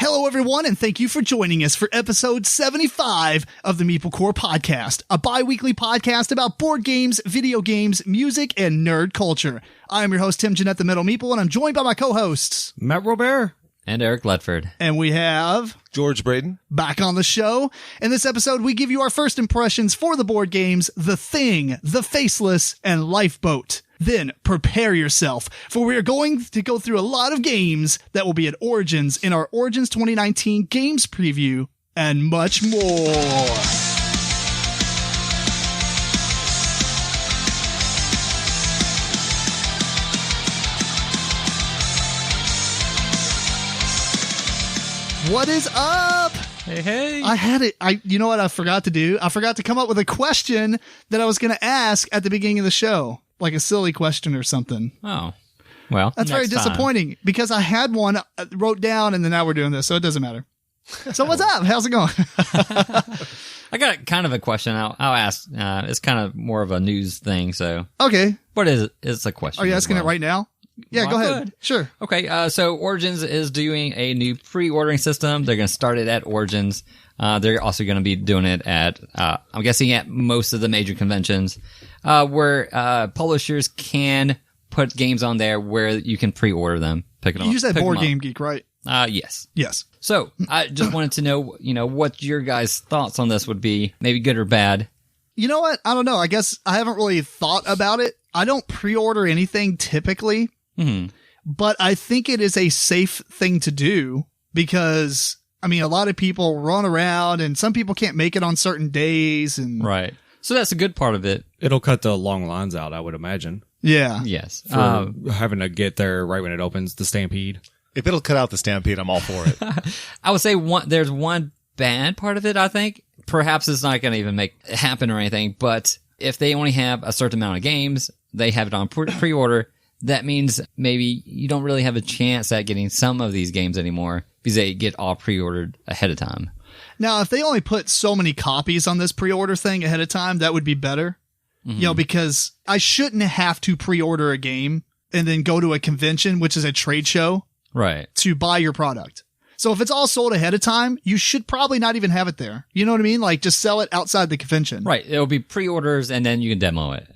Hello, everyone, and thank you for joining us for episode 75 of the MeepleCore Podcast, a bi-weekly podcast about board games, video games, music, and nerd culture. I am your host, Tim Jennette, the Metal Meeple, and I'm joined by my co-hosts, Matt RoBear and Eric Ledford. And we have George Breden back on the show. In this episode, we give you our first impressions for the board games The Thing, The Faceless, and Lifeboat. Then prepare yourself, for we are going to go through a lot of games that will be at Origins in our Origins 2019 games preview and much more. What is up? Hey. I had it. You know what I forgot to do? I forgot to come up with a question that I was going to ask at the beginning of the show. Like a silly question or something. Oh, well, that's very disappointing because I had one wrote down and then now we're doing this, so it doesn't matter. So what's up? How's it going? I got kind of a question. I'll ask. It's kind of more of a news thing. So okay, what is it? It's a question. Are you asking it right now? Yeah, well, go ahead. Good. Sure. Okay. So Origins is doing a new pre-ordering system. They're going to start it at Origins. They're also going to be doing it at, I'm guessing at most of the major conventions, where, publishers can put games on there where you can pre-order them. You said Boardgamegeek, right? Yes. Yes. So I just wanted to know, what your guys' thoughts on this would be, maybe good or bad. You know what? I don't know. I guess I haven't really thought about it. I don't pre-order anything typically, but I think it is a safe thing to do because I mean, a lot of people run around and some people can't make it on certain days. And right. So that's a good part of it. It'll cut the long lines out, I would imagine. Yeah. Yes. For having to get there right when it opens, the Stampede. If it'll cut out the Stampede, I'm all for it. I would say there's one bad part of it, I think. Perhaps it's not going to even make it happen or anything, but if they only have a certain amount of games, they have it on pre-order, that means maybe you don't really have a chance at getting some of these games anymore because they get all pre-ordered ahead of time. Now, if they only put so many copies on this pre-order thing ahead of time, that would be better. Because I shouldn't have to pre-order a game and then go to a convention, which is a trade show, right, to buy your product. So if it's all sold ahead of time, you should probably not even have it there. You know what I mean? Like just sell it outside the convention. Right. It'll be pre-orders and then you can demo it.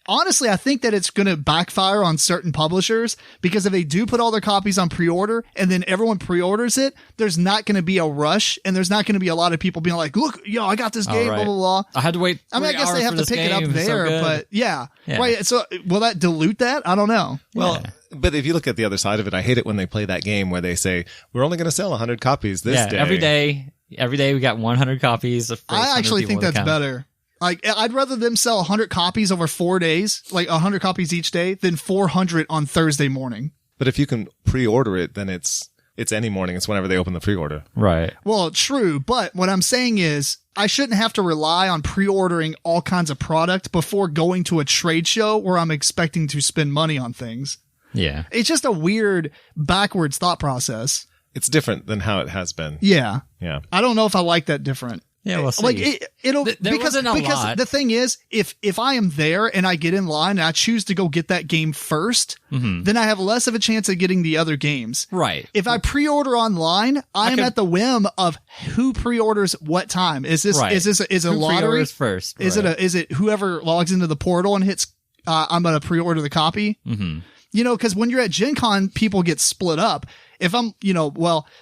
Honestly, I think that it's going to backfire on certain publishers because if they do put all their copies on pre-order and then everyone pre-orders it, there's not going to be a rush and there's not going to be a lot of people being like, look, I got this game, right. blah, blah, blah. I had to wait 3 I mean, I guess they have to pick it up there, but yeah. Right. So will that dilute that? I don't know. Well, but if you look at the other side of it, I hate it when they play that game where they say, we're only going to sell 100 copies this day. Every day we got 100 copies. I actually think that's better. Like, I'd rather them sell 100 copies over 4 days, like 100 copies each day, than 400 on Thursday morning. But if you can pre-order it, then it's any morning. It's whenever they open the pre-order. Right. Well, true. But what I'm saying is I shouldn't have to rely on pre-ordering all kinds of product before going to a trade show where I'm expecting to spend money on things. Yeah. It's just a weird backwards thought process. It's different than how it has been. Yeah. Yeah. I don't know if I like that different. Yeah, we'll see. Like it'll because lot. The thing is, if I am there and I get in line and I choose to go get that game first, then I have less of a chance of getting the other games. Right. If I pre-order online, I am at the whim of who pre-orders what time. Is this is a lottery? Pre-orders first. Is it whoever logs into the portal and hits I'm going to pre-order the copy? Because when you're at Gen Con, people get split up. If I'm,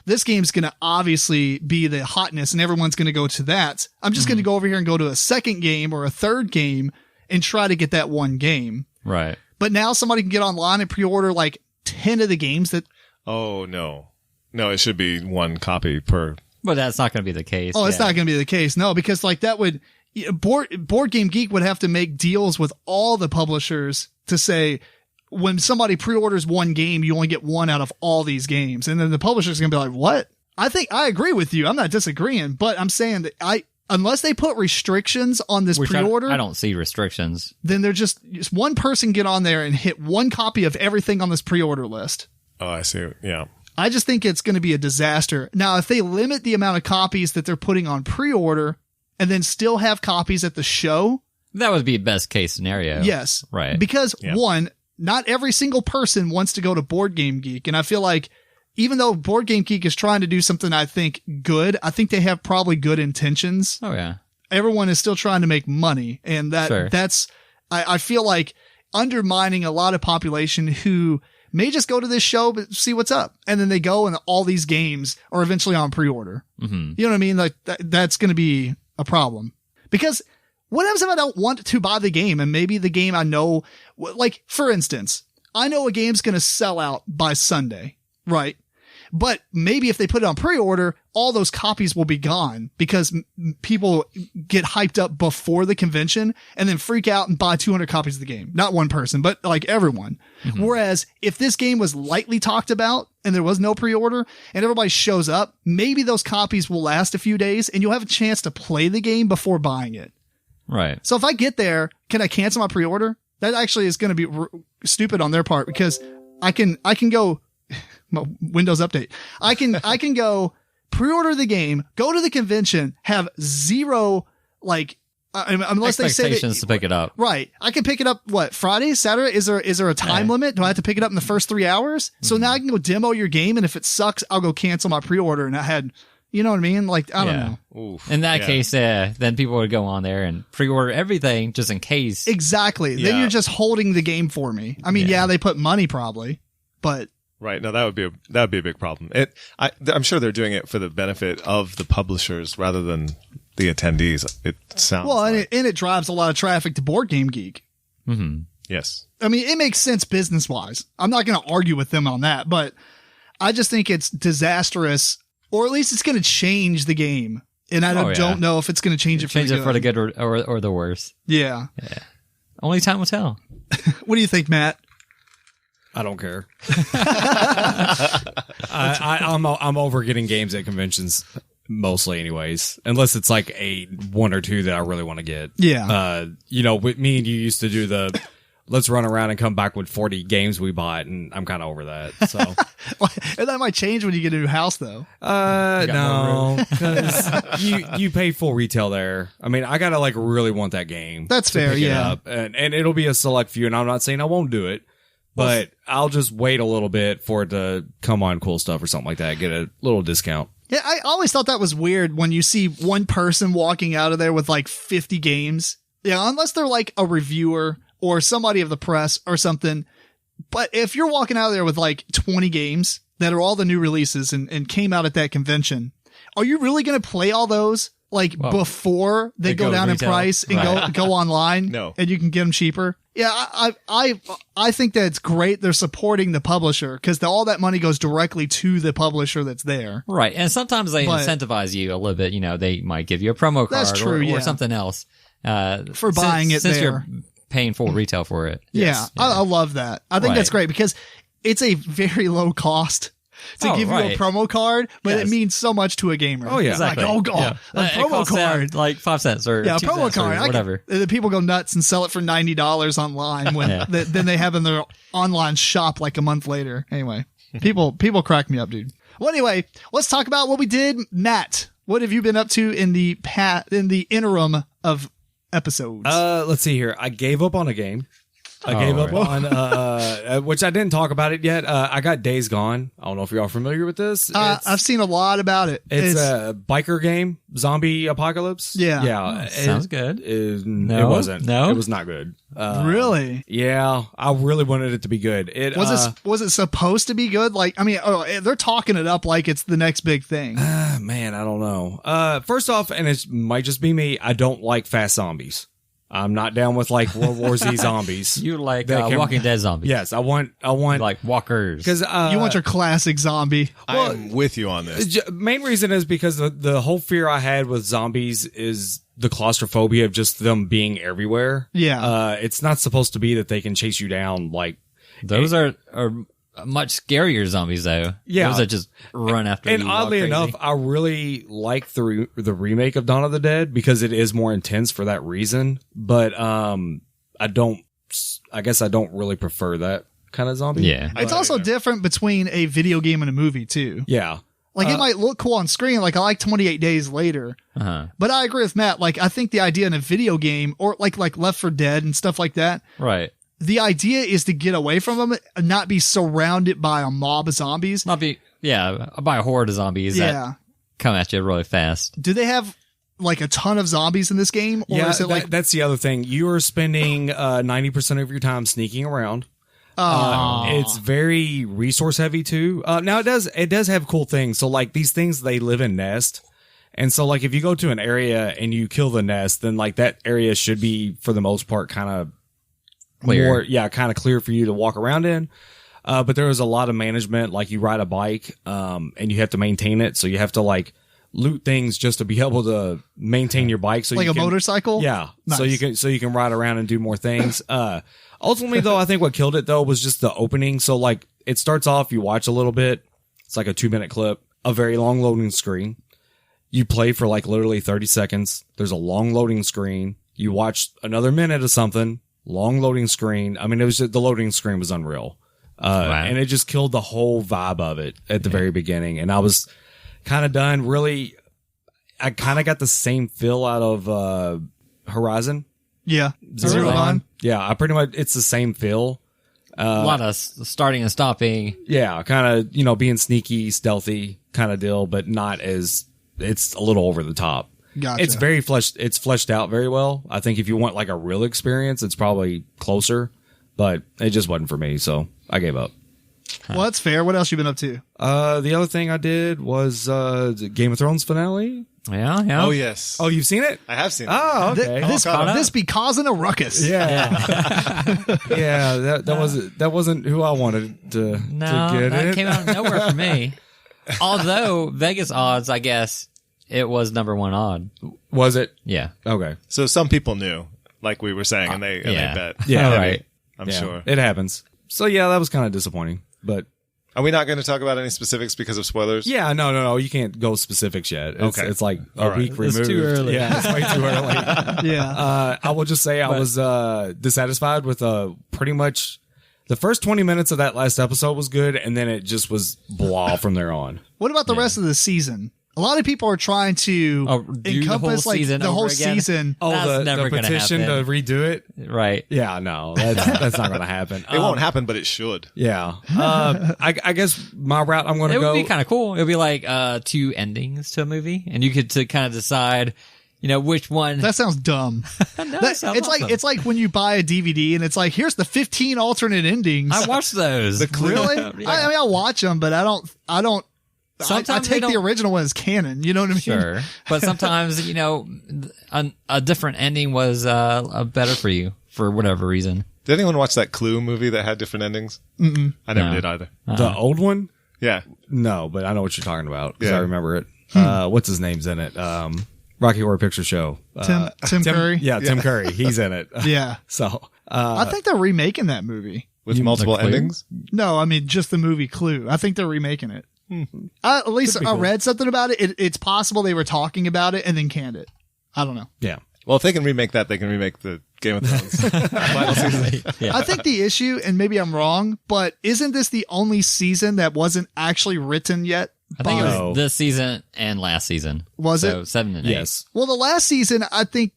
this game's going to obviously be the hotness and everyone's going to go to that. I'm just going to go over here and go to a second game or a third game and try to get that one game. Right. But now somebody can get online and pre-order like 10 of the games that. Oh, no. No, it should be one copy per. But that's not going to be the case. Oh, it's not going to be the case. No, because like that would, Boardgamegeek would have to make deals with all the publishers to say, when somebody pre-orders one game, you only get one out of all these games. And then the publisher's going to be like, what? I think I agree with you. I'm not disagreeing, but I'm saying that unless they put restrictions on this pre-order. I don't see restrictions. Then they're just one person get on there and hit one copy of everything on this pre-order list. Oh, I see. Yeah. I just think it's going to be a disaster. Now, if they limit the amount of copies that they're putting on pre-order and then still have copies at the show. That would be best case scenario. Yes. Right. Because one, not every single person wants to go to Boardgamegeek. And I feel like even though Board Game Geek is trying to do something I think good, I think they have probably good intentions. Oh yeah. Everyone is still trying to make money, and that's I feel like undermining a lot of population who may just go to this show but see what's up, and then they go and all these games are eventually on pre-order. Mm-hmm. You know what I mean? Like that's going to be a problem, because what happens if I don't want to buy the game, and maybe the game I know, like for instance, I know a game's going to sell out by Sunday, right? But maybe if they put it on pre-order, all those copies will be gone because people get hyped up before the convention and then freak out and buy 200 copies of the game. Not one person, but like everyone. Mm-hmm. Whereas if this game was lightly talked about and there was no pre-order and everybody shows up, maybe those copies will last a few days and you'll have a chance to play the game before buying it. Right. So if I get there, can I cancel my pre-order? That actually is going to be stupid on their part, because I can go Windows update. I can go pre-order the game, go to the convention, have zero, like, unless they say expectations to pick it up. Right. I can pick it up, Friday, Saturday? Is there a time limit? Do I have to pick it up in the first 3 hours? So now I can go demo your game, and if it sucks, I'll go cancel my pre-order. And I had, you know what I mean? Like, I don't know. Oof. In that case, then people would go on there and pre-order everything just in case. Exactly. Then you're just holding the game for me. I mean, they put money probably, but. Right. No, that would be a big problem. I'm sure they're doing it for the benefit of the publishers rather than the attendees. It sounds and it drives a lot of traffic to Board Game Geek. Mm-hmm. Yes. I mean, it makes sense business wise. I'm not going to argue with them on that, but I just think it's disastrous, or at least it's going to change the game. And I don't know if it's going to change it for the good or the worse. Yeah. Only time will tell. What do you think, Matt? I don't care. I'm over getting games at conventions mostly anyways, unless it's like a one or two that I really want to get. Yeah. With me and you used to do the let's run around and come back with 40 games we bought, and I'm kind of over that. So and that might change when you get a new house though. No, because you pay full retail there. I mean, I gotta like really want that game. That's fair. Pick it up. And it'll be a select few, and I'm not saying I won't do it. But I'll just wait a little bit for it to come on Cool Stuff or something like that. Get a little discount. Yeah, I always thought that was weird when you see one person walking out of there with like 50 games. Yeah, unless they're like a reviewer or somebody of the press or something. But if you're walking out of there with like 20 games that are all the new releases and came out at that convention, are you really going to play all those before they go down in price and go online? No. And you can get them cheaper? Yeah, I think that it's great they're supporting the publisher, because all that money goes directly to the publisher that's there. Right, and sometimes they incentivize you a little bit. They might give you a promo card that's true, or something else. For buying it since there. You're paying full retail for it. Yeah, I love that. I think that's great, because it's a very low cost to give you a promo card, but it means so much to a gamer. Oh, yeah. Exactly. Like, oh, God, a promo card. Like 5 cents or a 2 promo cents card. or whatever. The people go nuts and sell it for $90 online when then they have in their online shop like a month later. Anyway, people crack me up, dude. Well, anyway, let's talk about what we did. Matt, what have you been up to in the interim of episodes? Let's see here. I gave up on a game. I gave up on, which I didn't talk about it yet. I got Days Gone. I don't know if you're all familiar with this. I've seen a lot about it. It's a biker game, zombie apocalypse. Yeah. Sounds good. It wasn't. No? It was not good. Really? Yeah. I really wanted it to be good. Was it supposed to be good? Like, I mean, they're talking it up like it's the next big thing. Man, I don't know. First off, and it might just be me, I don't like fast zombies. I'm not down with like World War Z zombies. You like Walking Dead zombies? Yes, I want like walkers. Because you want your classic zombie. I'm with you on this. Main reason is because the whole fear I had with zombies is the claustrophobia of just them being everywhere. Yeah, it's not supposed to be that they can chase you down. Like those are much scarier zombies, though. Yeah, those that just run after you. And oddly enough, I really like the remake of Dawn of the Dead because it is more intense for that reason. But I guess I don't really prefer that kind of zombie. Yeah, it's also different between a video game and a movie too. Yeah. Like it might look cool on screen. Like I like 28 Days Later, but I agree with Matt. Like I think the idea in a video game or like Left 4 Dead and stuff like that, right? The idea is to get away from them and not be surrounded by a mob of zombies. Not be by a horde of zombies that come at you really fast. Do they have like a ton of zombies in this game? Or is it like that's the other thing. You are spending 90% of your time sneaking around. It's very resource heavy too. Now it does have cool things. So like these things, they live in nest. And so like if you go to an area and you kill the nest, then like that area should be for the most part kind of clear. Kind of clear for you to walk around in. But there is a lot of management, like you ride a bike, and you have to maintain it. So you have to like loot things just to be able to maintain your bike. So like you can, motorcycle? Yeah. Nice. So you can ride around and do more things. Ultimately though, I think what killed it though was just the opening. So like it starts off, you watch a little bit. It's like a 2-minute clip, a very long loading screen. You play for like literally 30 seconds. There's a long loading screen. You watch another minute of something, long loading screen. I mean, it was just, the loading screen was unreal. And it just killed the whole vibe of it at the very beginning. And I was kind of done. Really, I kind of got the same feel out of Horizon. Yeah. Zero Dawn. Yeah, I pretty much, it's the same feel. A lot of starting and stopping. Yeah, kind of, being sneaky, stealthy kind of deal, but not as, it's a little over the top. Gotcha. It's very it's fleshed out very well. I think if you want like a real experience, it's probably closer, but it just wasn't for me, so I gave up. Well, that's fair. What else you been up to? The other thing I did was the Game of Thrones finale. Yeah. Oh, yes. Oh, you've seen it? I have seen it. Oh, okay. This be causing a ruckus. Yeah. Yeah, that wasn't who I wanted to get that in. came out of nowhere for me. Although Vegas odds, I guess it was number one odd. Was it? Yeah. Okay. So some people knew, like we were saying, and they bet. Yeah, right. I'm sure. It happens. So yeah, that was kind of disappointing, but Are we not going to talk about any specifics because of spoilers? yeah, no, you can't go specifics yet. It's, Okay. It's like All a right. week It's removed. too early. Yeah, it's way too early. Yeah. I will just say I was dissatisfied with pretty much the first 20 minutes of that last episode was good, and then it just was blah from there on. What about the rest of the season? A lot of people are trying to do the whole encompass like season the whole over again? season. Oh, That's never the gonna petition to happen. redo it? Right. Yeah, no, that's not going to happen. It won't happen, but it should. Yeah. I guess my route I'm going to It go. would be kind of cool. It would be like two endings to a movie, and you could to kind of decide, which one. That sounds dumb. No, That- sounds it's awesome. like when you buy a DVD and it's like, here's the 15 alternate endings. I watched those. Really? Yeah. I mean, I watch them, but I don't. I Sometimes they take the don't- original one as canon. You know what I mean? Sure, but sometimes a different ending was better for you for whatever reason. Did anyone watch that Clue movie that had different endings? Mm-mm. I never No. did either. The old one? Yeah. No, but I know what you're talking about because Yeah. I remember it. What's his name's in it? Rocky Horror Picture Show. Tim Curry. Yeah, Tim Curry. He's in it. Yeah. So, I think they're remaking that movie. With multiple Clue? endings? No, I mean just the movie Clue. I think they're remaking it. At least I read something about it. It's possible they were talking about it and then canned it. I don't know. yeah. Well, if they can remake that, they can remake the Game of Thrones final season. Yeah. I think the issue, and maybe I'm wrong, but isn't this the only season that wasn't actually written yet? I think it No. was this season and last season. Was so it? 7 and 8. Yes. Well, the last season, I think,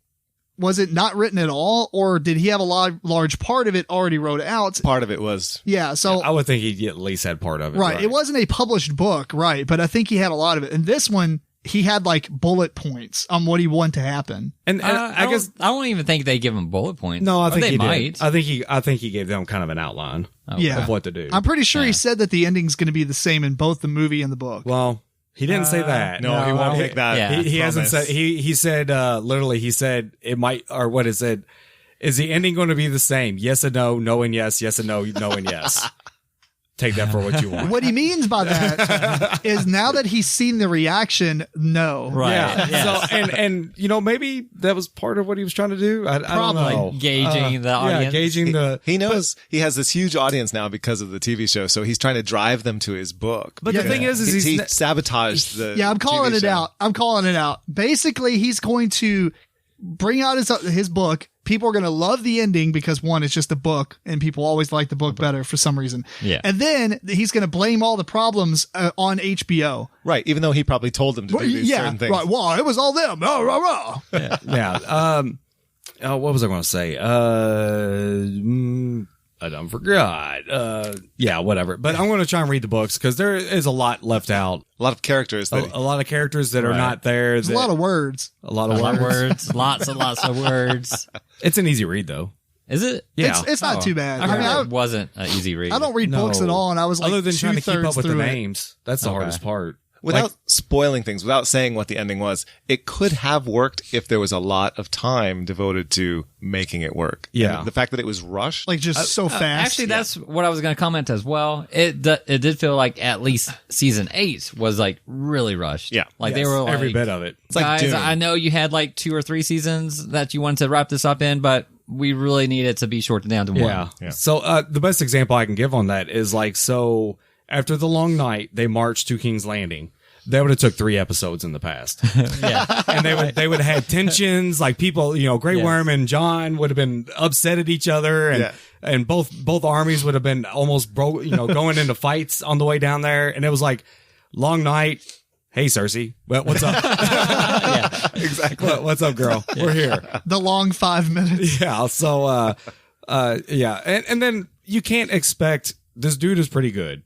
was it not written at all, or did he have a large part of it already wrote out? Part of it was. Yeah, so I would think he at least had part of it. right, it wasn't a published book, right? But I think he had a lot of it. And this one, he had like bullet points on what he wanted to happen. And I guess I don't even think they give him bullet points. no, I Or think they he might. did. I think he gave them kind of an outline Yeah. of what to do. I'm pretty sure he Yeah. said that the ending's going to be the same in both the movie and the book. Well, he didn't say that. No, he won't pick that. Yeah. He hasn't promise. said. He said literally. He said it might, or what it said. Is the ending going to be the same? Yes and no, no and yes, yes and no, no and yes. Take that for what you want. What he means by that is now that he's seen the reaction, no. Right. Yeah. Yes. So and maybe that was part of what he was trying to do. I don't Probably. know. Gauging the audience. Yeah, gauging the. He knows he has this huge audience now because of the TV show, so he's trying to drive them to his book. But the thing is he he's sabotaged the. Yeah, I'm calling TV it show. out. I'm calling it out. Basically, he's going to bring out his book. People are going to love the ending because one, it's just a book and people always like the book better for some reason. Yeah. And then he's going to blame all the problems on HBO. Right, even though he probably told them to do these Yeah, certain things. right. Well, it was all them. Oh, rah, rah. yeah. What was I going to say? I done forgot. Yeah, whatever. But I'm going to try and read the books because there is a lot left out. A lot of characters. A lot of characters that are not there. There's a lot of words. A lot of words. Lots and lots of words. It's an easy read, though. Is it? Yeah. It's not too bad. I heard it wasn't an easy read. I don't read books at all, and I was like other than trying to keep up with the through it. names. That's the hardest part. Without spoiling things, without saying what the ending was, it could have worked if there was a lot of time devoted to making it work. Yeah. And the fact that it was rushed. Like just so fast. Actually, that's what I was going to comment as well. It did feel like at least season 8 was like really rushed. Yeah. Like they were like, every bit of it. It's like guys, Dune. I know you had like 2 or 3 seasons that you wanted to wrap this up in, but we really need it to be shortened down to one. Yeah. So the best example I can give on that is like, so after the long night, they marched to King's Landing. That would have took 3 episodes in the past. Yeah. And they would have had tensions, like people, Grey Worm and John would have been upset at each other, and both armies would have been almost going into fights on the way down there. And it was like, long night. Hey, Cersei. Well, what's up? Yeah. Exactly. What's up, girl? We're here. The long 5 minutes. Yeah. So, yeah. And then you can't expect, this dude is pretty good.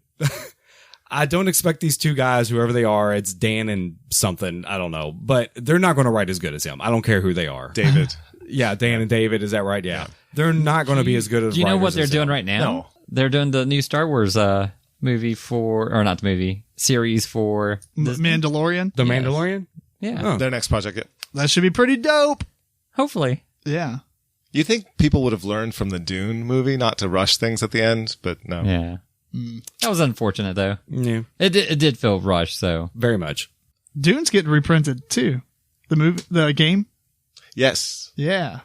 I don't expect these 2 guys, whoever they are, it's Dan and something, I don't know, but they're not going to write as good as him. I don't care who they are. David. Yeah, Dan and David, is that right? Yeah. They're not going to be as good as Do you know what writers they're as doing him. right now? No. They're doing the new Star Wars movie series for Disney. Mandalorian. The Yes. Mandalorian? Yeah. Oh. Their next project. Yeah. That should be pretty dope. Hopefully. Yeah. You think people would have learned from the Dune movie not to rush things at the end, but no. Yeah. That was unfortunate though. Yeah, It did feel rushed, so. very much. Dune's getting reprinted too. The game. Yes. Yeah.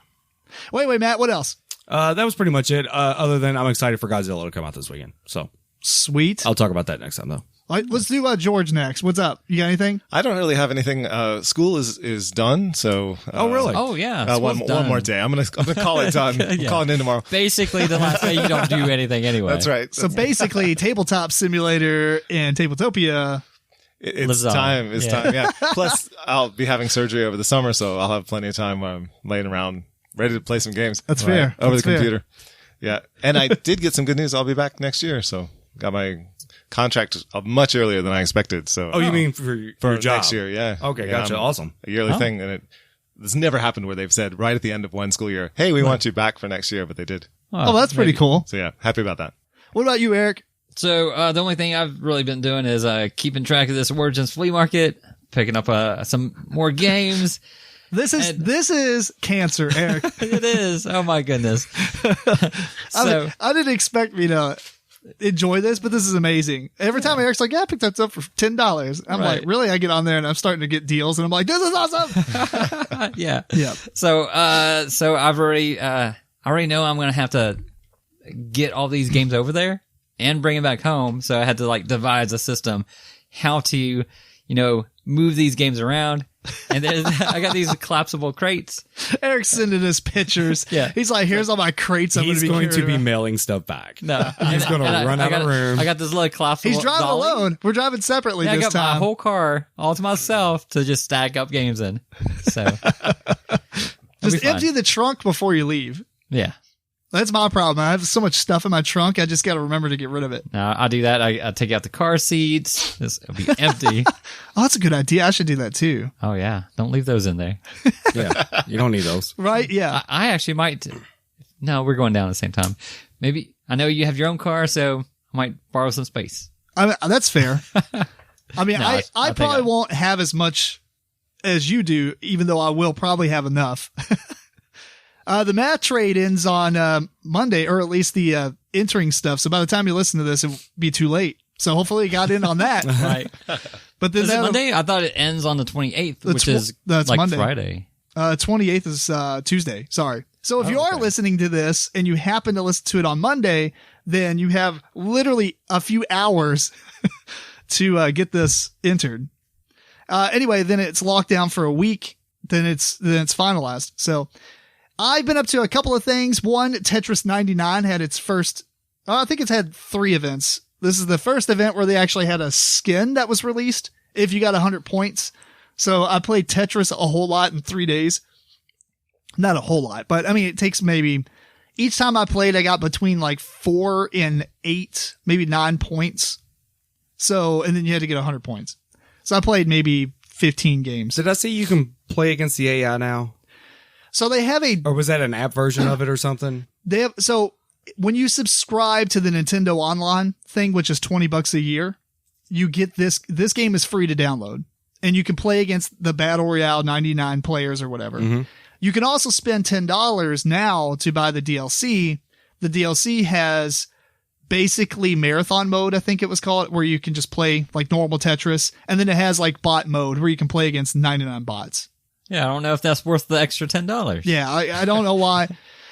Wait, Matt. What else? That was pretty much it. Other than I'm excited for Godzilla to come out this weekend. So Sweet. I'll talk about that next time though. All right, let's do George next. What's up? You got anything? I don't really have anything. School is done, so. Oh, really? Oh yeah. One more day. I'm gonna call it done. I'm calling in tomorrow. Basically, the last day you don't do anything anyway. That's right. So basically, Tabletop Simulator and Tabletopia. It's Lazar. time. It's Yeah. time. Yeah. Plus, I'll be having surgery over the summer, so I'll have plenty of time where I'm laying around ready to play some games. That's fair. Over That's the fair. computer. Yeah. And I did get some good news. I'll be back next year, so got my contract much earlier than I expected. So Oh, you mean for your job? next year? Yeah. Okay, Yeah, gotcha. Awesome. A yearly thing, and this never happened where they've said right at the end of one school year, "Hey, we want you back for next year," but they did. Oh, that's pretty cool. So yeah, happy about that. What about you, Eric? So the only thing I've really been doing is keeping track of this Origins flea market, picking up some more games. This is cancer, Eric. It is. Oh my goodness. So I didn't expect me to enjoy this, but this is amazing. Every time Eric's like, "Yeah, I picked that up for $10." I'm Right. like, "Really?" I get on there and I'm starting to get deals, and I'm like, "This is awesome." yeah. Yeah. So I've already I already know I'm gonna have to get all these games over there and bring them back home. So I had to like devise a system how to move these games around. And then I got these collapsible crates. Eric's sending us pictures. Yeah. He's like, "Here's all my crates. He's going to be carrying around." mailing stuff back. No, He's going to run out of room. I got this little collapsible. He's driving dolly. alone. We're driving separately Yeah, I this got my time. whole car all to myself to just stack up games in. So Just empty the trunk before you leave. Yeah. That's my problem. I have so much stuff in my trunk. I just got to remember to get rid of it. Now I do that. I take out the car seats. It'll be empty. Oh, that's a good idea. I should do that too. Oh yeah, don't leave those in there. Yeah, you don't need those. Right? Yeah. I actually might. No, we're going down at the same time. Maybe I know you have your own car, so I might borrow some space. I mean, that's fair. I mean, No, I I think probably I- won't have as much as you do, even though I will probably have enough. The math trade ends on Monday, or at least the entering stuff. So by the time you listen to this, it will be too late. So hopefully it got in on that. Right? But then Is it that'll- Monday? I thought it ends on the 28th, The which tw- is that's like Monday. Friday. 28th is Tuesday. Sorry. So if you are okay. listening to this and you happen to listen to it on Monday, then you have literally a few hours to get this entered. Anyway, then it's locked down for a week. Then it's finalized. So I've been up to a couple of things. One, Tetris 99 had its first, I think it's had 3 events. This is the first event where they actually had a skin that was released if you got 100 points. So I played Tetris a whole lot in 3 days. Not a whole lot, but I mean, it takes maybe each time I played, I got between like 4 and 8, maybe 9 points. So, and then you had to get 100 points. So I played maybe 15 games. Did I see you can play against the AI now? So they have or was that an app version of it or something? So when you subscribe to the Nintendo Online thing, which is $20 a year, you get this game is free to download, and you can play against the Battle Royale 99 players or whatever. Mm-hmm. You can also spend $10 now to buy the DLC. The DLC has basically marathon mode, I think it was called, where you can just play like normal Tetris. And then it has like bot mode where you can play against 99 bots. Yeah, I don't know if that's worth the extra $10. Yeah, I don't know why.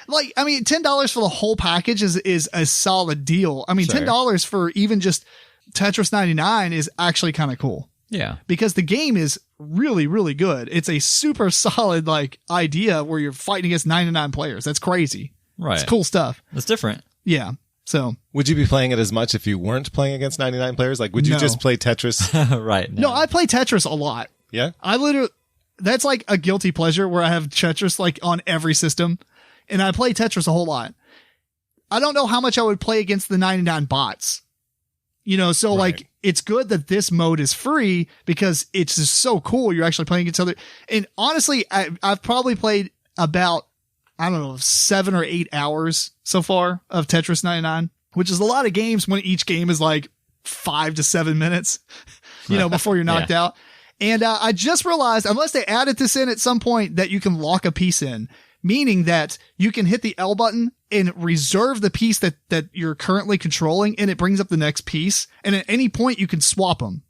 Like, I mean, $10 for the whole package is a solid deal. I mean, Sure. $10 for even just Tetris 99 is actually kind of cool. Yeah. Because the game is really, really good. It's a super solid, like, idea where you're fighting against 99 players. That's crazy. Right. It's cool stuff. It's different. Yeah. So, Would you be playing it as much if you weren't playing against 99 players? Like, would you No. just play Tetris? Right. no, I play Tetris a lot. Yeah? I literally, that's like a guilty pleasure where I have Tetris like on every system, and I play Tetris a whole lot. I don't know how much I would play against the 99 bots. You know, so like, it's good that this mode is free because it's just so cool. You're actually playing against other, and honestly, I've probably played about, I don't know, 7 or 8 hours so far of Tetris 99, which is a lot of games when each game is like 5 to 7 minutes, you know, before you're knocked out. And I just realized, unless they added this in at some point, that you can lock a piece in, meaning that you can hit the L button and reserve the piece that you're currently controlling, and it brings up the next piece. And at any point, you can swap them.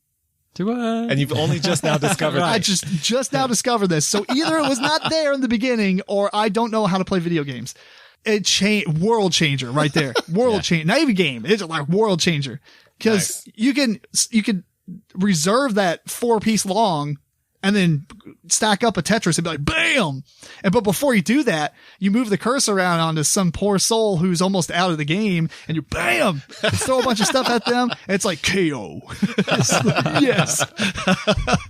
And you've only just now discovered I that. just now discovered this. So either it was not there in the beginning, or I don't know how to play video games. World changer right there. World changer. Not even game. It's like world changer. Because you can reserve that 4-piece long and then stack up a Tetris and be like, bam! But before you do that, you move the cursor around onto some poor soul who's almost out of the game, and you bam! Throw a bunch of stuff at them, and it's like KO. Yes.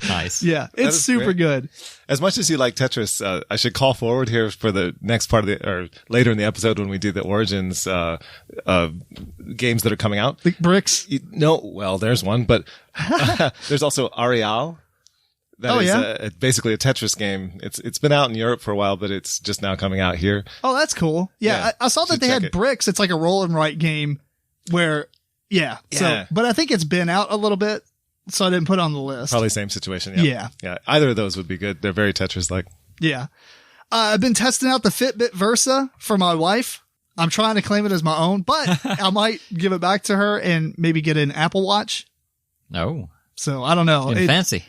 Nice. Yeah. It's is super great. good. As much as you like Tetris, I should call forward here for the next part of or later in the episode when we do the Origins games that are coming out. The bricks. Well, there's one, but there's also Areal. That is basically a Tetris game. It's been out in Europe for a while, but it's just now coming out here. Oh, that's cool. Yeah. Yeah, I saw that should they had check it. bricks. It's like a roll and write game where, Yeah. So, but I think it's been out a little bit, so I didn't put it on the list. Probably same situation. Yeah. Yeah. Either of those would be good. They're very Tetris-like. Yeah. I've been testing out the Fitbit Versa for my wife. I'm trying to claim it as my own, but I might give it back to her and maybe get an Apple Watch. No. So I don't know. Fancy.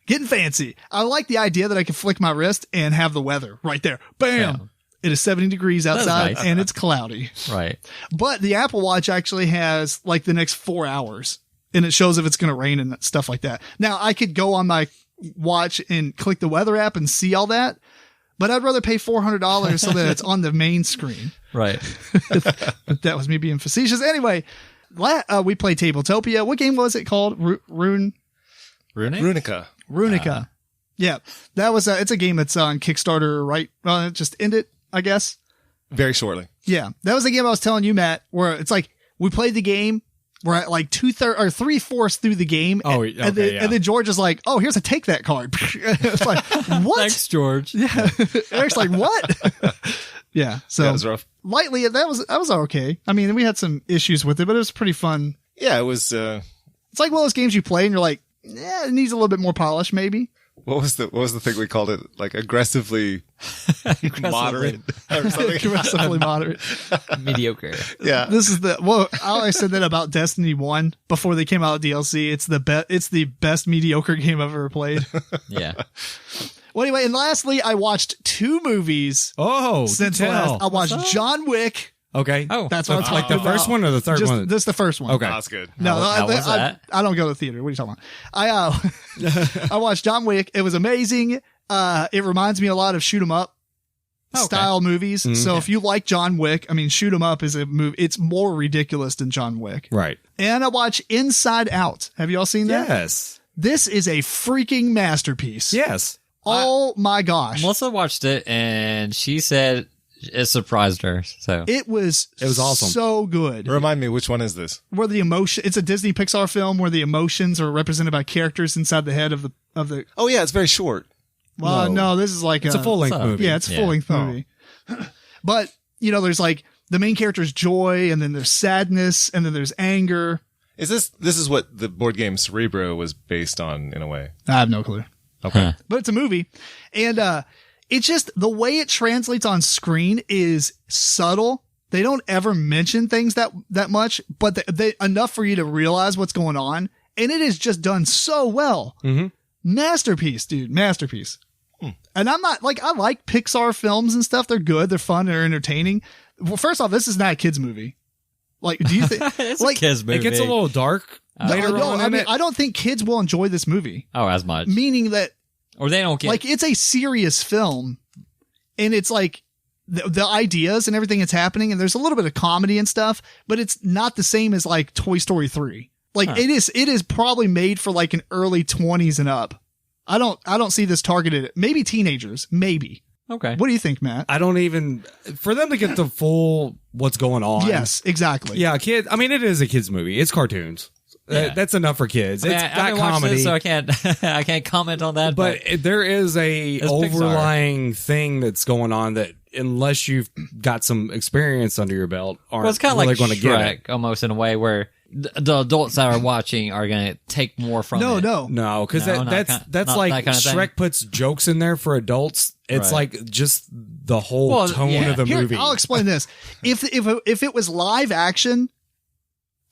Getting fancy. I like the idea that I can flick my wrist and have the weather right there. Bam. Yeah. It is 70 degrees outside nice. and it's cloudy. Right. But the Apple Watch actually has like the next 4 hours, and it shows if it's going to rain and stuff like that. Now I could go on my watch and click the weather app and see all that, but I'd rather pay $400 so that it's on the main screen. Right. But that was me being facetious. Anyway, we played Tabletopia. What game was it called? Runic? Runica. Yeah, that was it's a game that's on Kickstarter, right? Well, it just ended, I guess. Very shortly. Yeah, that was the game I was telling you, Matt, where it's like we played the game. We're at like 2/3 or 3/4 through the game. Oh, and, okay, and then George is like, "Oh, here's a take that card." It's like, what? Thanks, George. Yeah, Eric's like, "What?" Yeah, so That was rough. lightly, that was okay. I mean, we had some issues with it, but it was pretty fun. Yeah, it was. It's like one of those games you play and you're like, "Yeah, it needs a little bit more polish, maybe." What was the thing we called it? Like aggressively moderate or something. Aggressively moderate. Mediocre. Yeah. This is I always said that about Destiny 1 before they came out with DLC. It's the best mediocre game I've ever played. Yeah. Well, anyway, and lastly, I watched 2 movies Oh, since tell. last. I watched John Wick. Okay. Oh, That's what I'm like talking the about. first one or the third one? This is the first one. Okay. That's good. No, How was that? I don't go to the theater. What are you talking about? I watched John Wick. It was amazing. It reminds me a lot of shoot 'em up style movies. So if you like John Wick, I mean, shoot 'em up is a movie. It's more ridiculous than John Wick. Right. And I watch Inside Out. Have you all seen that? Yes. This is a freaking masterpiece. Yes. Oh my gosh. Melissa watched it and she said it surprised her. So it was awesome. So good. Remind me, which one is this? Where the emotion, it's a Disney Pixar film where the emotions are represented by characters inside the head of the. Oh yeah, it's very short. Well, no, this is like it's a full length movie. Yeah, it's a full length movie. But there's like the main character's joy, and then there's sadness, and then there's anger. This is what the board game Cerebro was based on in a way? I have no clue. Okay. But it's a movie. And it's just the way it translates on screen is subtle. They don't ever mention things that much, but they enough for you to realize what's going on. And it is just done so well. Mm-hmm. Masterpiece, dude. Masterpiece. And I'm not like, I like Pixar films and stuff. They're good. They're fun. They're entertaining. Well, first off, this is not a kid's movie. Like, do you think it's like a kid's movie? It gets a little dark later on. I don't think kids will enjoy this movie. Oh, as much. Meaning that, or they don't get like, it's a serious film, and it's like the ideas and everything that's happening, and there's a little bit of comedy and stuff, but it's not the same as like Toy Story 3. Like it is probably made for like an early 20s and up. I don't see this targeted at maybe teenagers, maybe. Okay. What do you think, Matt? I don't even, for them to get the full what's going on. Yes, exactly. Yeah, kid. I mean, it is a kid's movie. It's cartoons. Yeah. That's enough for kids. I mean, It's I got haven't watched comedy. it, so I can't comment on that. But there is a It's overlying thing that's going on that unless you've got some experience under your belt, aren't it's kind of really like going to get it. Shrek, almost in a way where the adults that are watching are going to take more from it. No, because No, that's not like that kind of thing. Shrek puts jokes in there for adults. It's Right. like just the whole tone of the Here, movie. I'll explain this. If it was live action,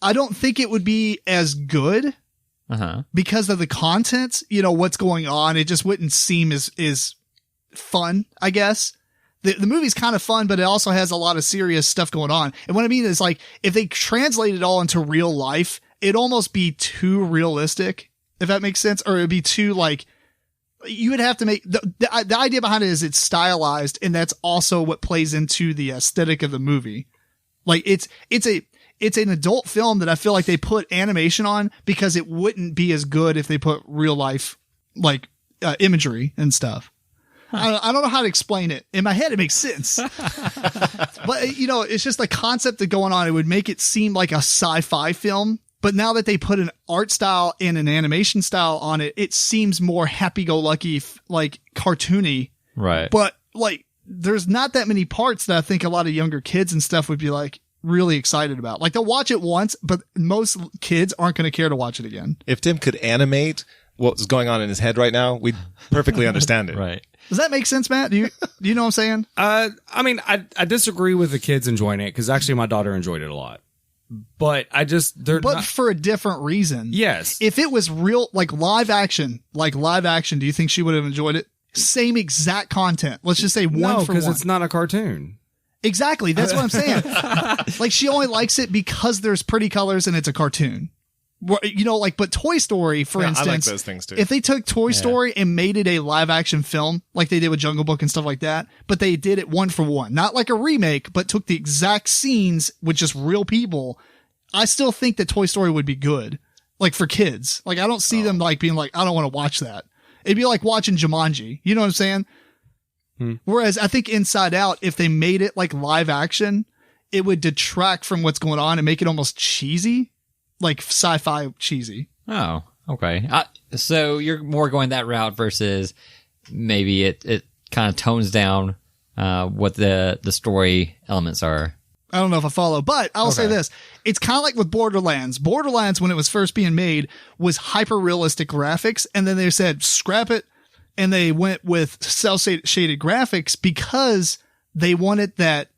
I don't think it would be as good because of the content. What's going on. It just wouldn't seem as fun, I guess. The movie's kind of fun, but it also has a lot of serious stuff going on. And what I mean is, like, if they translate it all into real life, it'd almost be too realistic, if that makes sense. Or it'd be too, like, you would have to make the idea behind it is it's stylized, and that's also what plays into the aesthetic of the movie. Like, it's an adult film that I feel like they put animation on because it wouldn't be as good if they put real life, like, imagery and stuff. I don't know how to explain it. In my head, it makes sense. But, it's just the concept of going on. It would make it seem like a sci-fi film. But now that they put an art style and an animation style on it, it seems more happy-go-lucky, like cartoony. Right. But, like, there's not that many parts that I think a lot of younger kids and stuff would be, like, really excited about. Like, they'll watch it once, but most kids aren't going to care to watch it again. If Tim could animate what's going on in his head right now, we'd perfectly understand it. Right. Does that make sense, Matt? Do you know what I'm saying? I mean, I disagree with the kids enjoying it because actually my daughter enjoyed it a lot. But But for a different reason. Yes. If it was real, like live action, do you think she would have enjoyed it? Same exact content. Let's just say one for one. because it's not a cartoon. Exactly. That's what I'm saying. Like, she only likes it because there's pretty colors and it's a cartoon. But Toy Story, for instance, I like those things too. If they took Toy Story and made it a live action film, like they did with Jungle Book and stuff like that, but they did it one for one, not like a remake, but took the exact scenes with just real people, I still think that Toy Story would be good. Like, for kids. Like, I don't see them like being like, I don't want to watch that. It'd be like watching Jumanji. You know what I'm saying? Whereas I think Inside Out, if they made it like live action, it would detract from what's going on and make it almost cheesy. Like sci-fi cheesy. Oh, okay. So you're more going that route versus maybe it kind of tones down what the story elements are. I don't know if I follow, but I'll say this. It's kind of like with Borderlands. Borderlands, when it was first being made, was hyper-realistic graphics, and then they said, scrap it, and they went with cel-shaded graphics because they wanted that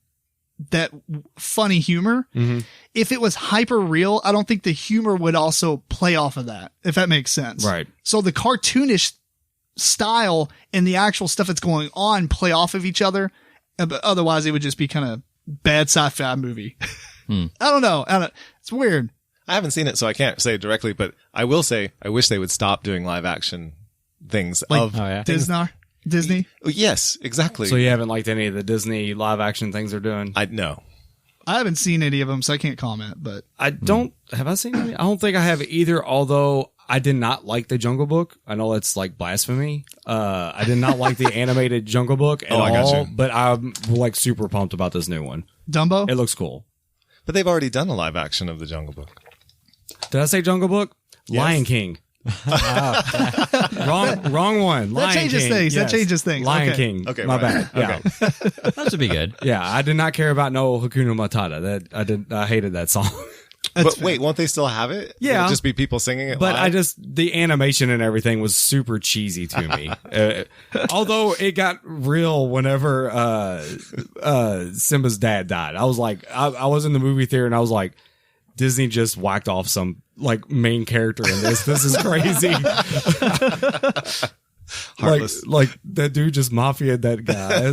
funny humor. Mm-hmm. If it was hyper real, I don't think the humor would also play off of that, if that makes sense. Right. So the cartoonish style and the actual stuff that's going on play off of each other. But otherwise, it would just be kind of bad sci-fi movie. I don't know. It's weird. I haven't seen it, so I can't say it directly, but I will say I wish they would stop doing live action things Like Disney. Yes, exactly. So you haven't liked any of the Disney live action things they're doing? No. I haven't seen any of them, so I can't comment, but I don't. Have I seen any? I don't think I have either, although I did not like the Jungle Book. I know that's like blasphemy. I did not like the animated Jungle Book at I got all, you. but I'm like super pumped about this new one. Dumbo? It looks cool. But they've already done a live action of the Jungle Book. Did I say Jungle Book? Yes. Lion King. Wrong one. That Lion changes King. things. Yes. That changes things. Lion Okay. King. Okay, my right. bad. Yeah. Okay. That should be good. Yeah, I did not care about no Hakuna Matata. I hated that song. But wait, won't they still have it? Yeah. It'll just be people singing it But live? the animation and everything was super cheesy to me. Although it got real whenever Simba's dad died. I was like, I was in the movie theater and I was like, Disney just whacked off some like main character in this. This is crazy. Heartless. like that dude just mafia'd that guy.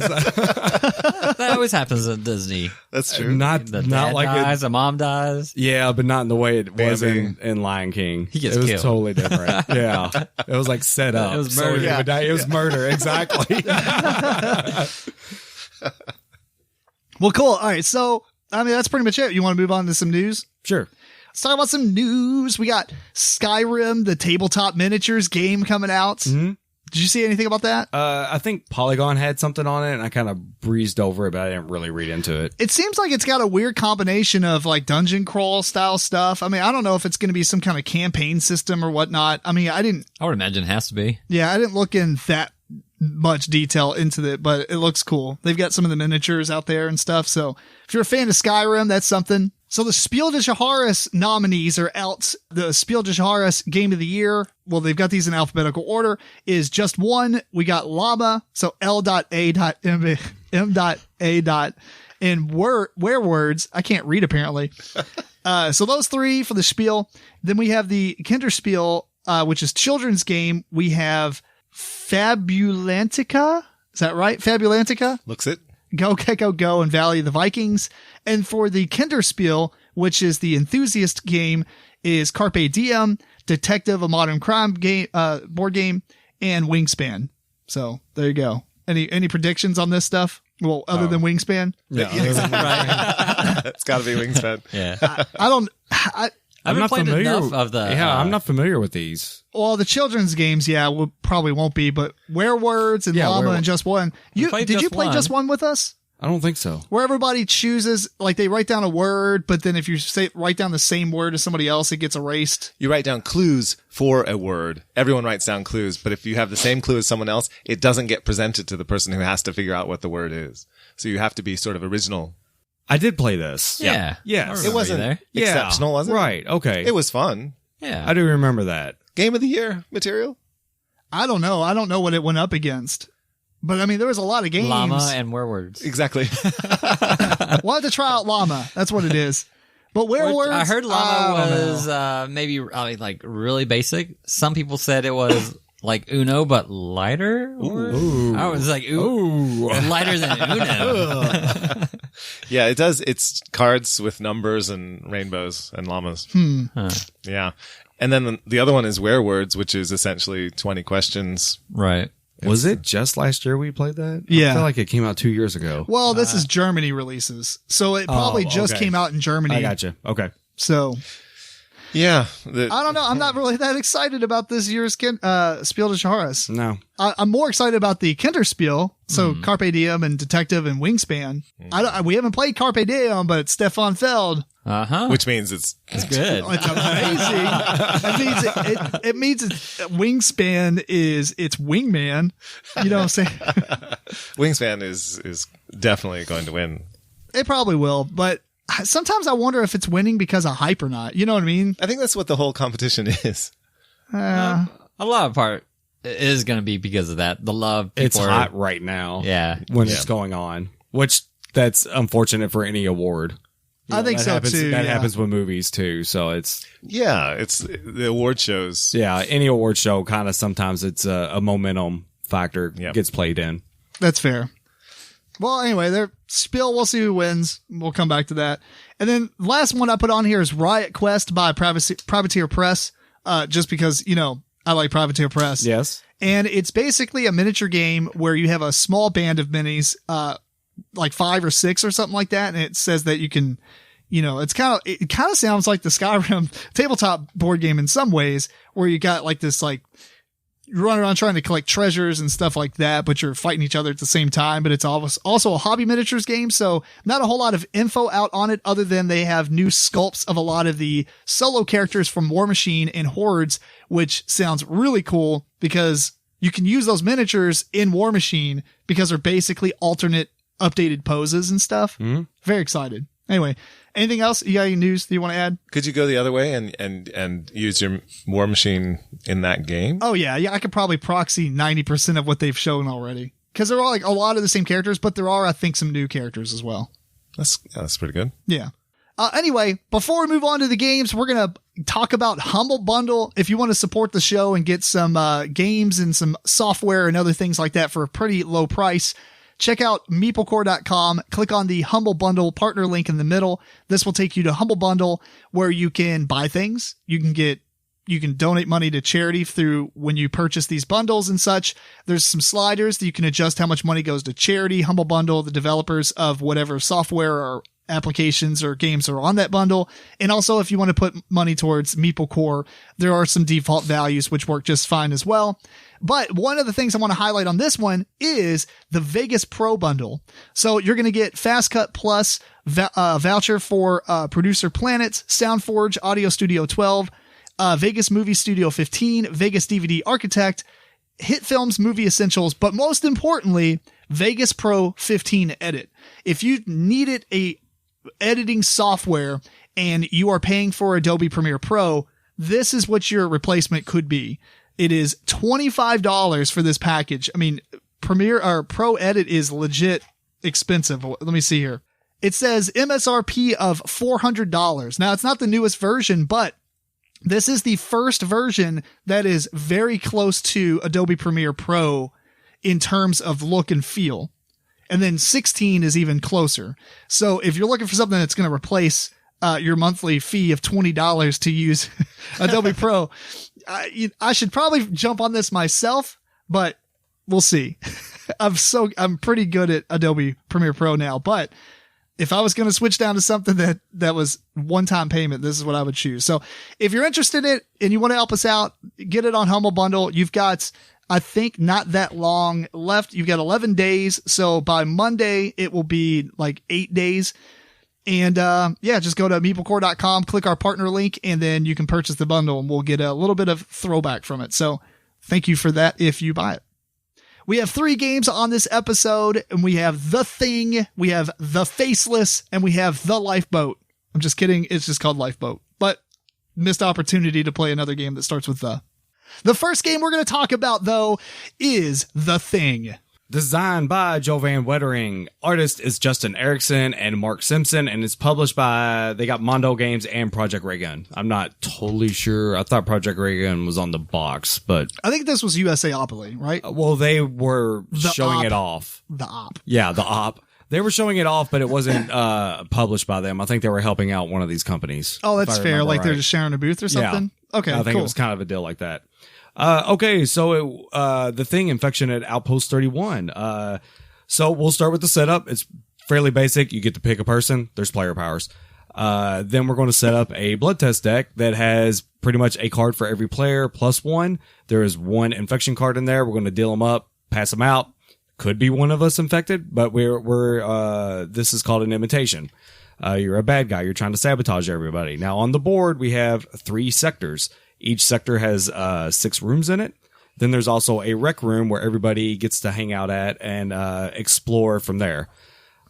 That always happens at Disney. That's true. not The not dad like dies, it. the mom dies. Yeah, but not in the way it was Bambi. in Lion King. He gets it was killed. totally different. Yeah, it was like set up. It was So murder. he would die. It was murder. Exactly. Well, cool. All right. So, I mean, that's pretty much it. You want to move on to some news? Sure. Let's talk about some news. We got Skyrim, the tabletop miniatures game coming out. Mhm. Did you see anything about that? I think Polygon had something on it, and I kind of breezed over it, but I didn't really read into it. It seems like it's got a weird combination of like dungeon crawl style stuff. I mean, I don't know if it's going to be some kind of campaign system or whatnot. I mean, I would imagine it has to be. Yeah, I didn't look in that much detail into it, but it looks cool. They've got some of the miniatures out there and stuff. So if you're a fan of Skyrim, that's something. So the Spiel Des Jahres nominees are out. The Spiel Des Jahres Game of the Year, well, they've got these in alphabetical order, is just one. We got Llama, so L.A.M.A. and Werewords. I can't read apparently. So those three for the Spiel. Then we have the Kinderspiel, which is children's game. We have Fabulantica. Is that right? Fabulantica? Looks it. Go Gecko Go and Valley of the Vikings. And for the Kinderspiel, which is the enthusiast game, is Carpe Diem, Detective, a modern crime game, board game, and Wingspan. So there you go. Any predictions on this stuff? Well, other than Wingspan? Yeah. It's got to be Wingspan. Yeah. I'm haven't not played familiar. enough of the. I'm not familiar with these. Well, the children's games, probably won't be, but Werewords and Llama and Just One. Did you play Just One with us? I don't think so. Where everybody chooses, like they write down a word, but then if you write down the same word as somebody else, it gets erased. You write down clues for a word. Everyone writes down clues, but if you have the same clue as someone else, it doesn't get presented to the person who has to figure out what the word is. So you have to be sort of original. I did play this. Yeah. Yes. It wasn't there. exceptional, was it? Right. Okay. It was fun. Yeah. I do remember that. Game of the year material? I don't know. I don't know what it went up against. But I mean, there was a lot of games. Llama and Werewords. Exactly. We'll have to try out Llama. That's what it is. But Werewords, I heard Llama was maybe like really basic. Some people said it was like Uno, but lighter. Ooh. I was like, ooh, lighter than Uno. Yeah, it does. It's cards with numbers and rainbows and llamas. Huh. Yeah. And then the other one is Werewords, which is essentially 20 questions. Right. Was it just last year we played that? Yeah. I feel like it came out 2 years ago. Well, this is Germany releases. So it probably just okay. came out in Germany. I gotcha. Okay. So Yeah. I don't know. I'm not really that excited about this year's Spiel Des Jahres. No. I'm more excited about the Kinderspiel. So Carpe Diem and Detective and Wingspan. We haven't played Carpe Diem, but it's Stefan Feld. Which means it's Good. It's amazing. It means Wingspan it's Wingman. You know what I'm saying? Wingspan is definitely going to win. It probably will, but sometimes I wonder if it's winning because of hype or not. You know what I mean? I think that's what the whole competition is. A lot of part is going to be because of that. The love. It's people hot right now. Yeah. When it's going on, which that's unfortunate for any award. I think that so happens, too. That yeah. happens with movies too. So it's the award shows. yeah, any award show kind of sometimes it's a momentum factor gets played in. That's fair. Well, anyway, Spiel. We'll see who wins. We'll come back to that. And then last one I put on here is Riot Quest by Privateer Press. Just because, I like Privateer Press. Yes. And it's basically a miniature game where you have a small band of minis, like 5 or 6 or something like that. And it says that you can it kind of sounds like the Skyrim tabletop board game in some ways, where you got like this, like, you run around trying to collect treasures and stuff like that, but you're fighting each other at the same time. But it's also a hobby miniatures game, so not a whole lot of info out on it other than they have new sculpts of a lot of the solo characters from War Machine and Hordes, which sounds really cool because you can use those miniatures in War Machine because they're basically alternate updated poses and stuff. Mm-hmm. Very excited. Anyway, anything else? You got any news that you want to add? Could you go the other way and use your War Machine in that game? Oh, yeah. I could probably proxy 90% of what they've shown already. Because there are like a lot of the same characters, but there are, I think, some new characters as well. That's pretty good. Yeah. Anyway, before we move on to the games, we're going to talk about Humble Bundle. If you want to support the show and get some games and some software and other things like that for a pretty low price, check out MeepleCore.com. Click on the Humble Bundle partner link in the middle. This will take you to Humble Bundle, where you can buy things. You can donate money to charity through when you purchase these bundles and such. There's some sliders that you can adjust how much money goes to charity. Humble Bundle, the developers of whatever software or applications or games are on that bundle. And also, if you want to put money towards MeepleCore, there are some default values which work just fine as well. But one of the things I want to highlight on this one is the Vegas Pro bundle. So you're going to get Fast Cut Plus voucher for Producer Planets, Soundforge Audio Studio 12, Vegas Movie Studio 15, Vegas DVD Architect, Hit Films Movie Essentials, but most importantly, Vegas Pro 15 Edit. If you needed a editing software and you are paying for Adobe Premiere Pro, this is what your replacement could be. It is $25 for this package. I mean, Premiere or Pro Edit is legit expensive. Let me see here. It says MSRP of $400. Now, it's not the newest version, but this is the first version that is very close to Adobe Premiere Pro in terms of look and feel. And then 16 is even closer. So if you're looking for something that's going to replace your monthly fee of $20 to use Adobe Pro, I should probably jump on this myself, but we'll see. I'm pretty good at Adobe Premiere Pro now, but if I was going to switch down to something that was one-time payment, this is what I would choose. So if you're interested in it and you want to help us out, get it on Humble Bundle. You've got, I think, not that long left. You've got 11 days. So by Monday, it will be like 8 days. And just go to MeepleCore.com, click our partner link, and then you can purchase the bundle and we'll get a little bit of throwback from it. So thank you for that if you buy it. We have 3 games on this episode, and we have The Thing, we have The Faceless, and we have The Lifeboat. I'm just kidding. It's just called Lifeboat, but missed opportunity to play another game that starts with the. The first game we're going to talk about, though, is The Thing. Designed by Joe Van Wettering. Artist is Justin Erickson and Mark Simpson, and it's published by, they got Mondo Games and Project Raygun. I'm not totally sure. I thought Project Raygun was on the box, but I think this was USAopoly, right? Well, they were showing it off. The op. Yeah, the op. They were showing it off, but it wasn't published by them. I think they were helping out one of these companies. Oh, that's fair. Like they're just sharing a booth or something? Yeah. Okay, I think it was kind of a deal like that. Okay, so The Thing, Infection at Outpost 31. So we'll start with the setup. It's fairly basic. You get to pick a person. There's player powers. Then we're going to set up a blood test deck that has pretty much a card for every player plus 1. There is 1 infection card in there. We're going to deal them up, pass them out. Could be one of us infected, but this is called an imitation. You're a bad guy. You're trying to sabotage everybody. Now on the board, we have 3 sectors. Each sector has 6 rooms in it. Then there's also a rec room where everybody gets to hang out at and explore from there.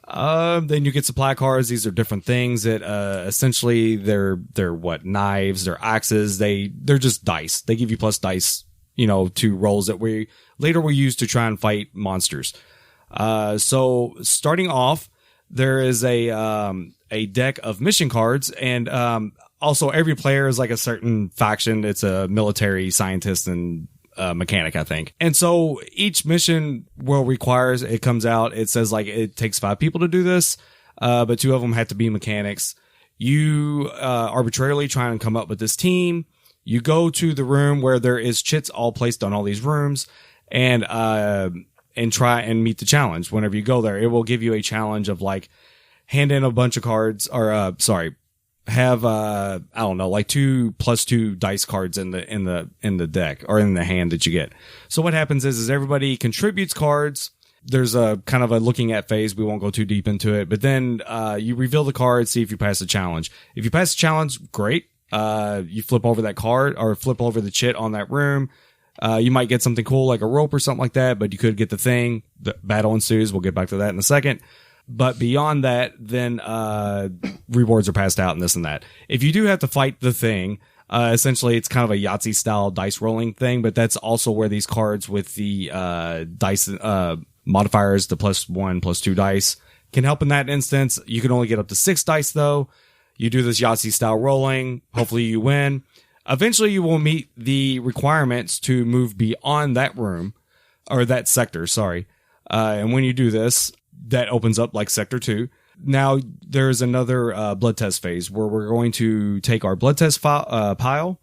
Then you get supply cards. These are different things that essentially they're what, knives, they're axes, they're just dice. They give you plus dice, to rolls that we later will use to try and fight monsters. So starting off, there is a deck of mission cards, and also every player is like a certain faction. It's a military, scientist, and mechanic, I think. And so each mission requires, it comes out, it says like it takes 5 people to do this, but 2 of them have to be mechanics. You arbitrarily try and come up with this team. You go to the room where there is chits all placed on all these rooms, and try and meet the challenge. Whenever you go there, it will give you a challenge of like, hand in a bunch of cards, or have I don't know, like 2+2 dice cards in the deck or in the hand that you get. So what happens is everybody contributes cards. There's a kind of a looking at phase. We won't go too deep into it, but then you reveal the card, see if you pass the challenge. If you pass the challenge, great. You flip over that card or flip over the chit on that room. You might get something cool like a rope or something like that, but you could get the thing. The battle ensues. We'll get back to that in a second. But beyond that, then rewards are passed out and this and that. If you do have to fight the thing, essentially it's kind of a Yahtzee style dice rolling thing, but that's also where these cards with the dice modifiers, the +1, +2 dice, can help in that instance. You can only get up to 6 dice though. You do this Yahtzee style rolling. Hopefully you win. Eventually you will meet the requirements to move beyond that room or that sector. Sorry. And when you do this, that opens up like Sector 2. Now, there's another blood test phase where we're going to take our blood test pile.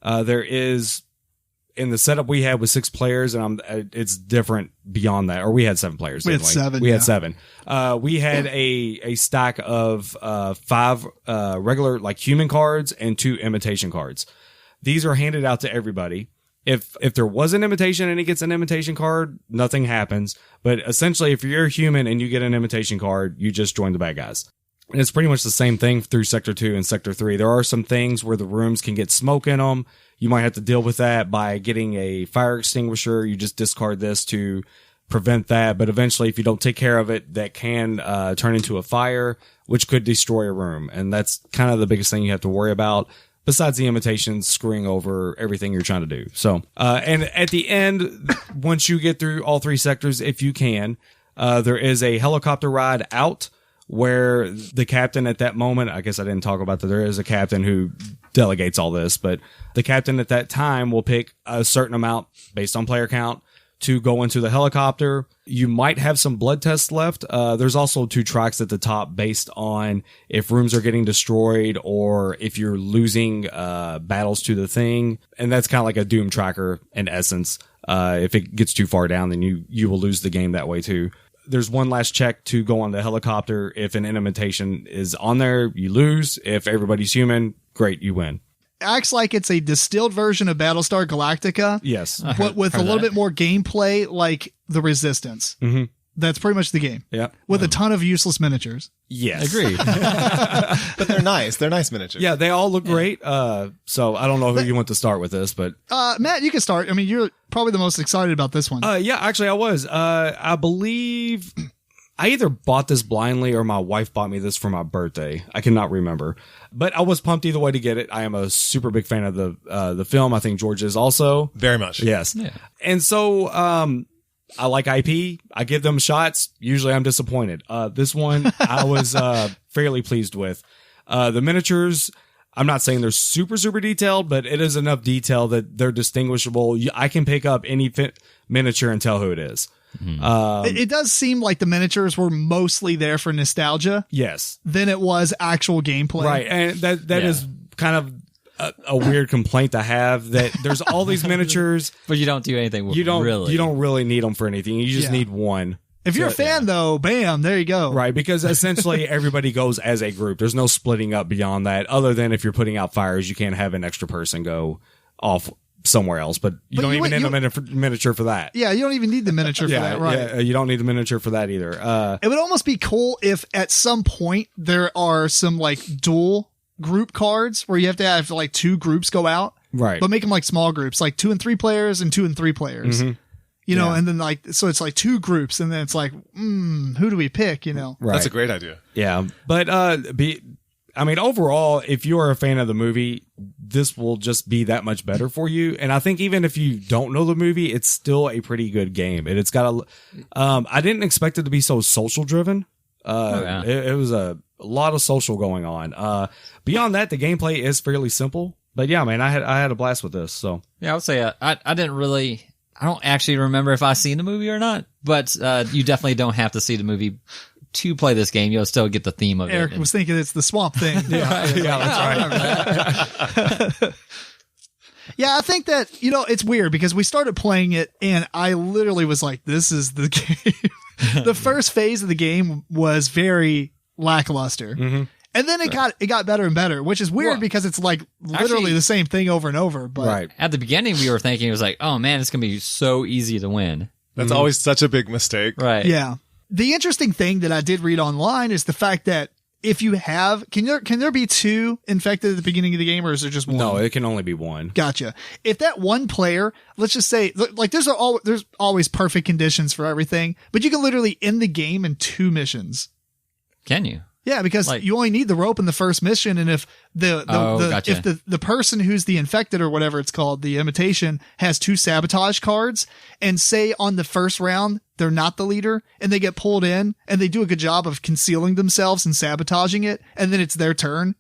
There is, in the setup we had with 6 players, and it's different beyond that. Or we had 7 players. We had 7. We had 7. We had a stack of 5 regular, like human cards and 2 imitation cards. These are handed out to everybody. If there was an imitation and he gets an imitation card, nothing happens. But essentially, if you're a human and you get an imitation card, you just join the bad guys. And it's pretty much the same thing through Sector 2 and Sector 3. There are some things where the rooms can get smoke in them. You might have to deal with that by getting a fire extinguisher. You just discard this to prevent that. But eventually, if you don't take care of it, that can turn into a fire, which could destroy a room. And that's kind of the biggest thing you have to worry about, besides the imitations screwing over everything you're trying to do. So, and at the end, once you get through all 3 sectors, if you can, there is a helicopter ride out where the captain at that moment, I guess I didn't talk about that. There is a captain who delegates all this, but the captain at that time will pick a certain amount based on player count to go into the helicopter. You might have some blood tests left. There's also 2 tracks at the top based on if rooms are getting destroyed or if you're losing battles to the thing. And that's kind of like a Doom tracker in essence. If it gets too far down, then you will lose the game that way too. There's one last check to go on the helicopter. If an imitation is on there, you lose. If everybody's human, great, you win. Acts like it's a distilled version of Battlestar Galactica. Yes. But with a little bit more gameplay like The Resistance. Mm-hmm. That's pretty much the game. Yeah. With a ton of useless miniatures. Yes. Agreed. But they're nice. They're nice miniatures. Yeah, they all look great. So I don't know who you want to start with this, but Matt, you can start. I mean, you're probably the most excited about this one. yeah, actually I was. I believe I either bought this blindly or my wife bought me this for my birthday. I cannot remember, but I was pumped either way to get it. I am a super big fan of the film. I think George is also. Very much. Yes. Yeah. And so, I like IP. I give them shots. Usually I'm disappointed. This one I was, fairly pleased with. The miniatures, I'm not saying they're super, super detailed, but it is enough detail that they're distinguishable. I can pick up any miniature and tell who it is. Mm-hmm. It does seem like the miniatures were mostly there for nostalgia. Yes. Than it was actual gameplay. Right. And that is kind of a weird complaint to have, that there's all these miniatures, but you don't do anything with them. You don't really need them for anything. You just need one. If you're a fan, though, bam, there you go. Right, because essentially everybody goes as a group. There's no splitting up beyond that, other than if you're putting out fires, you can't have an extra person go off somewhere else. But you don't even need a miniature for that. Yeah, you don't even need the miniature for that, right? Yeah, you don't need the miniature for that either. It would almost be cool if at some point there are some like dual group cards where you have to have like 2 groups go out. Right. But make them like small groups, like 2 and 3 players and 2 and 3 players. Mm-hmm. You know, and then like, so it's like 2 groups, and then it's like, who do we pick, you know? Right. That's a great idea. Yeah. But, I mean, overall, if you're a fan of the movie, this will just be that much better for you. And I think even if you don't know the movie, it's still a pretty good game. And it's got I didn't expect it to be so social driven. It was a lot of social going on. Beyond that, the gameplay is fairly simple. But yeah, man, I had a blast with this. So yeah, I would say I don't actually remember if I seen the movie or not, but you definitely don't have to see the movie to play this game. You'll still get the theme of Eric it. was thinking it's the swamp thing. That's right. Yeah, I think that, you know, it's weird because we started playing it and I literally was like, this is the game. The first phase of the game was very lackluster. Mm-hmm. And then it got better and better, which is weird because it's like literally actually, the same thing over and over. But Right. At the beginning, we were thinking it was like, oh man, it's going to be so easy to win. That's always such a big mistake. Right. yeah. The interesting thing that I did read online is the fact that if you have, can there be 2 infected at the beginning of the game, or is there just 1? No, it can only be 1. Gotcha. If that one player, let's just say, like there's always perfect conditions for everything, but you can literally end the game in 2 missions. Can you? Yeah, because you only need the rope in the first mission, and if gotcha. if the person who's the infected or whatever it's called, the imitation, has 2 sabotage cards, and say on the first round they're not the leader, and they get pulled in, and they do a good job of concealing themselves and sabotaging it, and then it's their turn,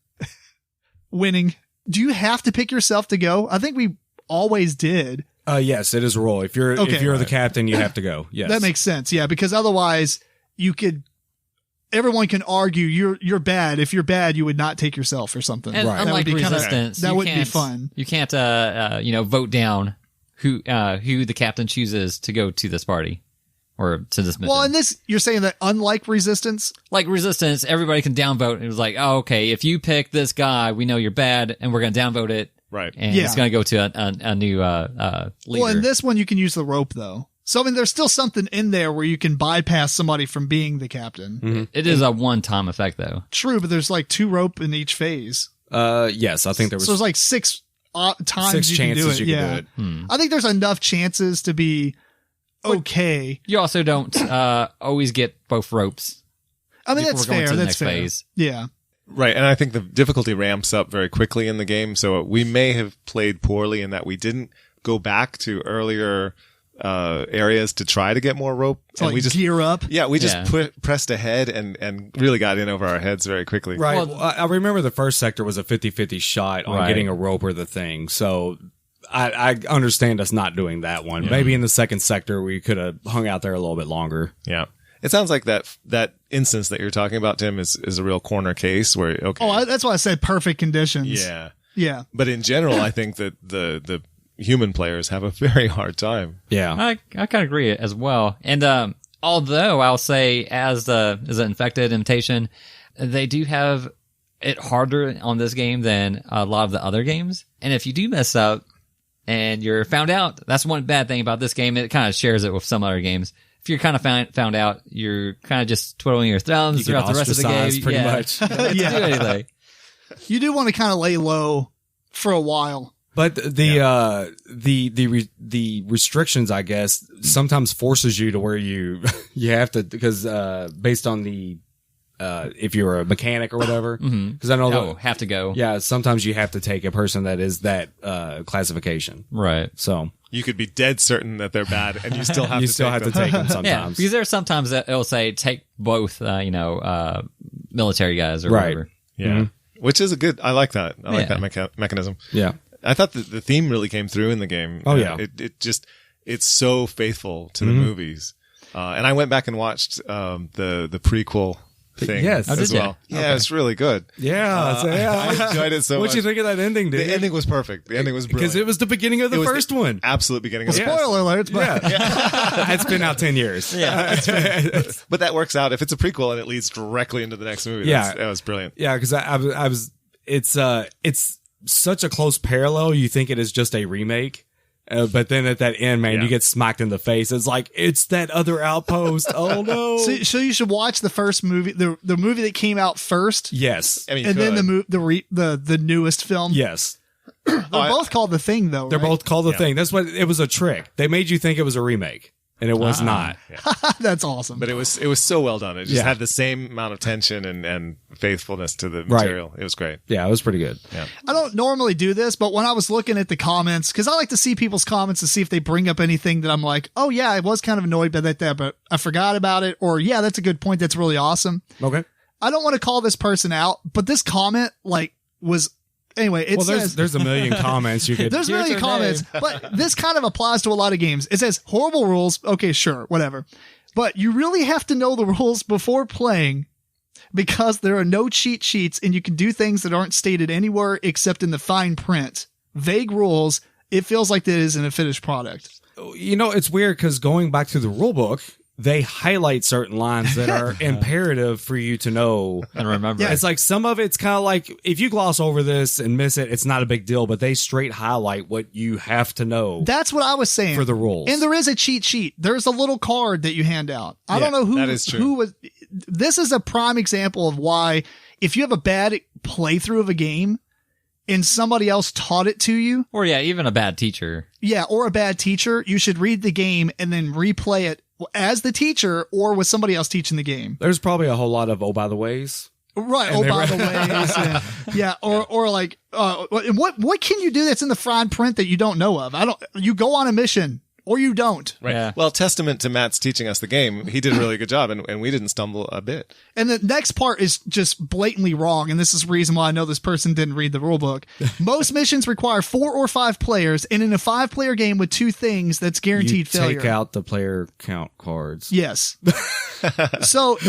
winning. Do you have to pick yourself to go? I think we always did. Yes, it is a rule. If you're the captain, you have to go. Yes, that makes sense. Yeah, because otherwise you could. Everyone can argue you're bad. If you're bad, you would not take yourself or something. And Right. unlike That would be Resistance, that you wouldn't be can't- fun. You can't, vote down who the captain chooses to go to this party or to this mission. Well, in this, you're saying that unlike Resistance, Like Resistance, everybody can downvote. It was like, oh, okay, if you pick this guy, we know you're bad, and we're going to downvote it, Right. and Yeah. it's going to go to a new leader. well, in this one, you can use the rope though. So, I mean, there's still something in there where you can bypass somebody from being the captain. Mm-hmm. It is a one-time effect, though. True, but there's like 2 rope in each phase. Yes, I think there was So there's like 6 times 6 you can do it. chances you yeah. could do it. I think there's enough chances to be okay. You also don't always get both ropes. I mean, before that's going fair. to the That's next fair. phase. Yeah. Right. And I think the difficulty ramps up very quickly in the game. So we may have played poorly in that we didn't go back to earlier areas to try to get more rope. So And like gear up. we just pressed ahead and really got in over our heads very quickly. Right. Well- Well, I remember the first sector was a 50-50 shot on Right. getting a rope or the thing. So I understand us not doing that one. Maybe in the second sector we could have hung out there a little bit longer. Yeah. It sounds like that instance that you're talking about, Tim, is a real corner case where, okay. Oh, that's why I said perfect conditions. yeah. Yeah. But in general, I think that the human players have a very hard time. Yeah. I kind of agree as well. And although I'll say as an infected imitation, they do have it harder on this game than a lot of the other games. And if you do mess up and you're found out, that's one bad thing about this game. It kind of shares it with some other games. If you're kind of found out, you're kind of just twiddling your thumbs You get throughout the rest of the game. ostracized pretty much. You don't get to do anything. You do want to kind of lay low for a while. But the restrictions, I guess, sometimes forces you to where you have to, because based on the if you're a mechanic or whatever, because I know Oh, have to go. yeah, sometimes you have to take a person that is that classification. Right. So You could be dead certain that they're bad, and you still have you to still take have to them. take them Yeah, sometimes. because there are sometimes that it'll say take both, military guys or Right. whatever. Yeah. Which is a good, I like that. I like Yeah. that mechanism. Yeah. I thought that the theme really came through in the game. Oh, yeah. It's so faithful to the movies. And I went back and watched, the prequel thing Yes. Oh, as did ya? well. Yeah, it's really good. Yeah. I enjoyed it so What'd much. you think of that ending, dude? The ending was perfect. The ending was brilliant. Because it was the beginning of the It was first one. absolute beginning of the Spoiler alert. But Yeah. It's been out 10 years. Yeah. But that works out if it's a prequel and it leads directly into the next movie. Yeah. That was brilliant. Yeah, because I was it's such a close parallel. You think it is just a remake, but then at that end, man, Yeah. you get smacked in the face. It's like it's that other outpost. Oh no! so you should watch the first movie, the movie that came out first, Yes, I mean, and then good. the newest film. yes, They're both called The Thing, though. they're right? both called the thing. That's what it was, a trick. They made you think it was a remake, and it was not. That's awesome. But it was so well done. It just Yeah. had the same amount of tension and faithfulness to the material. It was great. Yeah, it was pretty good. I don't normally do this, but when I was looking at the comments, because I like to see people's comments to see if they bring up anything that I'm like, oh yeah, I was kind of annoyed by that, but I forgot about it, or yeah, that's a good point. That's really awesome. Okay. I don't want to call this person out, but this comment was anyway. It Well, says there's a million comments you could. there's Here's really her comments, but this kind of applies to a lot of games. It says horrible rules. Okay, sure, whatever. But you really have to know the rules before playing, because there are no cheat sheets and you can do things that aren't stated anywhere except in the fine print. Vague rules. It feels like that isn't a finished product. You know, it's weird because going back to the rule book, they highlight certain lines that are imperative for you to know and remember. It's like some of it's kind of like if you gloss over this and miss it, it's not a big deal, but they straight highlight what you have to know. That's what I was saying for the rules. And there is a cheat sheet. There's a little card that you hand out. I don't know who that is true. who was. This is a prime example of why if you have a bad playthrough of a game and somebody else taught it to you, Or even a bad teacher. yeah, or a bad teacher, you should read the game and then replay it as the teacher or with somebody else teaching the game. There's probably a whole lot of oh by the ways. Right. Oh, by the way. Yeah. Or like, what can you do that's in the fine print that you don't know of? You go on a mission or you don't. Right. Yeah. Well, testament to Matt's teaching us the game. He did a really good job, and we didn't stumble a bit. And the next part is just blatantly wrong. And this is the reason why I know this person didn't read the rule book. Most missions require 4 or 5 players. And in a 5-player game with 2 things, that's guaranteed failure. Take out the player count cards. Yes. So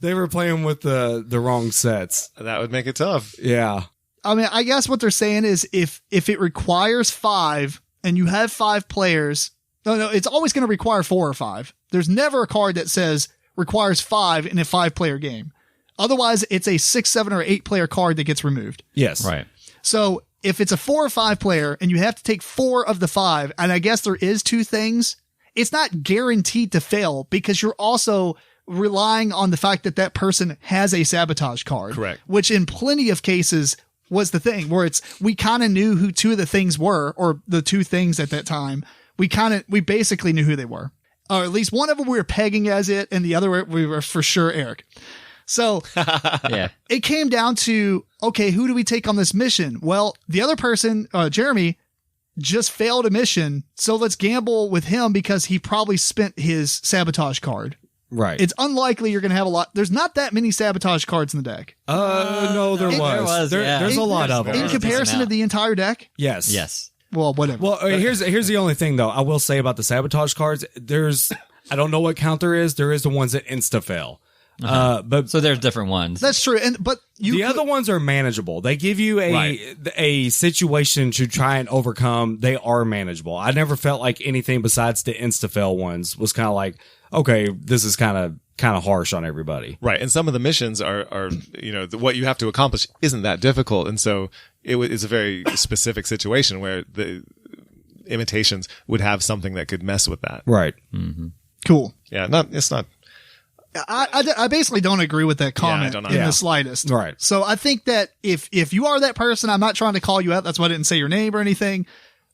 They were playing with the wrong sets. That would make it tough. Yeah. I mean, I guess what they're saying is if it requires 5 and you have 5 players, no, it's always going to require 4 or 5. There's never a card that says requires 5 in a 5-player game. Otherwise, it's a 6, 7, or 8-player card that gets removed. Yes. Right. So if it's a 4 or 5 player and you have to take 4 of the 5, and I guess there is 2 things, it's not guaranteed to fail because you're also relying on the fact that that person has a sabotage card. Correct. Which in plenty of cases was the thing where we kind of knew who 2 of the things were, or the 2 things at that time. We basically knew who they were. Or at least one of them we were pegging as it, and the other we were for sure Eric. So Yeah. it came down to, okay, who do we take on this mission? Well, the other person, Jeremy, just failed a mission. So let's gamble with him because he probably spent his sabotage card. Right. It's unlikely you're going to have a lot. There's not that many sabotage cards in the deck. No, there was. There's a lot of them. In comparison to the entire deck? Yes. Yes. Well, whatever. Well, here's the only thing though. I will say about the sabotage cards. I don't know what count there is. There is the ones that insta fail. But So there's different ones. That's true. But the other ones are manageable. They give you a situation to try and overcome. They are manageable. I never felt like anything besides the insta fail ones was kind of like, okay, this is kind of harsh on everybody. Right. And some of the missions are what you have to accomplish isn't that difficult. And so it's a very specific situation where the imitations would have something that could mess with that. Right. Mm-hmm. cool. Yeah. It's not. I basically don't agree with that comment in the slightest. Right. So I think that if you are that person, I'm not trying to call you out. That's why I didn't say your name or anything,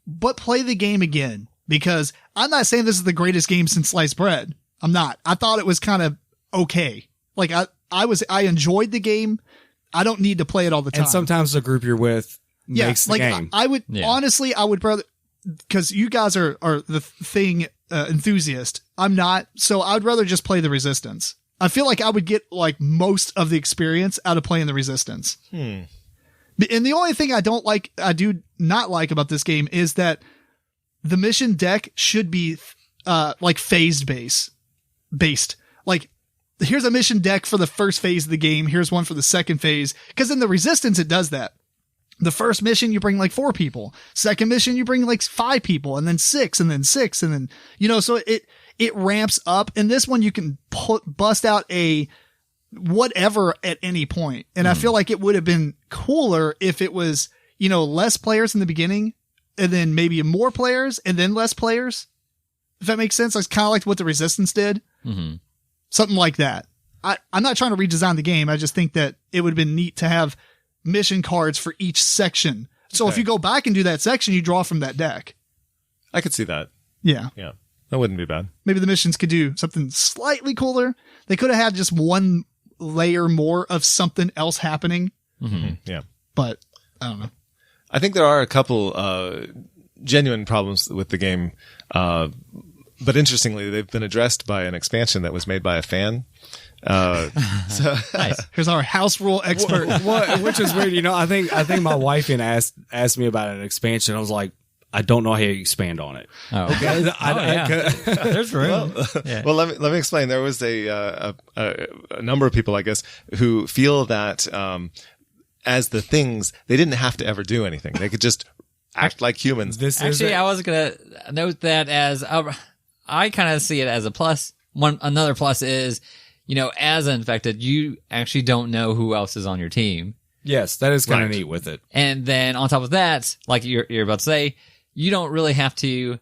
but play the game again, because I'm not saying this is the greatest game since sliced bread. I'm not. I thought it was kind of okay. Like I enjoyed the game. I don't need to play it all the time. And sometimes the group you're with makes the game. I would honestly, I would rather, because you guys are the thing enthusiast. I'm not. So I'd rather just play the Resistance. I feel like I would get like most of the experience out of playing the Resistance. And the only thing I do not like about this game is that the mission deck should be like phased based. Like, here's a mission deck for the first phase of the game. Here's one for the second phase. Because in the Resistance, it does that. The first mission, you bring like 4 people. Second mission, you bring like 5 people, and then 6, and then 6, and then, so it ramps up. And this one, you can bust out a whatever at any point. And I feel like it would have been cooler if it was, less players in the beginning, and then maybe more players, and then less players. If that makes sense. That's kind of like what the Resistance did. Mm-hmm. Something like that. I'm not trying to redesign the game. I just think that it would have been neat to have mission cards for each section. So if you go back and do that section, you draw from that deck. I could see that. Yeah. Yeah. That wouldn't be bad. Maybe the missions could do something slightly cooler. They could have had just one layer more of something else happening. Mm-hmm. Yeah. But I don't know. I think there are a couple genuine problems with the game. But interestingly, they've been addressed by an expansion that was made by a fan. Nice. Here's our house rule expert. Which is weird. I think my wife asked me about an expansion. I was like, I don't know how you expand on it. Oh, okay. There's room. Well, let me explain. There was a number of people, I guess, who feel that as the things, they didn't have to ever do anything. They could just act like humans. Actually, I was gonna note that as I kind of see it as a plus. another plus is, as an infected, you actually don't know who else is on your team. Yes, that is kind of neat with it. And then on top of that, like you're about to say, you don't really have to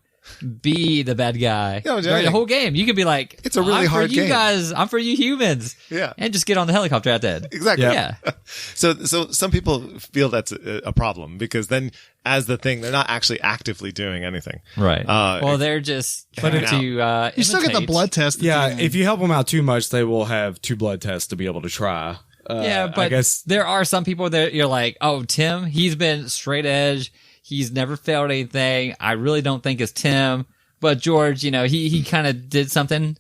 be the bad guy during the whole game. You could be like, it's a really hard game. I'm for you humans. Yeah. And just get on the helicopter at that. Exactly. Yeah. So some people feel that's a problem because then as the thing, they're not actually actively doing anything. Right. Well, they're just trying to, you still get the blood test. Yeah. If you help them out too much, they will have 2 blood tests to be able to try. But I guess there are some people that you're like, oh, Tim, he's been straight edge. He's never failed anything. I really don't think it's Tim. But George, he kind of did something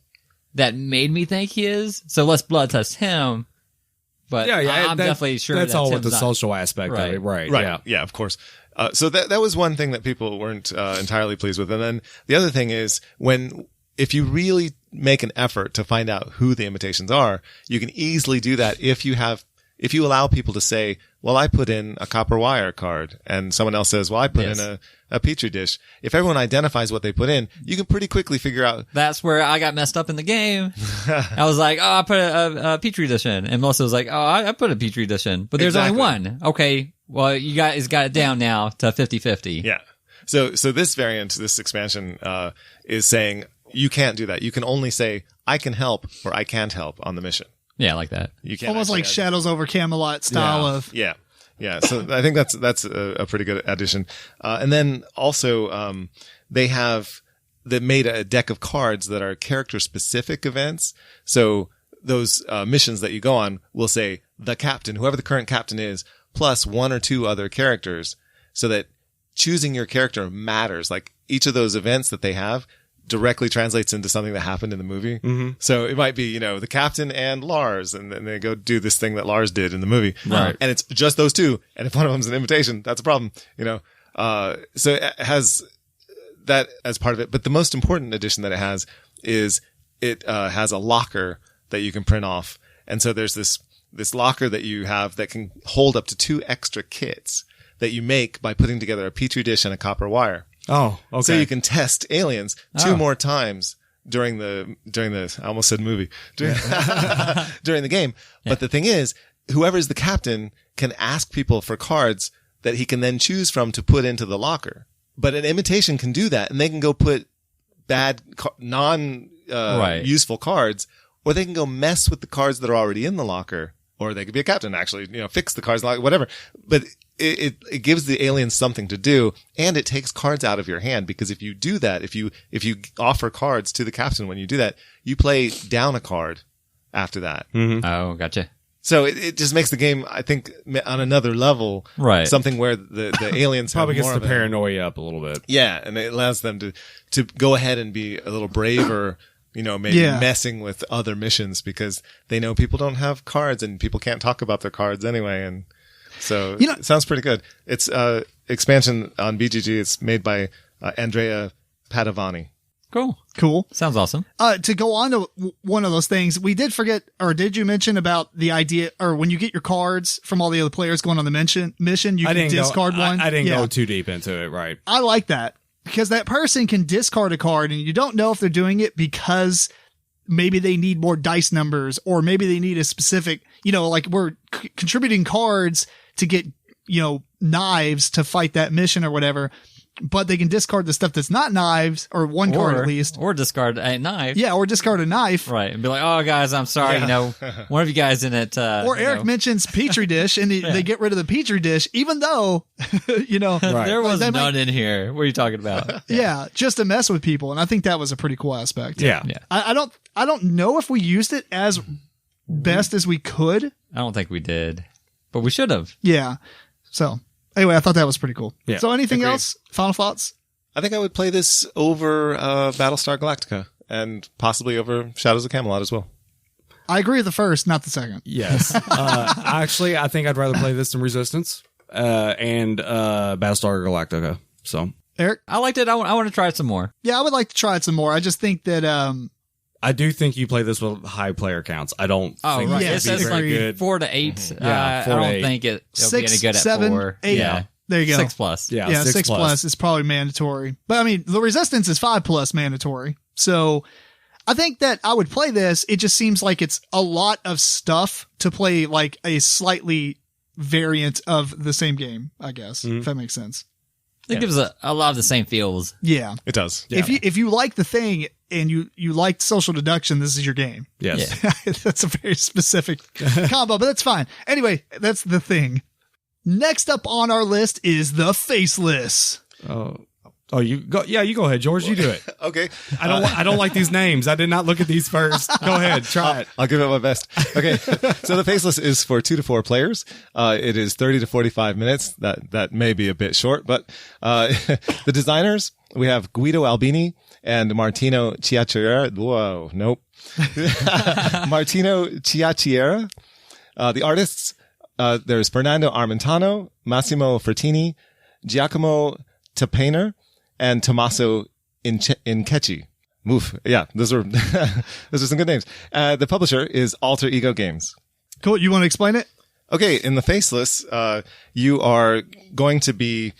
that made me think he is. So let's blood test him. But I'm definitely sure that's that all Tim's with the not. social aspect of it. Right. Yeah, of course. So that was one thing that people weren't entirely pleased with. And then the other thing is if you really make an effort to find out who the imitations are, you can easily do that if you allow people to say, well, I put in a copper wire card, and someone else says, well, I put in a Petri dish. If everyone identifies what they put in, you can pretty quickly figure out. That's where I got messed up in the game. I was like, oh, I put a Petri dish in. And Melissa was like, oh, I put a Petri dish in. But there's only one. Okay, well, you guys got it down now to 50-50. Yeah. So this variant, this expansion, is saying you can't do that. You can only say, I can help or I can't help on the mission. Yeah, like that. You can't almost like Shadows over Camelot style of. Yeah. So I think that's a pretty good addition. And then also, they made a deck of cards that are character specific events. So those, missions that you go on will say the captain, whoever the current captain is, plus 1 or 2 other characters, so that choosing your character matters. Like each of those events that they have directly translates into something that happened in the movie. Mm-hmm. So it might be, the captain and Lars, and then they go do this thing that Lars did in the movie. Right. And it's just those 2. And if one of them's an imitation, that's a problem, so it has that as part of it. But the most important addition that it has is it has a locker that you can print off. And so there's this locker that you have that can hold up to 2 extra kits that you make by putting together a Petri dish and a copper wire. Oh, okay. So you can test aliens 2 more times during the, I almost said movie, during the game. Yeah. But the thing is, whoever's the captain can ask people for cards that he can then choose from to put into the locker. But an imitation can do that, and they can go put bad, useful cards, or they can go mess with the cards that are already in the locker, or they could be a captain, actually, fix the cards, whatever. But it gives the aliens something to do, and it takes cards out of your hand, because if you do that, if you offer cards to the captain when you do that, you play down a card after that. Mm-hmm. Oh, gotcha. So it just makes the game, I think, on another level, right? Something where the aliens probably have gets more the paranoia up a little bit. Yeah, and it allows them to go ahead and be a little braver, maybe messing with other missions, because they know people don't have cards and people can't talk about their cards anyway, and so it sounds pretty good. It's expansion on BGG. It's made by Andrea Padavani. Cool. Sounds awesome. To go on to one of those things, we did forget, or did you mention about the idea, or when you get your cards from all the other players going on the mission, you can discard one? I didn't go too deep into it, right? I like that, because that person can discard a card, and you don't know if they're doing it because maybe they need more dice numbers, or maybe they need a specific, like we're contributing cards to get, knives to fight that mission or whatever. But they can discard the stuff that's not knives, or one card at least. Or discard a knife. Yeah, or discard a knife. Right. And be like, oh, guys, I'm sorry, one of you guys in it. Or Eric mentions Petri dish, and they get rid of the Petri dish, even though, there was none in here. What are you talking about? Yeah, just to mess with people. And I think that was a pretty cool aspect. Yeah. I don't know if we used it as best as we could. I don't think we did, but we should have. Yeah. So anyway, I thought that was pretty cool. Yeah. So anything else? Final thoughts? I think I would play this over Battlestar Galactica, and possibly over Shadows of Camelot as well. I agree with the first, not the second. Yes. Actually, I think I'd rather play this than Resistance and Battlestar Galactica. So, Eric? I liked it. I want to try it some more. Yeah, I would like to try it some more. I just think that... I do think you play this with high player counts. I don't think right. it's Yes, very good. 4 to 8. Mm-hmm. Yeah, 4 I to don't 8. think it'll 6, be any good at 7, 4. 8. Yeah. There you go. 6+. Yeah, 6+ is probably mandatory. But I mean, the Resistance is 5+ mandatory. So I think that I would play this. It just seems like it's a lot of stuff to play like a slightly variant of the same game, I guess, if that makes sense. It gives a lot of the same feels. Yeah. It does. Yeah. If you like the thing and you like social deduction, this is your game. Yes. Yeah. That's a very specific combo, but that's fine. Anyway, that's the thing. Next up on our list is the Faceless. Oh, you go. Yeah, you go ahead, George. You do it. Okay. I don't like these names. I did not look at these first. Go ahead, try it. I'll give it my best. Okay. So the Faceless is for 2 to 4 players. It is 30 to 45 minutes. That may be a bit short, but, the designers, we have Guido Albini and Martino Chiacchiera. Whoa, nope. Martino Chiacchiera. The artists, there's Fernando Armentano, Massimo Fertini, Giacomo Tapaner, and Tommaso Incechi. Oof. Yeah, those are some good names. The publisher is Alter Ego Games. Cool. You want to explain it? Okay, in the Faceless, you are going to be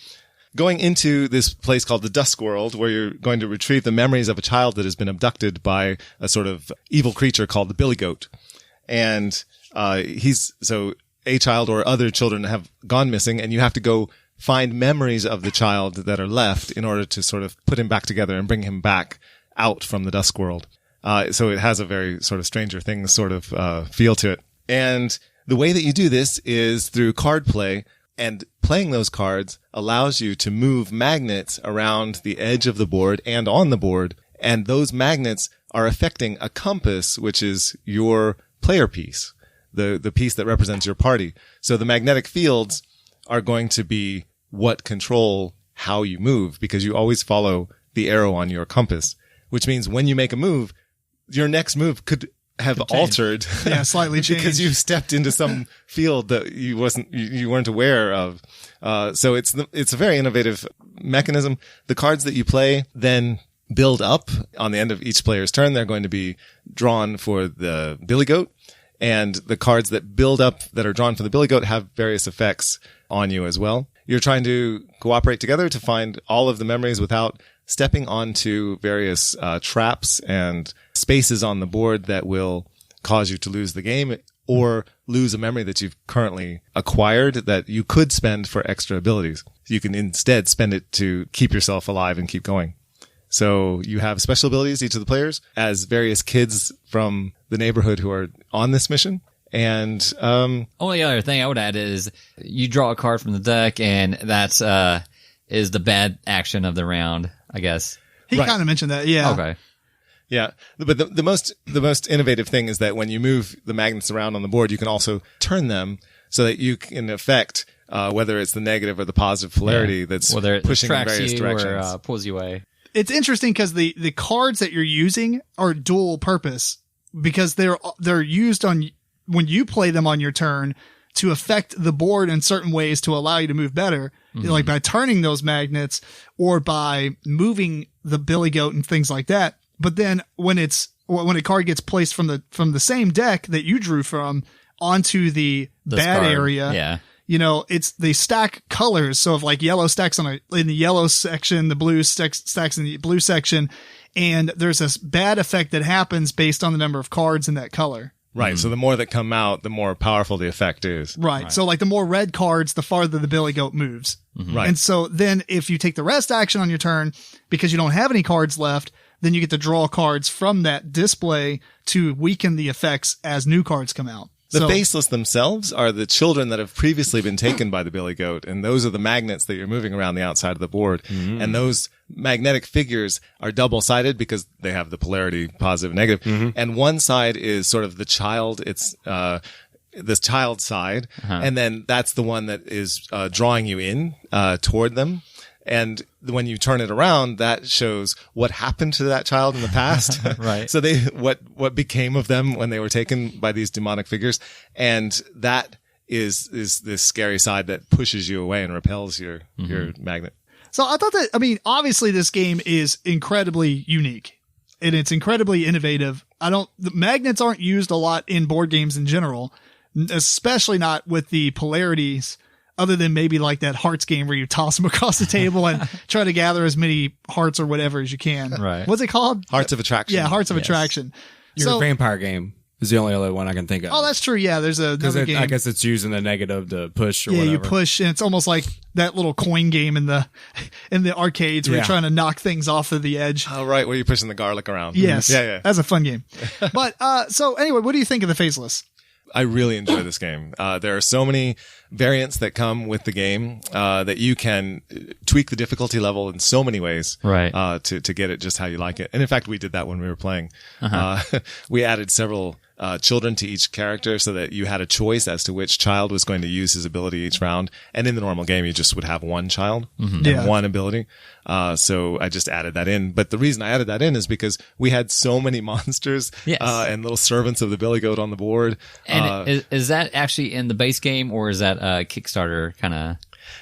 going into this place called the Dusk World, where you're going to retrieve the memories of a child that has been abducted by a sort of evil creature called the Billy Goat. And a child or other children have gone missing, and you have to go find memories of the child that are left in order to sort of put him back together and bring him back out from the Dusk World. So it has a very sort of Stranger Things sort of feel to it. And the way that you do this is through card play, and playing those cards allows you to move magnets around the edge of the board and on the board. And those magnets are affecting a compass, which is your player piece, the piece that represents your party. So the magnetic fields are going to be what control how you move, because you always follow the arrow on your compass, which means when you make a move, your next move could have altered. Yeah, slightly changed. Because you stepped into some field that you weren't aware of. So it's a very innovative mechanism. The cards that you play then build up on the end of each player's turn. They're going to be drawn for the Billy Goat. And the cards that build up that are drawn for the Billy Goat have various effects on you as well. You're trying to cooperate together to find all of the memories without stepping onto various traps and spaces on the board that will cause you to lose the game or lose a memory that you've currently acquired that you could spend for extra abilities. You can instead spend it to keep yourself alive and keep going. So you have special abilities, each of the players, as various kids from the neighborhood who are on this mission. And only other thing I would add is you draw a card from the deck, and that's is the bad action of the round, I guess. He kind of mentioned that, yeah. Okay. Yeah, but the most innovative thing is that when you move the magnets around on the board, you can also turn them so that you can affect whether it's the negative or the positive polarity that's whether it pushing in tracks various you directions. or pulls you away. It's interesting because the cards that you're using are dual purpose, because they're used on when you play them on your turn to affect the board in certain ways to allow you to move better, like by turning those magnets or by moving the Billy Goat and things like that. But then when a card gets placed from the same deck that you drew from onto the bad card. area, Yeah. you know, they stack colors. So if like yellow stacks in the yellow section, the blue stacks in the blue section, and there's this bad effect that happens based on the number of cards in that color. Right. So the more that come out, the more powerful the effect is. Right. So like the more red cards, the farther the Billy Goat moves. Right. And so then if you take the rest action on your turn, because you don't have any cards left, then you get to draw cards from that display to weaken the effects as new cards come out. The Faceless themselves are the children that have previously been taken by the Billy Goat, and those are the magnets that you're moving around the outside of the board. And those magnetic figures are double-sided because they have the polarity positive, negative. And one side is sort of the child. It's this child side, and then that's the one that is drawing you in toward them. And when you turn it around, that shows what happened to that child in the past. Right. So what became of them when they were taken by these demonic figures. And that is this scary side that pushes you away and repels your magnet. So I thought that, I mean, obviously this game is incredibly unique and it's incredibly innovative. The magnets aren't used a lot in board games in general, especially not with the polarities other than maybe like that hearts game where you toss them across the table and try to gather as many hearts or whatever as you can. Right. What's it called? Hearts of Attraction. Yeah, Hearts of Yes. Attraction. Your vampire game is the only other one I can think of. Oh, that's true. Yeah, there's another game. I guess it's using the negative to push or yeah, whatever. you push, and it's almost like that little coin game in the arcades where you're trying to knock things off of the edge. Oh, right, where you're pushing the garlic around. Yes, Yeah. that's a fun game. But so anyway, what do you think of the Faceless? I really enjoy this game. There are so many variants that come with the game that you can tweak the difficulty level in so many ways, Right. To get it just how you like it. And in fact, we did that when we were playing. We added several children to each character so that you had a choice as to which child was going to use his ability each round. And in the normal game, you just would have one child and one ability. So I just added that in. But the reason I added that in is because we had so many monsters Yes. and little servants of the billy goat on the board. And is that actually in the base game, or is that a Kickstarter kind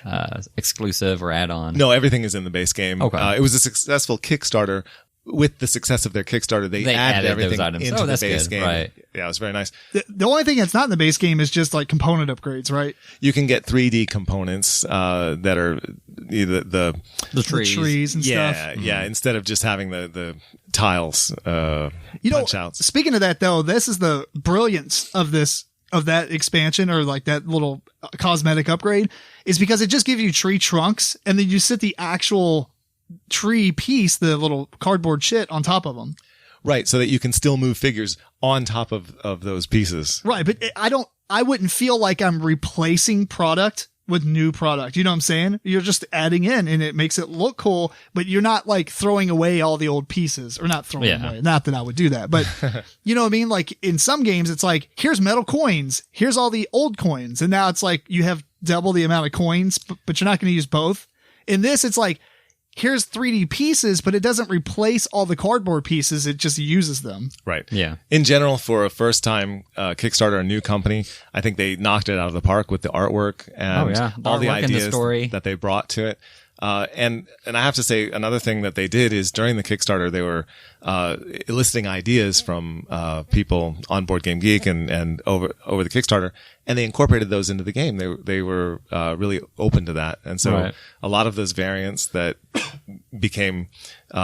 of exclusive or add-on? No, everything is in the base game. Okay. It was a successful Kickstarter. With the success of their Kickstarter, they added everything those items. into Oh, the that's base good. game. Right. Yeah, it was very nice. The only thing that's not in the base game is just like component upgrades, right? You can get 3D components that are either the The trees. The trees and stuff. yeah. Instead of just having the tiles punch outs. Speaking of that though, this is the brilliance of that expansion or like that little cosmetic upgrade is because it just gives you tree trunks and then you sit the actual tree piece, the little cardboard shit on top of them. Right, so that you can still move figures on top of those pieces. Right, but I wouldn't feel like I'm replacing product with new product. You know what I'm saying? You're just adding in and it makes it look cool, but you're not like throwing away all the old pieces or not throwing away. Not that I would do that, but you know what I mean? Like in some games, it's like, here's metal coins. Here's all the old coins. And now it's like you have double the amount of coins, but you're not going to use both. In this, it's like, here's 3D pieces, but it doesn't replace all the cardboard pieces. It just uses them. Right. Yeah. In general, for a first time Kickstarter, a new company, I think they knocked it out of the park with the artwork and all the artwork and the ideas story. that they brought to it. And I have to say another thing that they did is during the Kickstarter, they were eliciting ideas from people on Board Game Geek and over the Kickstarter, and they incorporated those into the game. They were really open to that, and so a lot of those variants that became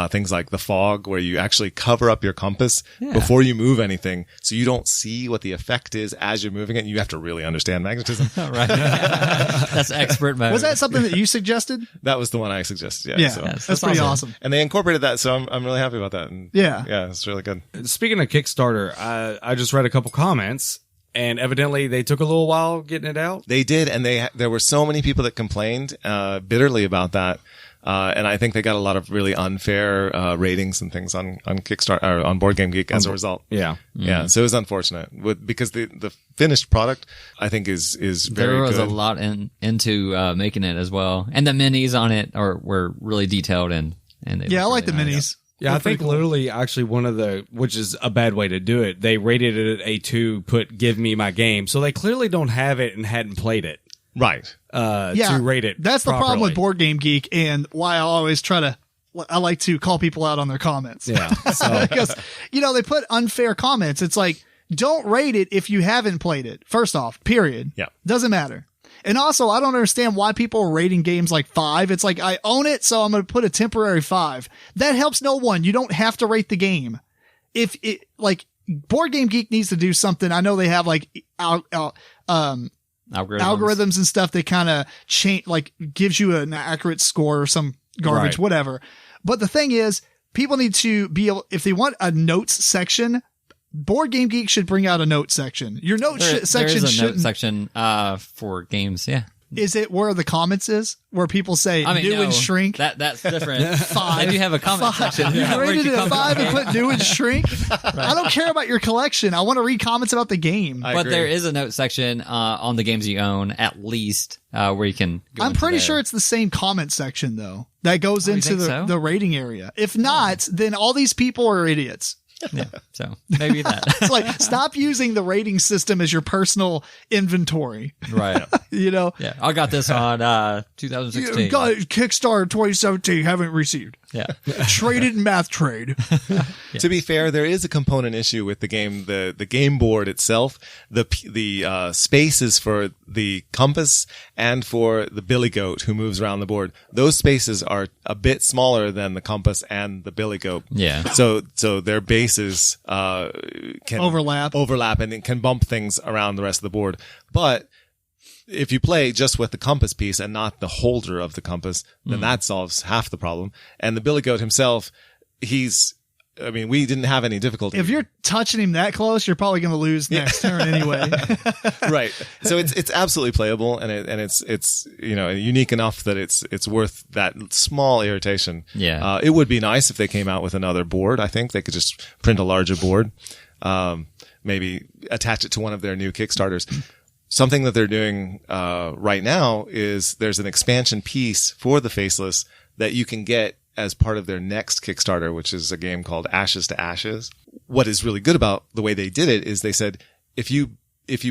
things like the fog, where you actually cover up your compass before you move anything, so you don't see what the effect is as you're moving it. And you have to really understand magnetism. Right. That's expert mode. Was that something that you suggested? That was the one I suggested. Yeah, So. that's pretty awesome. And they incorporated that, so I'm really happy about that. And yeah, it's really good. Speaking of Kickstarter, I just read a couple comments, and evidently they took a little while getting it out. They did, and there were so many people that complained bitterly about that. And I think they got a lot of really unfair ratings and things on Kickstarter or on Board Game Geek as a result. Yeah. Yeah, so it was unfortunate because the finished product I think is very there was good. a lot into making it as well, and the minis on it were really detailed and they I like the really nice. minis. Yeah, I think literally actually one of the, which is a bad way to do it, they rated it at A2, put give me my game. So they clearly don't have it and hadn't played it. Right. To rate it. That's the problem with properly. Board Game Geek and why I always I like to call people out on their comments. Yeah. So Because, they put unfair comments. It's like, don't rate it if you haven't played it. First off, period. Yeah. Doesn't matter. And also, I don't understand why people are rating games like 5. It's like, I own it, so I'm going to put a temporary 5. That helps no one. You don't have to rate the game. If it, like, Board Game Geek needs to do something. I know they have like, algorithms and stuff that kind of change, like gives you an accurate score or some garbage, whatever. But the thing is, people need to be able, if they want a notes section, Board Game Geek should bring out a note section. Your note section there is a shouldn't. note section for games. Yeah. Is it where the comments is? Where people say new and shrink? That's different. 5. They do have a comment section. You where rated you it a comment 5 and on put new and shrink? I don't care about your collection. I want to read comments about the game. I But agree. there is a note section on the games you own, at least, where you can go I'm into pretty there. sure it's the same comment section though that goes you into think so? the rating area. If not, then all these people are idiots. Yeah, so maybe that. It's like, stop using the rating system as your personal inventory. Right. You know? Yeah, I got this on 2016. Got Kickstarter 2017, haven't received. Yeah. Traded in math trade. To be fair, there is a component issue with the game, the game board itself, the spaces for the compass and for the billy goat who moves around the board. Those spaces are a bit smaller than the compass and the billy goat. Yeah. So their bases can Overlap and it can bump things around the rest of the board. But if you play just with the compass piece and not the holder of the compass, then that solves half the problem. And the billy goat himself, we didn't have any difficulty. If you're touching him that close, you're probably going to lose next turn anyway. Right. So it's absolutely playable, and it's unique enough that it's worth that small irritation. Yeah. It would be nice if they came out with another board. I think they could just print a larger board, maybe attach it to one of their new Kickstarters. Something that they're doing right now is there's an expansion piece for the Faceless that you can get as part of their next Kickstarter, which is a game called Ashes to Ashes. What is really good about the way they did it is they said, if you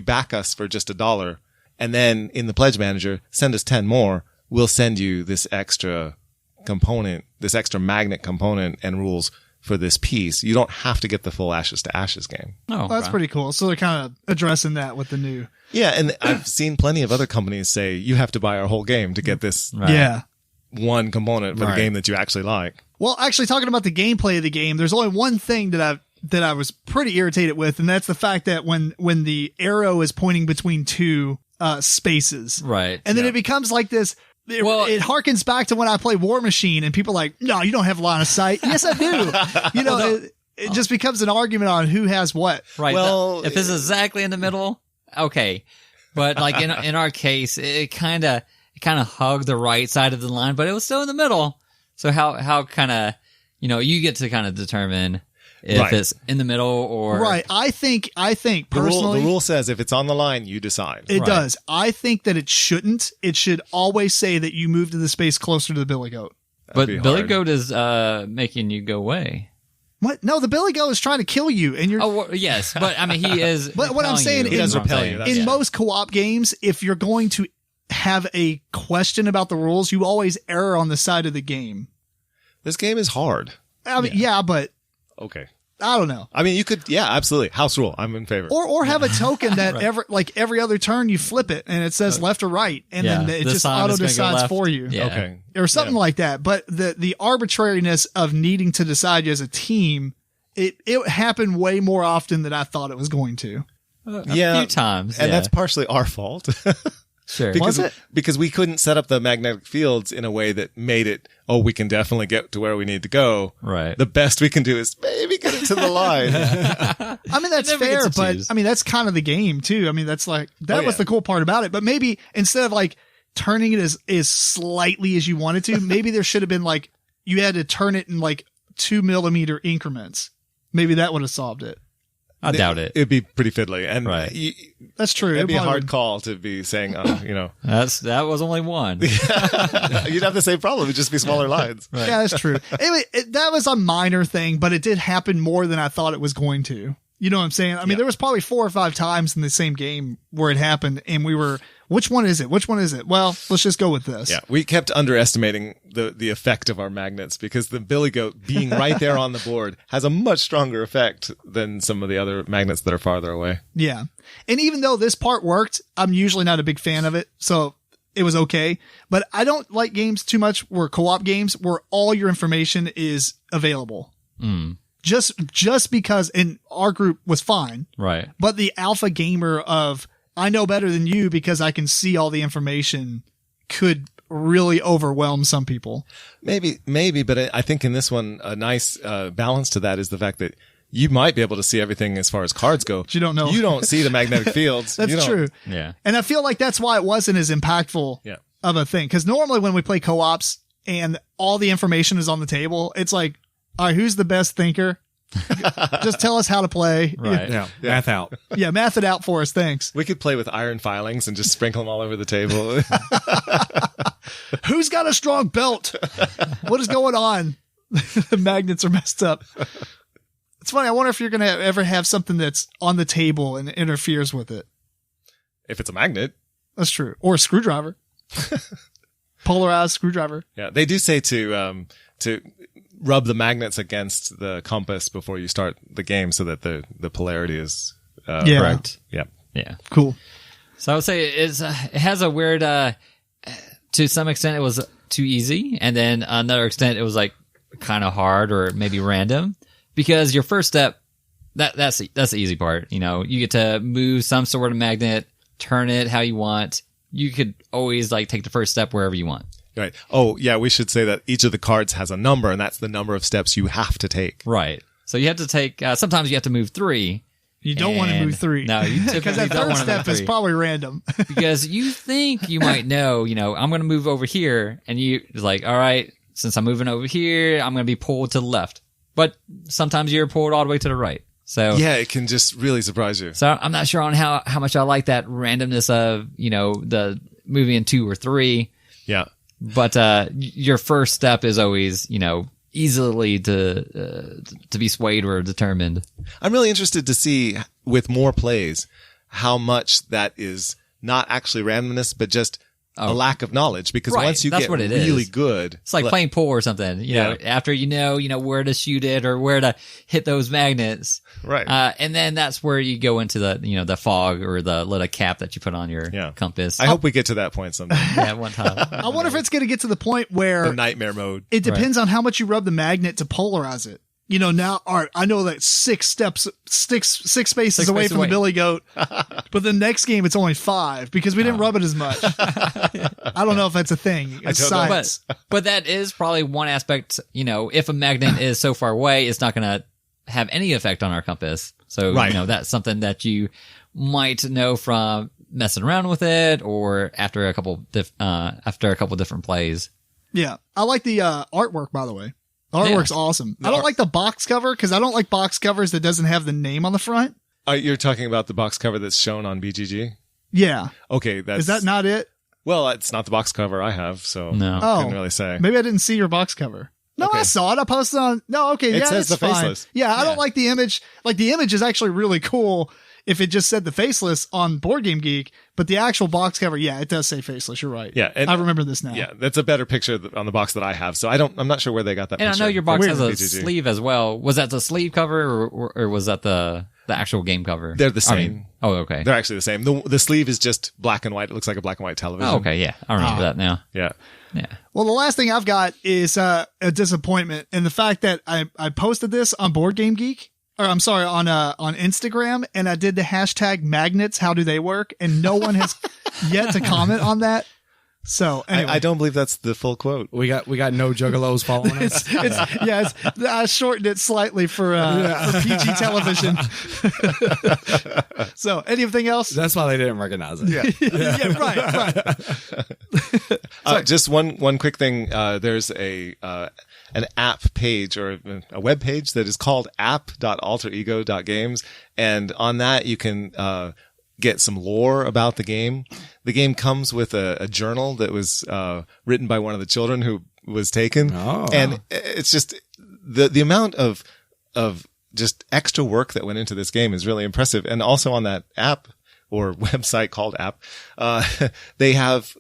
back us for just $1 and then in the Pledge Manager, send us 10 more, we'll send you this extra component, this extra magnet component and rules for this piece. You don't have to get the full Ashes to Ashes game. Oh, That's wow. pretty cool. So they're kind of addressing that with the new. Yeah, and I've seen plenty of other companies say, you have to buy our whole game to get this Right. Yeah. one component for the game that you actually like. Well, actually, talking about the gameplay of the game, there's only one thing that I was pretty irritated with, and that's the fact that when the arrow is pointing between two spaces, Right. and then it becomes like this. It harkens back to when I play War Machine, and people are like, no, you don't have line of sight. Yes, I do. You know, it just becomes an argument on who has what. Right. Well, if it's exactly in the middle, okay. But like in our case, it kind of hugged the right side of the line, but it was still in the middle. So how kind of, you get to kind of determine if it's in the middle or right. I think personally, the rule says if it's on the line, you decide. It does. I think that it shouldn't. It should always say that you move to the space closer to the billy goat. But be Billy hard. Goat is making you go away. What? No, the billy goat is trying to kill you, and you're. Oh well, yes, but I mean he is. But what I'm repelling saying you, He does is what I'm repel saying. you, that's in Yeah. most co-op games, if you're going to have a question about the rules, you always err on the side of the game. This game is hard. I mean, yeah, but Okay. I don't know. I mean, you could, absolutely. House rule. I'm in favor. Or have a token that every other turn you flip it and it says left or right, and then it this just time auto it's gonna go decides left. for you. Yeah. Okay. Or something like that. But the arbitrariness of needing to decide as a team, it happened way more often than I thought it was going to. A few times, And that's partially our fault. sure. Because we couldn't set up the magnetic fields in a way that made it, we can definitely get to where we need to go. Right. The best we can do is maybe get it to the line. I mean, that's never fair, get to but choose. I mean, that's kind of the game too. I mean, that's like, that was yeah. the cool part about it. But maybe instead of like turning it as slightly as you wanted to, maybe there should have been like, you had to turn it in like 2 millimeter increments. Maybe that would have solved it. I doubt it. It'd be pretty fiddly. And Right. That's true. it'd be a probably hard would. call to be saying, That was only one. you'd have the same problem. It'd just be smaller lines. Yeah, that's true. Anyway, that was a minor thing, but it did happen more than I thought it was going to. You know what I'm saying? I mean, there was probably 4 or 5 times in the same game where it happened, and we were, which one is it? Which one is it? Well, let's just go with this. Yeah, we kept underestimating the effect of our magnets because the billy goat being right there on the board has a much stronger effect than some of the other magnets that are farther away. Yeah. And even though this part worked, I'm usually not a big fan of it. So it was okay. But I don't like games too much where co-op games where all your information is available. Just because, and our group was fine, Right. but the alpha gamer of I know better than you because I can see all the information could really overwhelm some people. Maybe, but I think in this one, a nice balance to that is the fact that you might be able to see everything as far as cards go. But you don't know. You don't see the magnetic fields. That's You don't- true. Yeah. And I feel like that's why it wasn't as impactful Yeah. of a thing. Because normally when we play co-ops and all the information is on the table, it's like, all right, who's the best thinker? Just tell us how to play. Right. Yeah, math out. Yeah, math it out for us. Thanks. We could play with iron filings and just sprinkle them all over the table. Who's got a strong belt? What is going on? The magnets are messed up. It's funny. I wonder if you're going to ever have something that's on the table and interferes with it. If it's a magnet. That's true. Or a screwdriver. Polarized screwdriver. Yeah, they do say to rub the magnets against the compass before you start the game so that the polarity is correct. Yeah. Yeah. Cool. So I would say it has a weird, to some extent it was too easy. And then another extent it was like kind of hard or maybe random because your first step, that's the easy part. You know, you get to move some sort of magnet, turn it how you want. You could always like take the first step wherever you want. Right. Oh, yeah. We should say that each of the cards has a number, and that's the number of steps you have to take. Right. So you have to take. Sometimes you have to move 3. You don't want to move 3. No, you because that third step is probably random. Because you think you might know. You know, I'm going to move over here, and you're like, all right, since I'm moving over here, I'm going to be pulled to the left. But sometimes you're pulled all the way to the right. So yeah, it can just really surprise you. So I'm not sure on how much I like that randomness of, you know, the moving in 2 or 3. Yeah. But your first step is always, you know, easily to be swayed or determined. I'm really interested to see with more plays how much that is not actually randomness, but just a lack of knowledge. Because right. once you That's get what it really is. good, it's like playing pool or something. You know, after you know where to shoot it or where to hit those magnets. Right. And then that's where you go into the fog or the little cap that you put on your compass. I hope we get to that point someday. Yeah, one time. I wonder if it's going to get to the point where the nightmare mode. It depends on how much you rub the magnet to polarize it. You know, now, Art, I know that 6 spaces away from the billy goat, but the next game it's only 5 because we didn't rub it as much. I don't know if that's a thing. It's science. But that is probably one aspect, you know, if a magnet is so far away, it's not going to have any effect on our compass. So, you know, that's something that you might know from messing around with it or after a couple different plays. Yeah. I like the artwork, by the way. The artwork's awesome. I don't like the box cover because I don't like box covers that doesn't have the name on the front. You're talking about the box cover that's shown on BGG? Yeah. Okay. Is that not it? Well, it's not the box cover I have, so no. I couldn't really say. Maybe I didn't see your box cover. No, I saw it. I posted on. No, okay. It says the fine. Faceless. Yeah, I don't like the image. Like, the image is actually really cool if it just said the Faceless on Board Game Geek, but the actual box cover, it does say Faceless. You're right. Yeah. I remember this now. Yeah, that's a better picture on the box that I have. So I'm not sure where they got that and picture. I know your box has a BGG. sleeve as well. Was that the sleeve cover or was that the actual game cover? They're the same. Okay. They're actually the same. The sleeve is just black and white. It looks like a black and white television. Oh, okay. Yeah. I remember that now. Yeah. Yeah. Well, the last thing I've got is a disappointment in the fact that I posted this on Board Game Geek. Or I'm sorry, on Instagram, and I did the hashtag magnets. How do they work? And no one has yet to comment on that. So anyway. I don't believe that's the full quote. We got no juggalos following us. I shortened it slightly for PG television. So anything else? That's why they didn't recognize it. Yeah, right. Just one quick thing. There's an app page or a web page that is called app.alterego.games. And on that, you can get some lore about the game. The game comes with a journal that was written by one of the children who was taken. Oh. And it's just the amount of just extra work that went into this game is really impressive. And also on that app or website called app, they have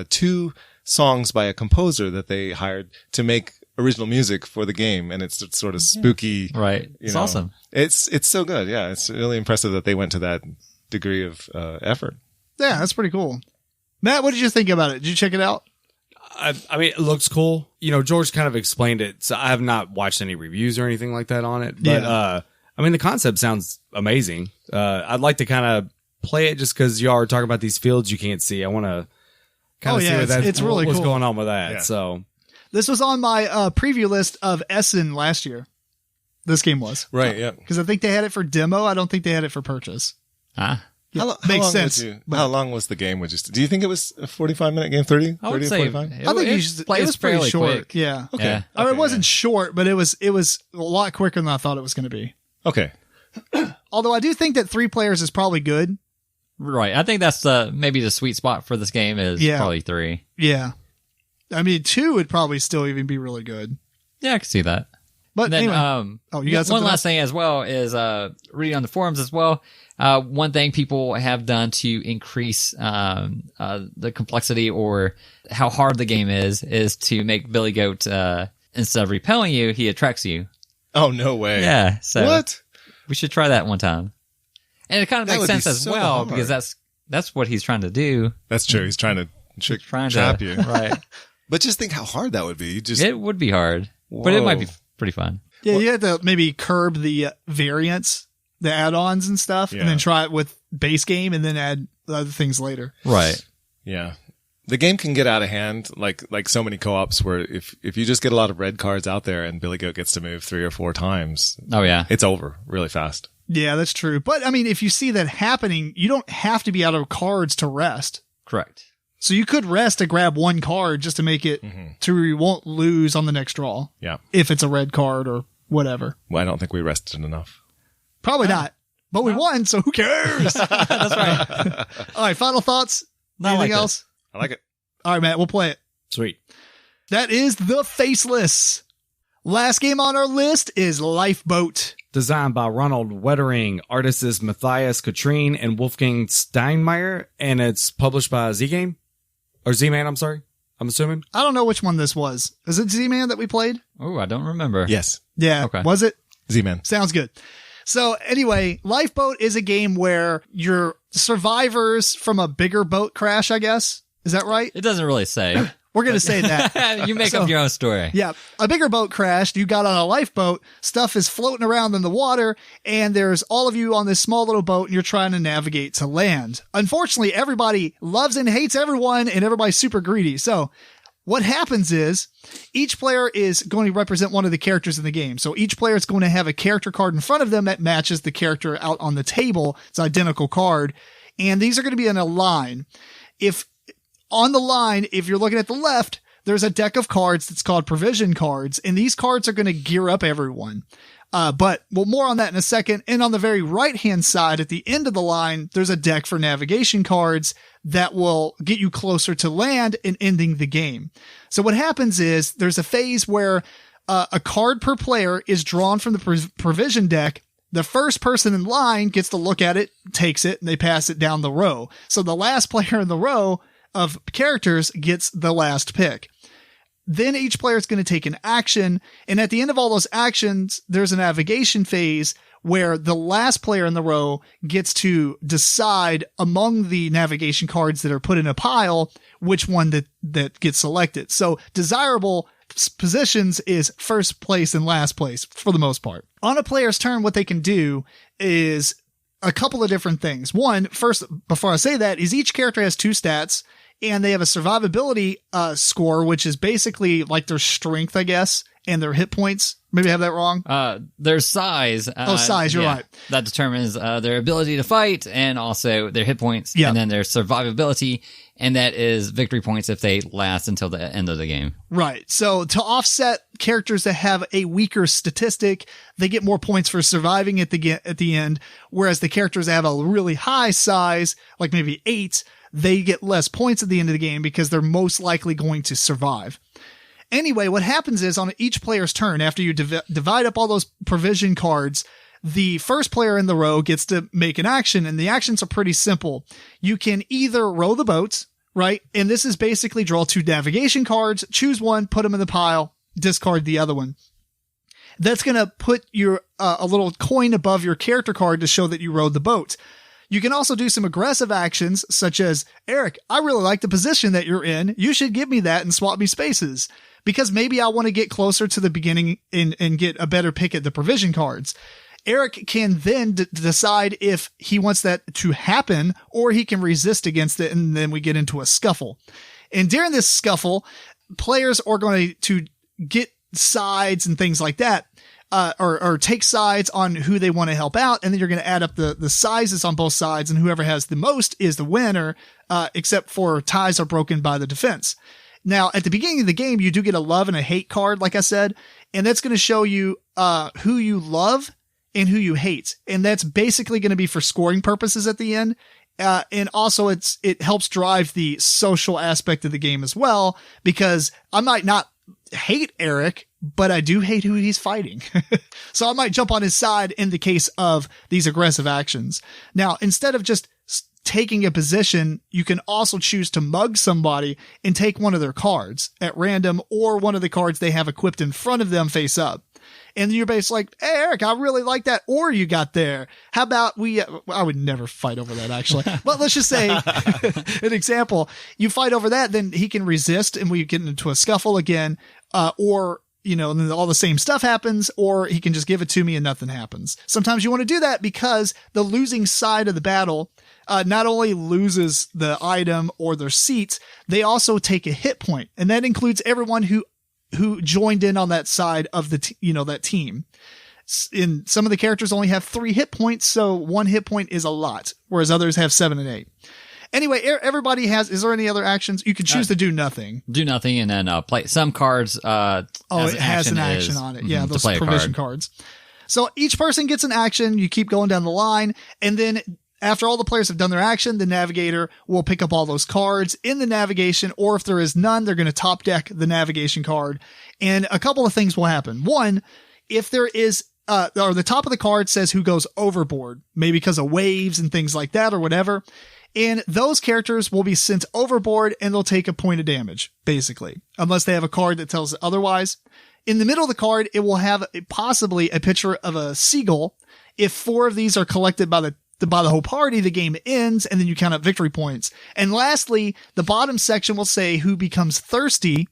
2 songs by a composer that they hired to make original music for the game, and it's sort of spooky. Right. It's awesome. It's so good. Yeah. It's really impressive that they went to that degree of effort. Yeah, that's pretty cool. Matt, what did you think about it? Did you check it out? I mean, it looks cool. You know, George kind of explained it, so I have not watched any reviews or anything like that on it. But, I mean, the concept sounds amazing. I'd like to kind of play it just because y'all are talking about these fields you can't see. I want to kind of see it's really what's cool. going on with that. Yeah. So this was on my preview list of Essen last year. This game was. Right. Yeah. Because I think they had it for demo. I don't think they had it for purchase. Makes sense. How long was the game? Do you think it was a 45-minute game? 30 I would or say 45? I think it was pretty short. Quick. Yeah. Okay. Yeah. I mean, it wasn't short, but it was a lot quicker than I thought it was going to be. Okay. Although I do think that 3 players is probably good. Right. I think that's maybe the sweet spot for this game is probably 3. Yeah. I mean, 2 would probably still even be really good. Yeah, I can see that. But then, anyway, you got one last thing as well is reading on the forums as well. One thing people have done to increase the complexity or how hard the game is to make Billy Goat instead of repelling you, he attracts you. Oh, no way. Yeah. So What? we should try that one time. And it kind of That makes would be sense as so well hard. because that's what he's trying to do. That's true. He's trying to Trying trap to, you. right? But just think how hard that would be. You just It would be hard, but it might be Whoa. pretty fun. Yeah, you have to maybe curb the variants, the add-ons and stuff, and Yeah. then try it with base game and then add other things later. Right. Yeah. The game can get out of hand, like so many co-ops where if you just get a lot of red cards out there and Billy Goat gets to move 3 or 4 times, Oh yeah. it's over really fast. Yeah, that's true. But I mean, if you see that happening, you don't have to be out of cards to rest. Correct. So you could rest to grab one card just to make it to where you won't lose on the next draw Yeah. if it's a red card or whatever. Well, I don't think we rested enough. Probably not. But we won, so who cares? That's right. All right, final thoughts? Not Anything like else? I like it. All right, Matt, we'll play it. Sweet. That is the Faceless. Last game on our list is Lifeboat. Designed by Ronald Wettering, artists is Matthias Katrine and Wolfgang Steinmeier, and it's published by Z-Game? Or Z-Man, I'm sorry. I'm assuming. I don't know which one this was. Is it Z-Man that we played? Oh, I don't remember. Yes. Yeah. Okay. Was it? Z-Man. Sounds good. So anyway, Lifeboat is a game where you're survivors from a bigger boat crash, I guess. Is that right? It doesn't really say. We're going to say that. You make up your own story. Yeah. A bigger boat crashed. You got on a lifeboat. Stuff is floating around in the water. And there's all of you on this small little boat and you're trying to navigate to land. Unfortunately, everybody loves and hates everyone and everybody's super greedy. So what happens is each player is going to represent one of the characters in the game. So each player is going to have a character card in front of them that matches the character out on the table. It's an identical card. And these are going to be in a line. On the line, if you're looking at the left, there's a deck of cards that's called provision cards, and these cards are going to gear up everyone. But more on that in a second. And on the very right-hand side, at the end of the line, there's a deck for navigation cards that will get you closer to land and ending the game. So what happens is there's a phase where a card per player is drawn from the provision deck. The first person in line gets to look at it, takes it, and they pass it down the row. So the last player in the row of characters gets the last pick. Then each player is going to take an action. And at the end of all those actions, there's a navigation phase where the last player in the row gets to decide among the navigation cards that are put in a pile, which one that gets selected. So desirable positions is first place and last place for the most part. On a player's turn, what they can do is a couple of different things. One, first, before I say that, is each character has 2 stats. And they have a survivability score, which is basically like their strength, I guess, and their hit points. Maybe I have that wrong. Their size. Size, you're right. That determines their ability to fight and also their hit points. Yeah. And then their survivability. And that is victory points if they last until the end of the game. Right. So to offset characters that have a weaker statistic, they get more points for surviving at the end. Whereas the characters that have a really high size, like maybe 8, they get less points at the end of the game because they're most likely going to survive. Anyway, what happens is on each player's turn, after you divide up all those provision cards, the first player in the row gets to make an action, and the actions are pretty simple. You can either row the boats, right? And this is basically draw 2 navigation cards, choose one, put them in the pile, discard the other one. That's going to put your a little coin above your character card to show that you rowed the boat. You can also do some aggressive actions, such as, Eric, I really like the position that you're in. You should give me that and swap me spaces. Because maybe I want to get closer to the beginning and get a better pick at the provision cards. Eric can then decide if he wants that to happen, or he can resist against it, and then we get into a scuffle. And during this scuffle, players are going to get sides and things like that. Or take sides on who they want to help out, and then you're going to add up the sizes on both sides, and whoever has the most is the winner, except for ties are broken by the defense. Now, at the beginning of the game, you do get a love and a hate card, like I said, and that's going to show you who you love and who you hate, and that's basically going to be for scoring purposes at the end. And also it helps drive the social aspect of the game as well, because I might not hate Eric, but I do hate who he's fighting. So I might jump on his side in the case of these aggressive actions. Now, instead of just taking a position, you can also choose to mug somebody and take one of their cards at random, or one of the cards they have equipped in front of them face up. And you're basically like, hey, Eric, I really like that ore you got there. How about I would never fight over that, actually. But let's just say, an example, you fight over that, then he can resist and we get into a scuffle again, or, and then all the same stuff happens, or he can just give it to me and nothing happens. Sometimes you want to do that because the losing side of the battle not only loses the item or their seats, they also take a hit point. And that includes everyone who joined in on that side of the, that team. In some of the characters only have 3 hit points, so 1 hit point is a lot, whereas others have 7 and 8. Anyway, everybody is there any other actions? You can choose to do nothing. Do nothing and then play some cards. It has an action on it. Yeah, those provision cards. So each person gets an action. You keep going down the line, and then after all the players have done their action, the navigator will pick up all those cards in the navigation, or if there is none, they're going to top deck the navigation card. And a couple of things will happen. One, if there is, or the top of the card says who goes overboard, maybe because of waves and things like that or whatever. And those characters will be sent overboard and they'll take a point of damage, basically, unless they have a card that tells it otherwise. In the middle of the card, it will have possibly a picture of a seagull. If 4 of these are collected by the whole party, the game ends, and then you count up victory points. And lastly, the bottom section will say who becomes thirsty,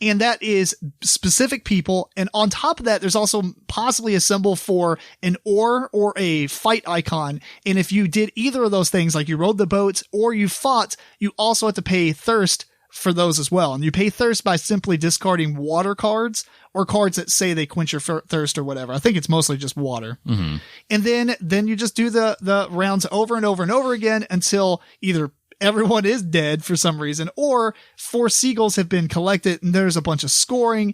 and that is specific people. And on top of that, there's also possibly a symbol for an oar or a fight icon. And if you did either of those things, like you rode the boats or you fought, you also have to pay thirst for those as well. And you pay thirst by simply discarding water cards or cards that say they quench your thirst or whatever. I think it's mostly just water. Mm-hmm. And then you just do the rounds over and over and over again until either everyone is dead for some reason, or 4 seagulls have been collected, and there's a bunch of scoring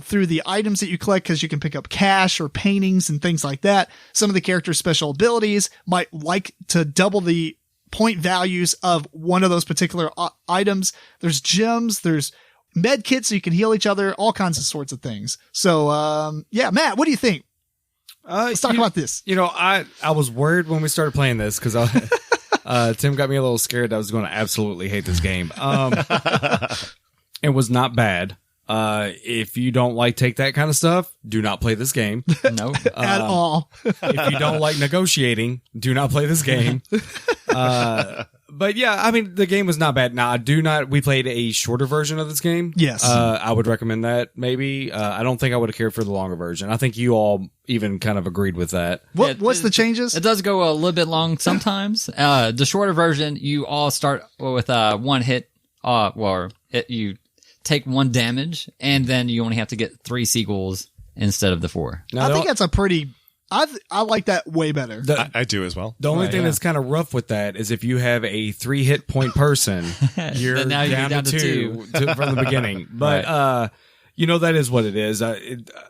through the items that you collect, because you can pick up cash or paintings and things like that. Some of the characters' special abilities might like to double the point values of one of those particular items. There's gems, there's med kits so you can heal each other, all kinds of sorts of things. So, yeah, Matt, what do you think? Let's talk about this. I was worried when we started playing this because Tim got me a little scared that I was going to absolutely hate this game. It was not bad. If you don't take that kind of stuff, do not play this game. No, at all. If you don't like negotiating, do not play this game. But yeah, I mean, the game was not bad. Now, we played a shorter version of this game. Yes. I would recommend that maybe. I don't think I would have cared for the longer version. I think you all even kind of agreed with that. What's the changes? It does go a little bit long sometimes. The shorter version, you all start with 1 hit, you take 1 damage, and then you only have to get 3 seagulls instead of the 4. I think that's a pretty... I like that way better. I do as well. The only thing that's kind of rough with that is if you have a 3 hit point person, you're down to 2 from the beginning. But, that is what it is.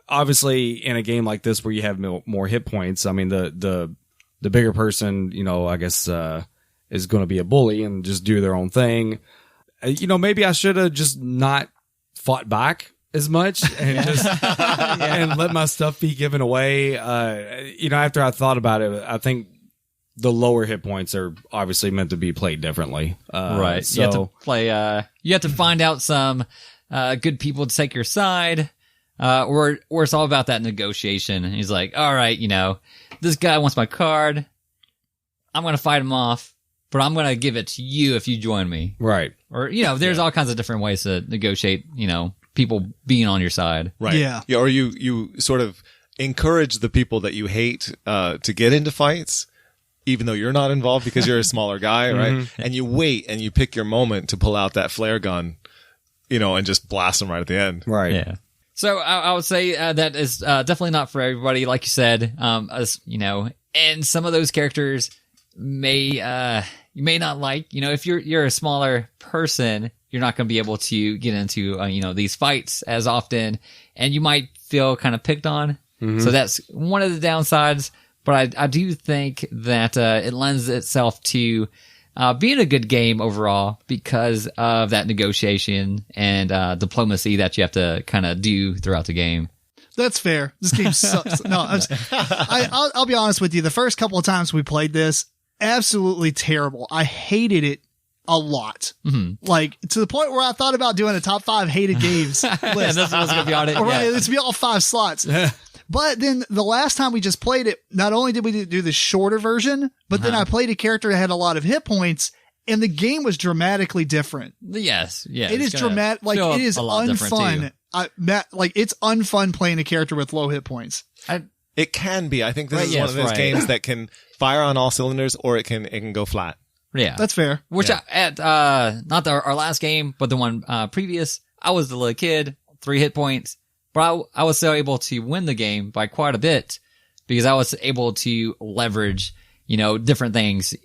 Obviously, in a game like this where you have more hit points, I mean, the bigger person, I guess, is going to be a bully and just do their own thing. Maybe I should have just not fought back as much and just and let my stuff be given away. After I thought about it, I think the lower hit points are obviously meant to be played differently. Right. So, you have to play, you have to find out some good people to take your side, or it's all about that negotiation. And he's like, all right, this guy wants my card. I'm going to fight him off, but I'm going to give it to you if you join me. Right. Or, there's all kinds of different ways to negotiate, people being on your side. Right. Yeah. Or you sort of encourage the people that you hate to get into fights, even though you're not involved because you're a smaller guy, right? Mm-hmm. And you wait and you pick your moment to pull out that flare gun, and just blast them right at the end. Right. Yeah. So I would say that is definitely not for everybody, like you said. And some of those characters you may not like. If you're a smaller person, you're not going to be able to get into, these fights as often, and you might feel kind of picked on. Mm-hmm. So that's one of the downsides, but I do think that, it lends itself to, being a good game overall because of that negotiation and diplomacy that you have to kind of do throughout the game. That's fair. This game sucks. No, I'll be honest with you. The first couple of times we played this, absolutely terrible. I hated it a lot. Like, to the point where I thought about doing a top 5 hated games list. And this was going to be on it. Right, it's be all 5 slots. But then the last time we just played it, not only did we do the shorter version, but then I played a character that had a lot of hit points, and the game was dramatically different. Yes, yeah. It is dramatic. Like, it is unfun. It's unfun playing a character with low hit points. It can be. I think this is one of those games that can fire on all cylinders, or it can go flat. Yeah, that's fair. Which not our last game, but the one previous, I was the little kid, 3 hit points. But I was still able to win the game by quite a bit because I was able to leverage, different things,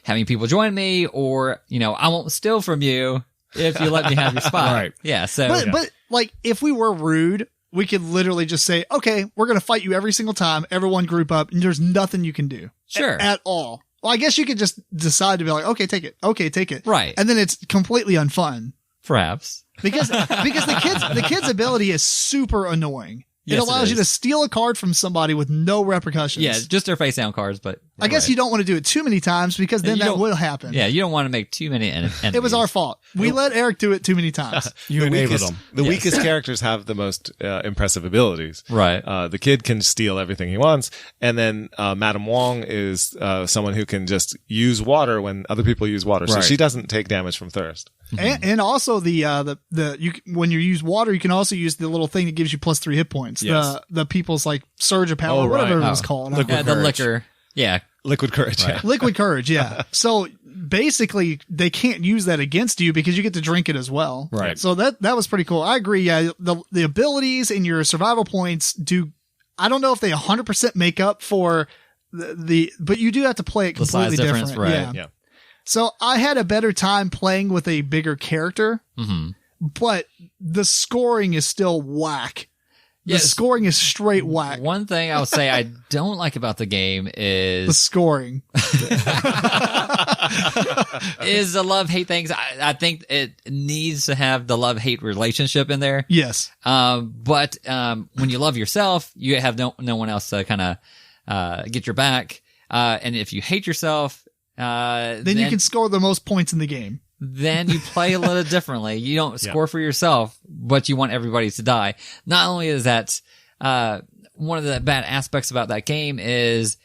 having people join me or, I won't steal from you if you let me have your spot. Right. Yeah. So, but like if we were rude, we could literally just say, okay, we're going to fight you every single time. Everyone group up and there's nothing you can do. Sure. At all. Well, I guess you could just decide to be like, okay, take it. Okay, take it. Right. And then it's completely unfun. Perhaps. Because the kid's ability is super annoying. It allows you to steal a card from somebody with no repercussions. Yeah, just their face down cards, but I guess you don't want to do it too many times because then that will happen. Yeah, you don't want to make too many enemies. It was our fault. We let Eric do it too many times. You enabled them. The weakest characters have the most impressive abilities. Right. The kid can steal everything he wants, and then Madame Wong is someone who can just use water when other people use water, so she doesn't take damage from thirst. And also when you use water, you can also use the little thing that gives you +3 hit points. Yes. The people's like surge of power, whatever it was called. The liquor. Yeah. Liquid courage. Right. Yeah. Liquid courage. Yeah. So basically they can't use that against you because you get to drink it as well. Right. So that was pretty cool. I agree. Yeah. The abilities and your survival points I don't know if they 100% make up for but you do have to play it completely different. Right. Yeah. So I had a better time playing with a bigger character, but the scoring is still whack. The scoring is straight whack. One thing I would say I don't like about the game is the scoring. is the love-hate things. I think it needs to have the love-hate relationship in there. Yes. But when you love yourself, you have no one else to kind of get your back. And if you hate yourself, then you can score the most points in the game. Then you play a little differently. You don't score for yourself, but you want everybody to die. Not only is that, one of the bad aspects about that game is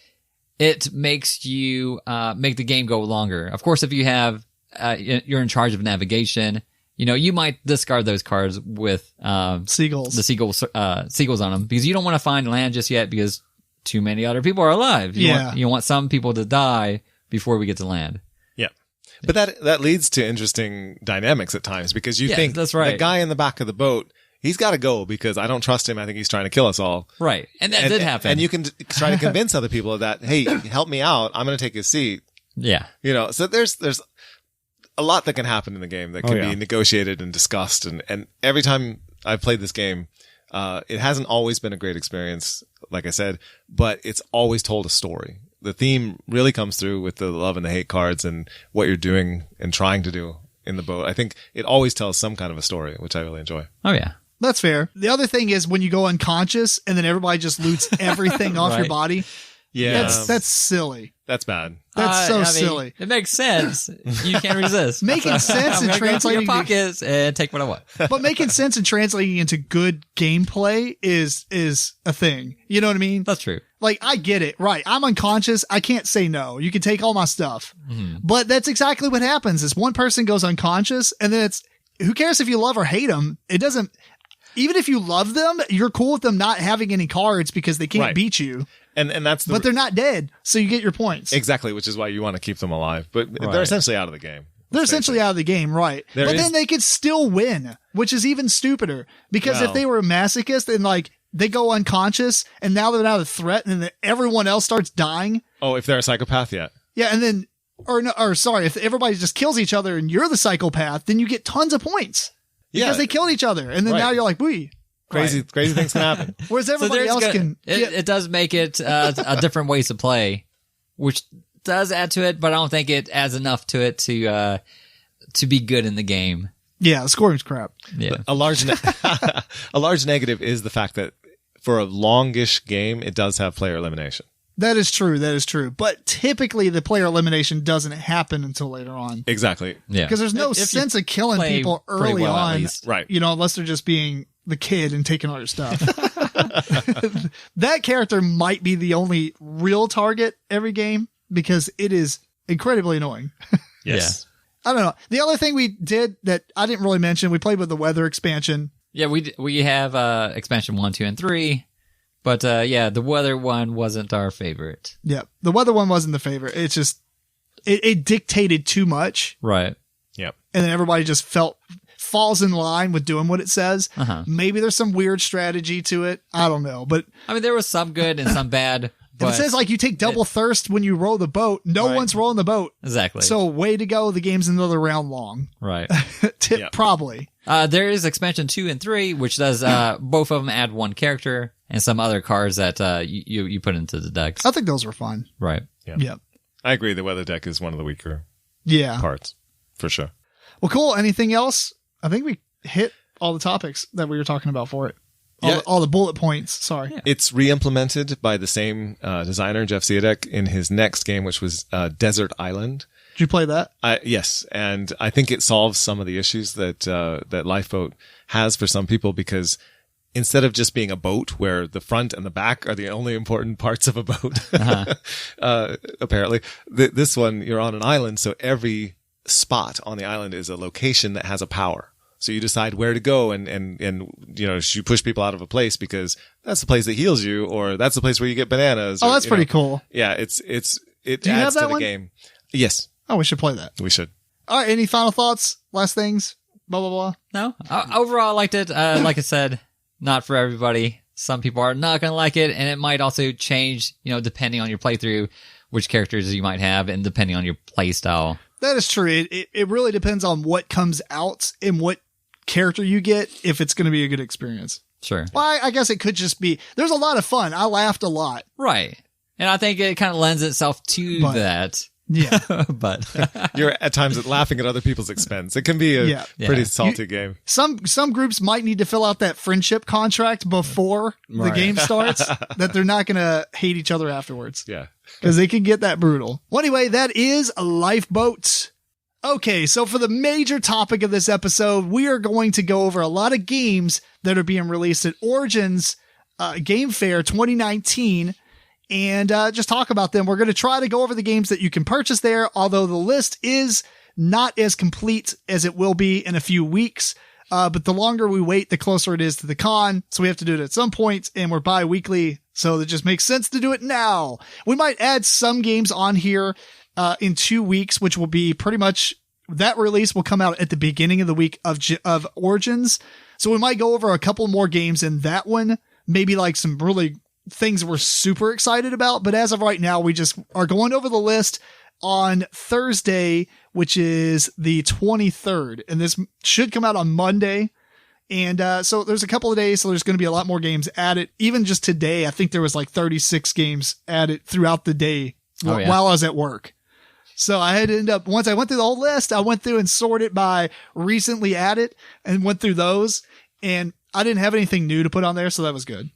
it makes you, make the game go longer. Of course, if you have, you're in charge of navigation, you might discard those cards with, seagulls. The seagulls on them because you don't want to find land just yet because too many other people are alive. You want some people to die before we get to land. Yeah. But that leads to interesting dynamics at times because you think that's right. The guy in the back of the boat, he's got to go because I don't trust him. I think he's trying to kill us all. Right. And that did happen. And you can try to convince other people that, hey, help me out. I'm going to take his seat. Yeah. So there's a lot that can happen in the game that can be negotiated and discussed. And every time I've played this game, it hasn't always been a great experience, like I said, but it's always told a story. The theme really comes through with the love and the hate cards and what you're doing and trying to do in the boat. I think it always tells some kind of a story, which I really enjoy. Oh, yeah. That's fair. The other thing is when you go unconscious and then everybody just loots everything off your body. Yeah. That's silly. That's bad. That's silly. It makes sense. You can't resist. Making sense and translating your pockets and take what I want. But making sense and translating into good gameplay is a thing. You know what I mean? That's true. Like, I get it. Right. I'm unconscious. I can't say no. You can take all my stuff. But that's exactly what happens is one person goes unconscious and then who cares if you love or hate them? It doesn't, even if you love them, you're cool with them not having any cards because they can't beat you. And that's but they're not dead, so you get your points. Exactly, which is why you want to keep them alive. But they're essentially out of the game. They're essentially out of the game, right? Then they could still win, which is even stupider. Because if they were a masochist and like they go unconscious and now they're not a threat and then everyone else starts dying. Oh, if they're a psychopath, yeah. Yeah, and then if everybody just kills each other and you're the psychopath, then you get tons of points. Because they killed each other. And then now you're like, wee. Crazy things can happen. Whereas everybody else can. It does make it a different ways to play, which does add to it, but I don't think it adds enough to it to be good in the game. Yeah, the scoring's crap. Yeah. A large negative is the fact that for a longish game, it does have player elimination. That is true. But typically the player elimination doesn't happen until later on. Exactly. Yeah. Because there's no sense of killing play people pretty early well, at on. least. Right. You know, unless they're just being the kid and taking all your stuff. That character might be the only real target every game because it is incredibly annoying. Yes. I don't know. The other thing we did that I didn't really mention, we played with the weather expansion. Yeah, we have expansion 1, 2, and 3. But the weather one wasn't our favorite. Yeah. The weather one wasn't the favorite. It's just, it dictated too much. Right. Yep. And then everybody just falls in line with doing what it says. Uh-huh. Maybe there's some weird strategy to it. I don't know. But I mean, there was some good and some bad. it says like you take double thirst when you row the boat. No Right. one's rowing the boat. Exactly. So way to go. The game's another round long. Right. Yeah. Probably. There is expansion 2 and 3, which does both of them add one character and some other cards that you put into the decks. I think those were fun. Right. Yeah. I agree. The weather deck is one of the weaker Yeah. parts, for sure. Well, cool. Anything else? I think we hit all the topics that we were talking about for it. All the bullet points. Sorry. Yeah. It's re-implemented by the same designer, Jeff Ziadek, in his next game, which was Desert Island. Did you play that? Yes, and I think it solves some of the issues that that Lifeboat has for some people, because instead of just being a boat where the front and the back are the only important parts of a boat, apparently, this one, you're on an island, so every spot on the island is a location that has a power. So you decide where to go and you know, you push people out of a place because that's the place that heals you, or that's the place where you get bananas. Oh, that's pretty cool. Yeah, it Do you adds have that to the one? game. Yes, Oh, we should play that. we should. All right. Any final thoughts? Last things? Blah, blah, blah. No. Overall, I liked it. Like I said, not for everybody. Some people are not going to like it, and it might also change, you know, depending on your playthrough, which characters you might have, and depending on your play style. That is true. It really depends on what comes out and what character you get, if it's going to be a good experience. Sure. Well, I guess it could just be, there's a lot of fun. I laughed a lot. Right. And I think it kind of lends itself to But- that. Yeah. But You're at times laughing at other people's expense. It can be a Yeah. pretty Yeah. salty game. Some groups might need to fill out that friendship contract before the Right. game starts, that they're not going to hate each other afterwards, Yeah. because they can get that brutal. Well, anyway, that is Lifeboat. Okay, so for the major topic of this episode, we are going to go over a lot of games that are being released at Origins Game Fair 2019 and just talk about them. We're going to try to go over the games that you can purchase there, although the list is not as complete as it will be in a few weeks. But the longer we wait, the closer it is to the con. So we have to do it at some point, and we're bi-weekly, so it just makes sense to do it now. We might add some games on here in 2 weeks, which will be pretty much, that release will come out at the beginning of the week of Origins. So we might go over a couple more games in that one, maybe like some really things we're super excited about. But as of right now, we just are going over the list on Thursday, which is the 23rd. And this should come out on Monday. And so there's a couple of days, so there's going to be a lot more games added. Even just today, I think there was like 36 games added throughout the day while I was at work. So I had to end up, once I went through the whole list, I went through and sorted by recently added and went through those. And I didn't have anything new to put on there, so that was good.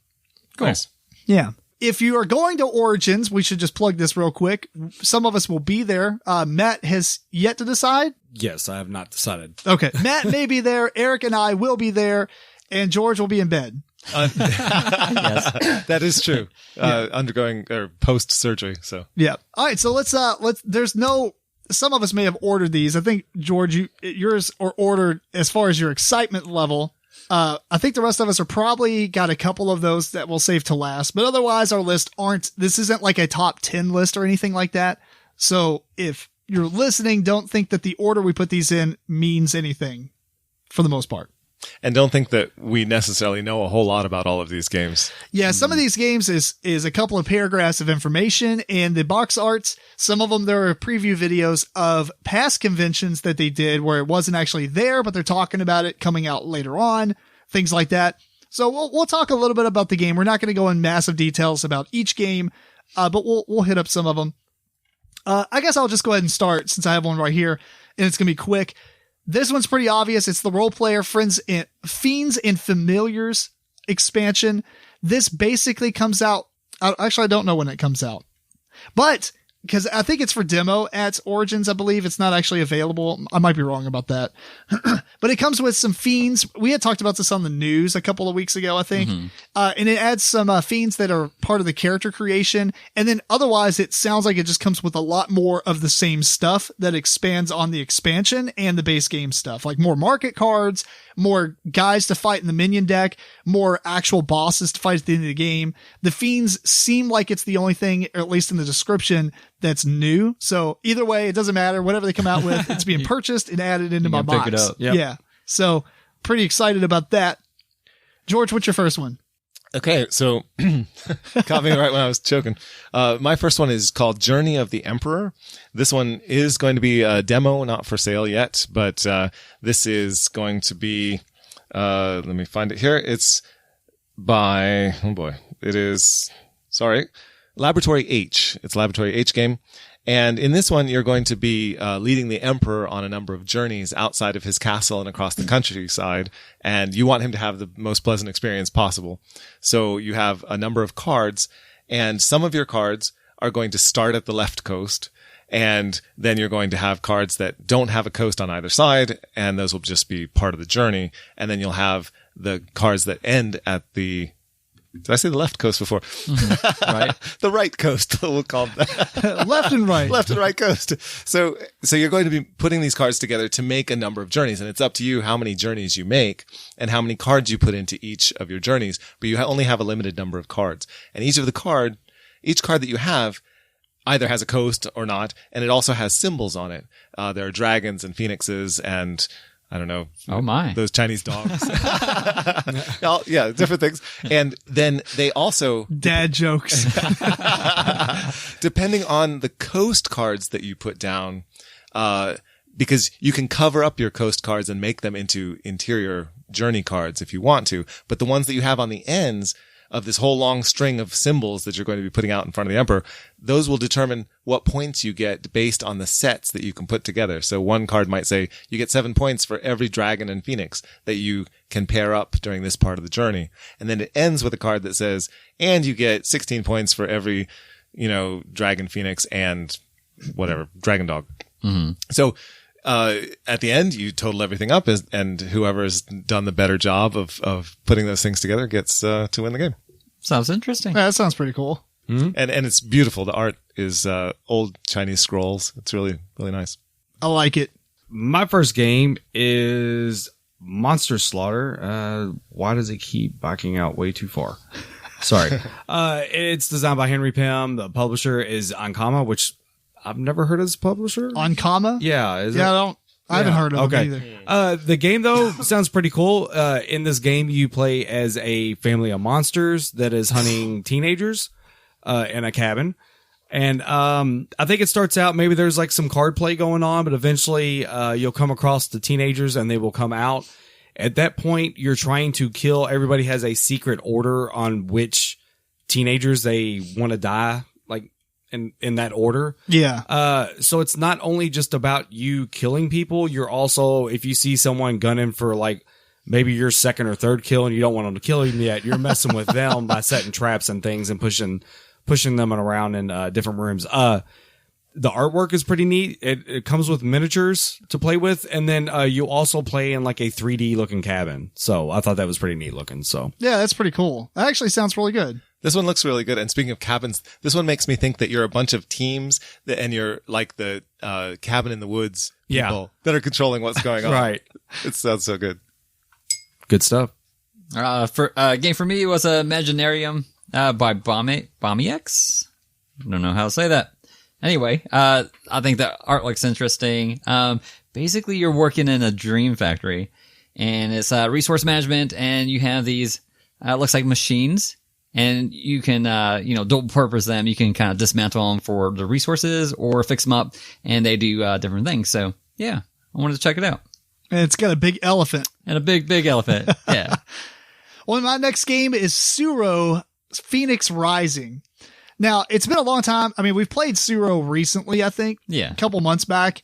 cool. Nice. Yeah. If you are going to Origins, we should just plug this real quick. Some of us will be there. Matt has yet to decide. Yes, I have not decided. Okay. Matt may be there. Eric and I will be there. And George will be in bed. Yes. That is true. Undergoing or post surgery. So Yeah. All right. So let's, some of us may have ordered these. I think, George, yours are ordered as far as your excitement level. I think the rest of us are probably got a couple of those that we'll save to last, but otherwise our list this isn't like a top 10 list or anything like that. So if you're listening, don't think that the order we put these in means anything for the most part. and don't think that we necessarily know a whole lot about all of these games. Yeah, some of these games is a couple of paragraphs of information, and the box arts, some of them, there are preview videos of past conventions that they did where it wasn't actually there, but they're talking about it coming out later on, things like that. So we'll talk a little bit about the game. We're not going to go in massive details about each game, but we'll hit up some of them. I guess I'll just go ahead and start since I have one right here, and it's going to be quick. This one's pretty obvious. It's the Role Player Fiends and Familiars expansion. This basically comes out. Actually, I don't know when it comes out, but because I think it's for demo at Origins, I believe it's not actually available. I might be wrong about that, but it comes with some fiends. We had talked about this on the news a couple of weeks ago, I think, and it adds some fiends that are part of the character creation. And then otherwise, it sounds like it just comes with a lot more of the same stuff that expands on the expansion and the base game stuff, like more market cards, more guys to fight in the minion deck, more actual bosses to fight at the end of the game. The fiends seem like it's the only thing, or at least in the description, that's new. So either way, it doesn't matter. Whatever they come out with, it's being purchased and added into my box. Pick it up. Yep. Yeah. So pretty excited about that. George, what's your first one? Okay, so caught me right when I was choking. My first one is called Journey of the Emperor. This one is going to be a demo, not for sale yet, but this is going to be, let me find it here. It's by, Laboratory H. It's a Laboratory H game. And in this one, you're going to be leading the emperor on a number of journeys outside of his castle and across the countryside. And you want him to have the most pleasant experience possible. So you have a number of cards, and some of your cards are going to start at the left coast. And then you're going to have cards that don't have a coast on either side, and those will just be part of the journey. And then you'll have the cards that end at the, did I say the left coast before? Right. The right coast, we'll call it that. Left and right. Left and right coast. So you're going to be putting these cards together to make a number of journeys, and it's up to you how many journeys you make and how many cards you put into each of your journeys, but you only have a limited number of cards. And each card that you have either has a coast or not, and it also has symbols on it. There are dragons and phoenixes and, I don't know. Oh my. Those Chinese dogs. Yeah, different things. And then they also, Dad jokes. depending on the coast cards that you put down, because you can cover up your coast cards and make them into interior journey cards if you want to. But the ones that you have on the ends of this whole long string of symbols that you're going to be putting out in front of the emperor, those will determine what points you get based on the sets that you can put together. So one card might say you get 7 points for every dragon and phoenix that you can pair up during this part of the journey. And then it ends with a card that says, and you get 16 points for every, dragon, phoenix, and whatever, dragon dog. Mm-hmm. So, at the end, you total everything up, and whoever has done the better job of putting those things together gets to win the game. Sounds interesting. Yeah, that sounds pretty cool. Mm-hmm. And it's beautiful. The art is old Chinese scrolls. It's really, really nice. I like it. My first game is Monster Slaughter. Why does it keep backing out way too far? Sorry. It's designed by Henry Pym. The publisher is Ankama, which I've never heard of this publisher. Ankama? Yeah. I haven't heard of it either. The game, though, sounds pretty cool. In this game, you play as a family of monsters that is hunting teenagers in a cabin. And I think it starts out, maybe there's like some card play going on, but eventually you'll come across the teenagers and they will come out. At that point, you're trying to kill. Everybody has a secret order on which teenagers they want to die, like in that order. Yeah. So it's not only just about you killing people. You're also, if you see someone gunning for like maybe your second or third kill and you don't want them to kill them yet, you're messing with them by setting traps and things and pushing them around in different rooms. The artwork is pretty neat. It comes with miniatures to play with, and then you also play in like a 3D looking cabin. So I thought that was pretty neat looking. So yeah, that's pretty cool. That actually sounds really good. This one looks really good. And speaking of cabins, this one makes me think that you're a bunch of teams and you're like the cabin in the woods people that are controlling what's going on. Right. It sounds so good. Good stuff. For game for me was Imaginarium by Bomiex. I don't know how to say that. Anyway, I think the art looks interesting. Basically, you're working in a dream factory, and it's resource management, and you have these looks like machines, and you can dual purpose them. You can kind of dismantle them for the resources or fix them up, and they do different things. So yeah, I wanted to check it out. And it's got a big elephant. And a big elephant. Yeah. Well, my next game is Suro Phoenix Rising. Now, it's been a long time. I mean, we've played Suro recently, I think. Yeah. A couple months back.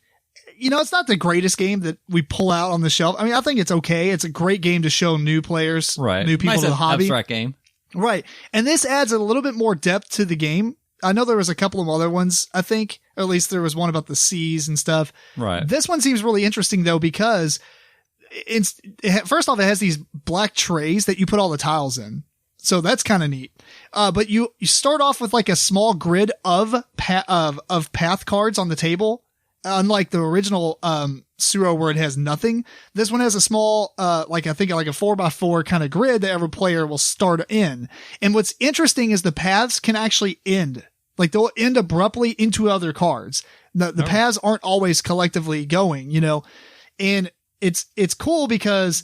It's not the greatest game that we pull out on the shelf. I mean, I think it's okay. It's a great game to show new players, Right. new people Nice to the hobby. abstract game. Right. And this adds a little bit more depth to the game. I know there was a couple of other ones, I think, or at least there was one about the seas and stuff. Right. This one seems really interesting though, because first off, it has these black trays that you put all the tiles in. So that's kind of neat. But you start off with like a small grid of path cards on the table. Unlike the original, Suro where it has nothing. This one has a small, like a 4x4 kind of grid that every player will start in. And what's interesting is the paths can actually end. Like they'll end abruptly into other cards. The paths aren't always collectively going, and it's cool because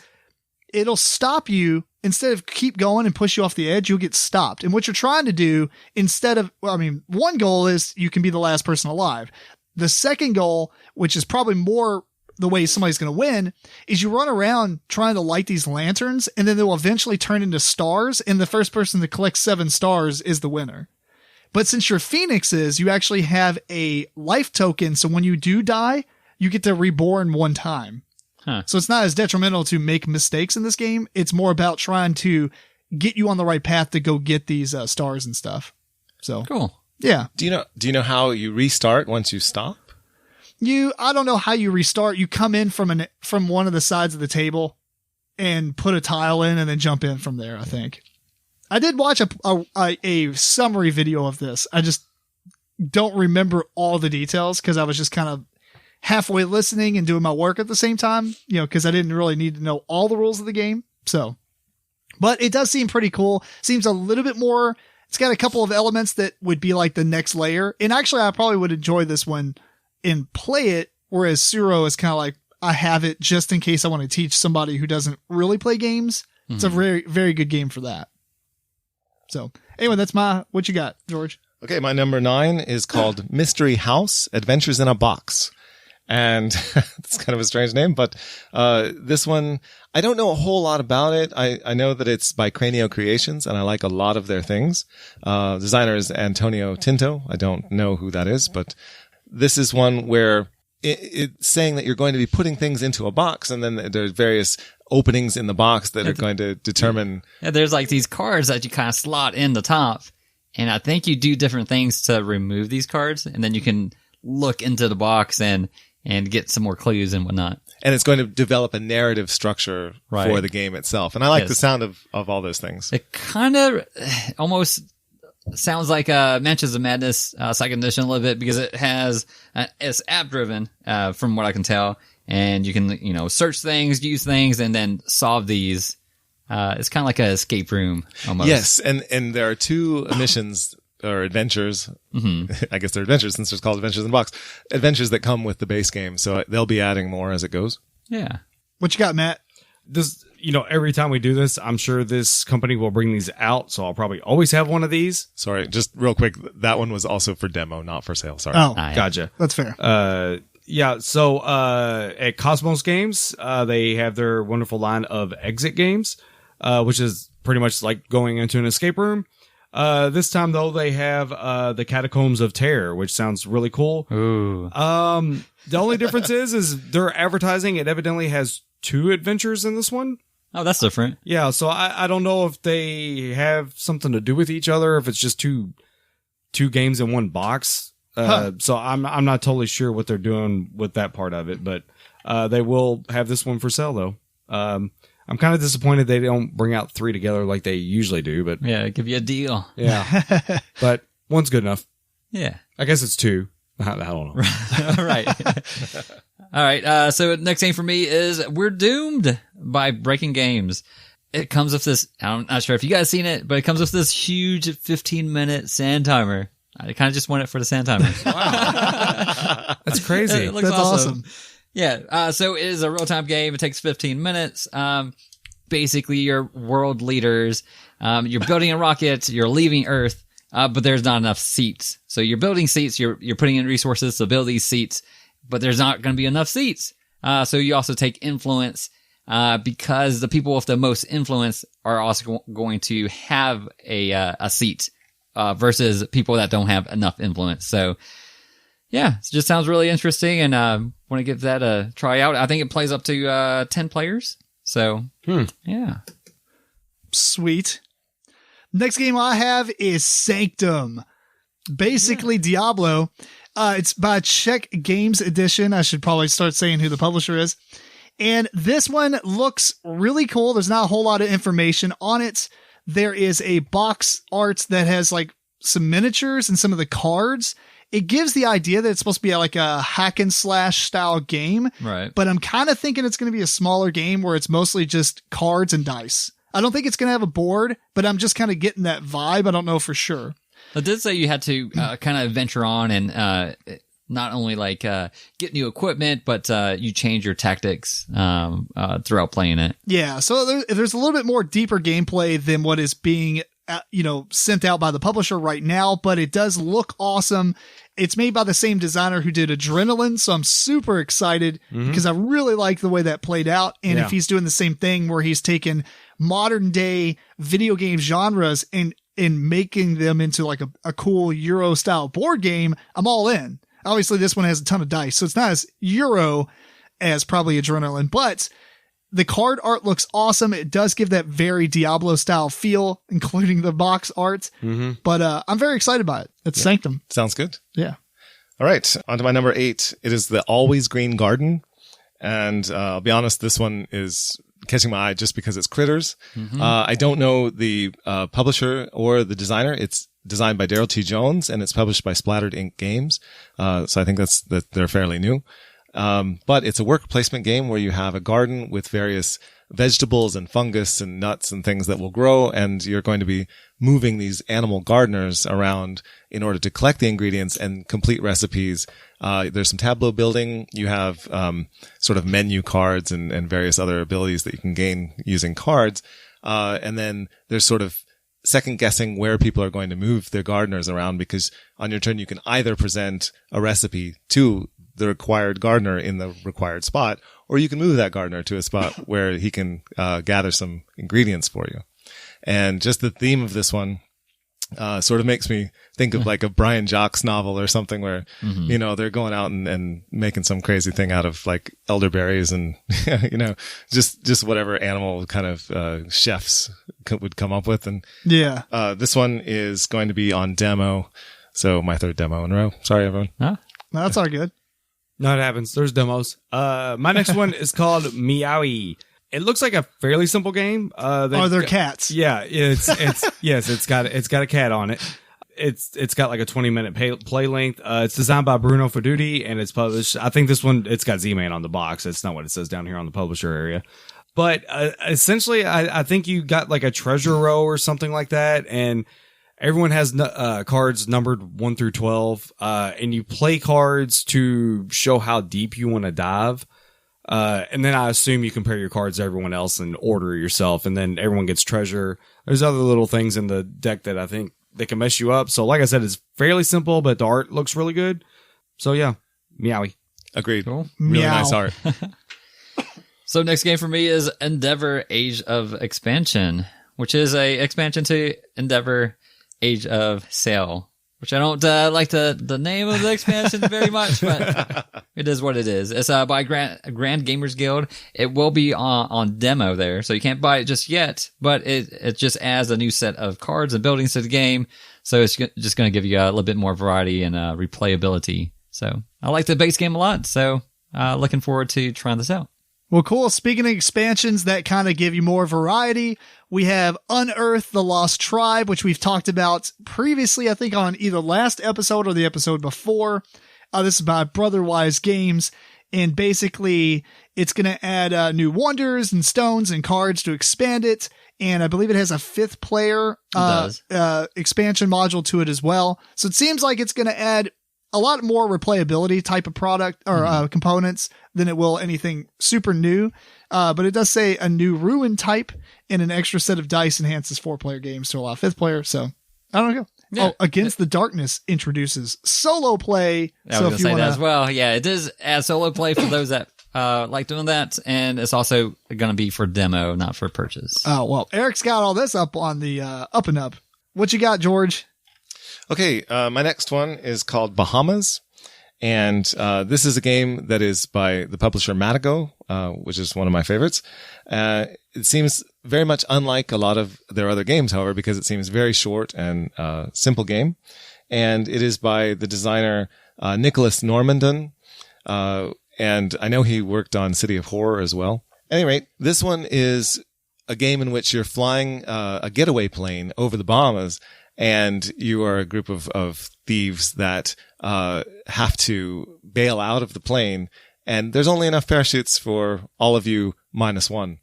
it'll stop you. Instead of keep going and push you off the edge, you'll get stopped. And what you're trying to do one goal is you can be the last person alive. The second goal, which is probably more the way somebody's going to win, is you run around trying to light these lanterns, and then they will eventually turn into stars, and the first person to collect 7 stars is the winner. But since you're phoenixes, you actually have a life token, so when you do die, you get to reborn one time. Huh. So it's not as detrimental to make mistakes in this game. It's more about trying to get you on the right path to go get these stars and stuff. So Cool. Yeah. Do you know how you restart once you stop? I don't know how you restart. You come in from one of the sides of the table and put a tile in and then jump in from there, I think. I did watch a summary video of this. I just don't remember all the details because I was just kind of halfway listening and doing my work at the same time, because I didn't really need to know all the rules of the game. So, but it does seem pretty cool. Seems a little bit more. It's got a couple of elements that would be like the next layer. And actually, I probably would enjoy this one and play it. Whereas Suro is kind of like, I have it just in case I want to teach somebody who doesn't really play games. Mm-hmm. It's a very, very good game for that. So anyway, that's what you got, George? Okay. My number 9 is called Mystery House Adventures in a Box. And it's kind of a strange name, but this one, I don't know a whole lot about it. I know that it's by Cranio Creations, and I like a lot of their things. Designer is Antonio Tinto. I don't know who that is, but this is one where it's saying that you're going to be putting things into a box, and then there's various openings in the box that are going to determine. Yeah, there's like these cards that you kind of slot in the top, and I think you do different things to remove these cards, and then you can look into the box and get some more clues and whatnot. And it's going to develop a narrative structure for the game itself. And I like the sound of all those things. It kind of almost sounds like Mansions of Madness second edition a little bit because it has it's app driven from what I can tell, and you can search things, use things, and then solve these. It's kind of like an escape room almost. Yes, and there are 2 missions. Or adventures. Mm-hmm. I guess they're adventures since it's called Adventures in the Box. Adventures that come with the base game. So they'll be adding more as it goes. Yeah. What you got, Matt? This, every time we do this, I'm sure this company will bring these out. So I'll probably always have one of these. Sorry, just real quick. That one was also for demo, not for sale. Sorry. Oh, gotcha. That's fair. Yeah. So, at Cosmos Games, they have their wonderful line of exit games, which is pretty much like going into an escape room. This time though, they have, the Catacombs of Terror, which sounds really cool. Ooh. The only difference is they're advertising. It evidently has 2 adventures in this one. Oh, that's different. Yeah. So I don't know if they have something to do with each other, if it's just two games in one box. So I'm not totally sure what they're doing with that part of it, but, they will have this one for sale though. I'm kind of disappointed they don't bring out 3 together like they usually do, but yeah, give you a deal. Yeah, but one's good enough. Yeah, I guess it's 2. I don't know. Right. All right. So next game for me is We're Doomed by Breaking Games. It comes with this. I'm not sure if you guys seen it, but it comes with this huge 15-minute sand timer. I kind of just want it for the sand timer. Wow, that's crazy. It looks That's awesome. Yeah, so it is a real-time game. It takes 15 minutes. Basically, you're world leaders. You're building a rocket. You're leaving Earth, but there's not enough seats. So you're building seats. You're putting in resources to build these seats, but there's not going to be enough seats. So you also take influence because the people with the most influence are also going to have a seat versus people that don't have enough influence. So yeah, it just sounds really interesting, and want to give that a try out. I think it plays up to 10 players. So yeah. Sweet. Next game I have is Sanctum. Basically Diablo. It's by Czech Games Edition. I should probably start saying who the publisher is. And this one looks really cool. There's not a whole lot of information on it. There is a box art that has like some miniatures and some of the cards. It gives the idea that it's supposed to be like a hack and slash style game. Right. But I'm kind of thinking it's going to be a smaller game where it's mostly just cards and dice. I don't think it's going to have a board, but I'm just kind of getting that vibe. I don't know for sure. I did say you had to kind of venture on and not only like get new equipment, but you change your tactics throughout playing it. Yeah, so there's a little bit more deeper gameplay than what is being sent out by the publisher right now, but it does look awesome. It's made by the same designer who did Adrenaline, so I'm super excited because I really like the way that played out. And if he's doing the same thing where he's taken modern day video game genres and making them into like a cool Euro style board game, I'm all in. Obviously this one has a ton of dice, so it's not as Euro as probably Adrenaline, but the card art looks awesome. It does give that very Diablo style feel, including the box art. But I'm very excited by it. It's Sanctum. Sounds good. Yeah. All right. On to my number 8. It is the Always Green Garden. And I'll be honest, this one is catching my eye just because it's critters. I don't know the publisher or the designer. It's designed by Daryl T. Jones, and it's published by Splattered Ink Games. So I think that they're fairly new. But it's a worker placement game where you have a garden with various vegetables and fungus and nuts and things that will grow, and you're going to be moving these animal gardeners around in order to collect the ingredients and complete recipes. There's some tableau building. You have sort of menu cards and various other abilities that you can gain using cards. And then there's sort of second guessing where people are going to move their gardeners around, because on your turn you can either present a recipe to the required gardener in the required spot, or you can move that gardener to a spot where he can gather some ingredients for you. And just the theme of this one sort of makes me think of like a Brian Jacques novel or something where, they're going out and making some crazy thing out of like elderberries and, just whatever animal kind of chefs would come up with. And this one is going to be on demo. So my third demo in a row. Sorry, everyone. No, that's all good. No, it happens. There's demos. My next one is called Meowie. It looks like a fairly simple game. Are there cats? Yeah, yes, it's got a cat on it. It's got like a 20-minute play length. It's designed by Bruno Fedudi, and it's published. I think this one, it's got Z-Man on the box. It's not what it says down here on the publisher area. But essentially, I think you got like a treasure row or something like that, and everyone has cards numbered 1 through 12, and you play cards to show how deep you want to dive. And then I assume you compare your cards to everyone else and order yourself, and then everyone gets treasure. There's other little things in the deck that I think they can mess you up. So like I said, it's fairly simple, but the art looks really good. So yeah, Meowie. Agreed. Cool. Really Meow. nice art. So next game for me is Endeavor Age of Expansion, which is a expansion to Endeavor Age of Sail, which I don't like the name of the expansion very much, but it is what it is. It's by Grand Gamers Guild. It will be on demo there, so you can't buy it just yet, but it just adds a new set of cards and buildings to the game, so it's just going to give you a little bit more variety and replayability. So I like the base game a lot, so looking forward to trying this out. Well, cool. Speaking of expansions that kind of give you more variety, we have Unearth the Lost Tribe, which we've talked about previously, I think on either last episode or the episode before. This is by Brotherwise Games, and basically it's going to add new wonders and stones and cards to expand it, and I believe it has a 5th player expansion module to it as well. So it seems like it's going to add a lot more replayability type of product or components than it will anything super new. But it does say a new ruin type and an extra set of dice enhances 4-player games to allow 5th player. So I don't know. Yeah. Oh, Against the Darkness introduces solo play. I was going to say that as well. Yeah, it does add solo play for those that like doing that. And it's also going to be for demo, not for purchase. Oh, well, Eric's got all this up on the up and up. What you got, George? Okay, my next one is called Bahamas. And this is a game that is by the publisher Matago, which is one of my favorites. It seems very much unlike a lot of their other games, however, because it seems very short and simple game. And it is by the designer Nicholas Normandin. And I know he worked on City of Horror as well. At any rate, this one is a game in which you're flying a getaway plane over the Bahamas, and you are a group of thieves that have to bail out of the plane, and there's only enough parachutes for all of you minus one.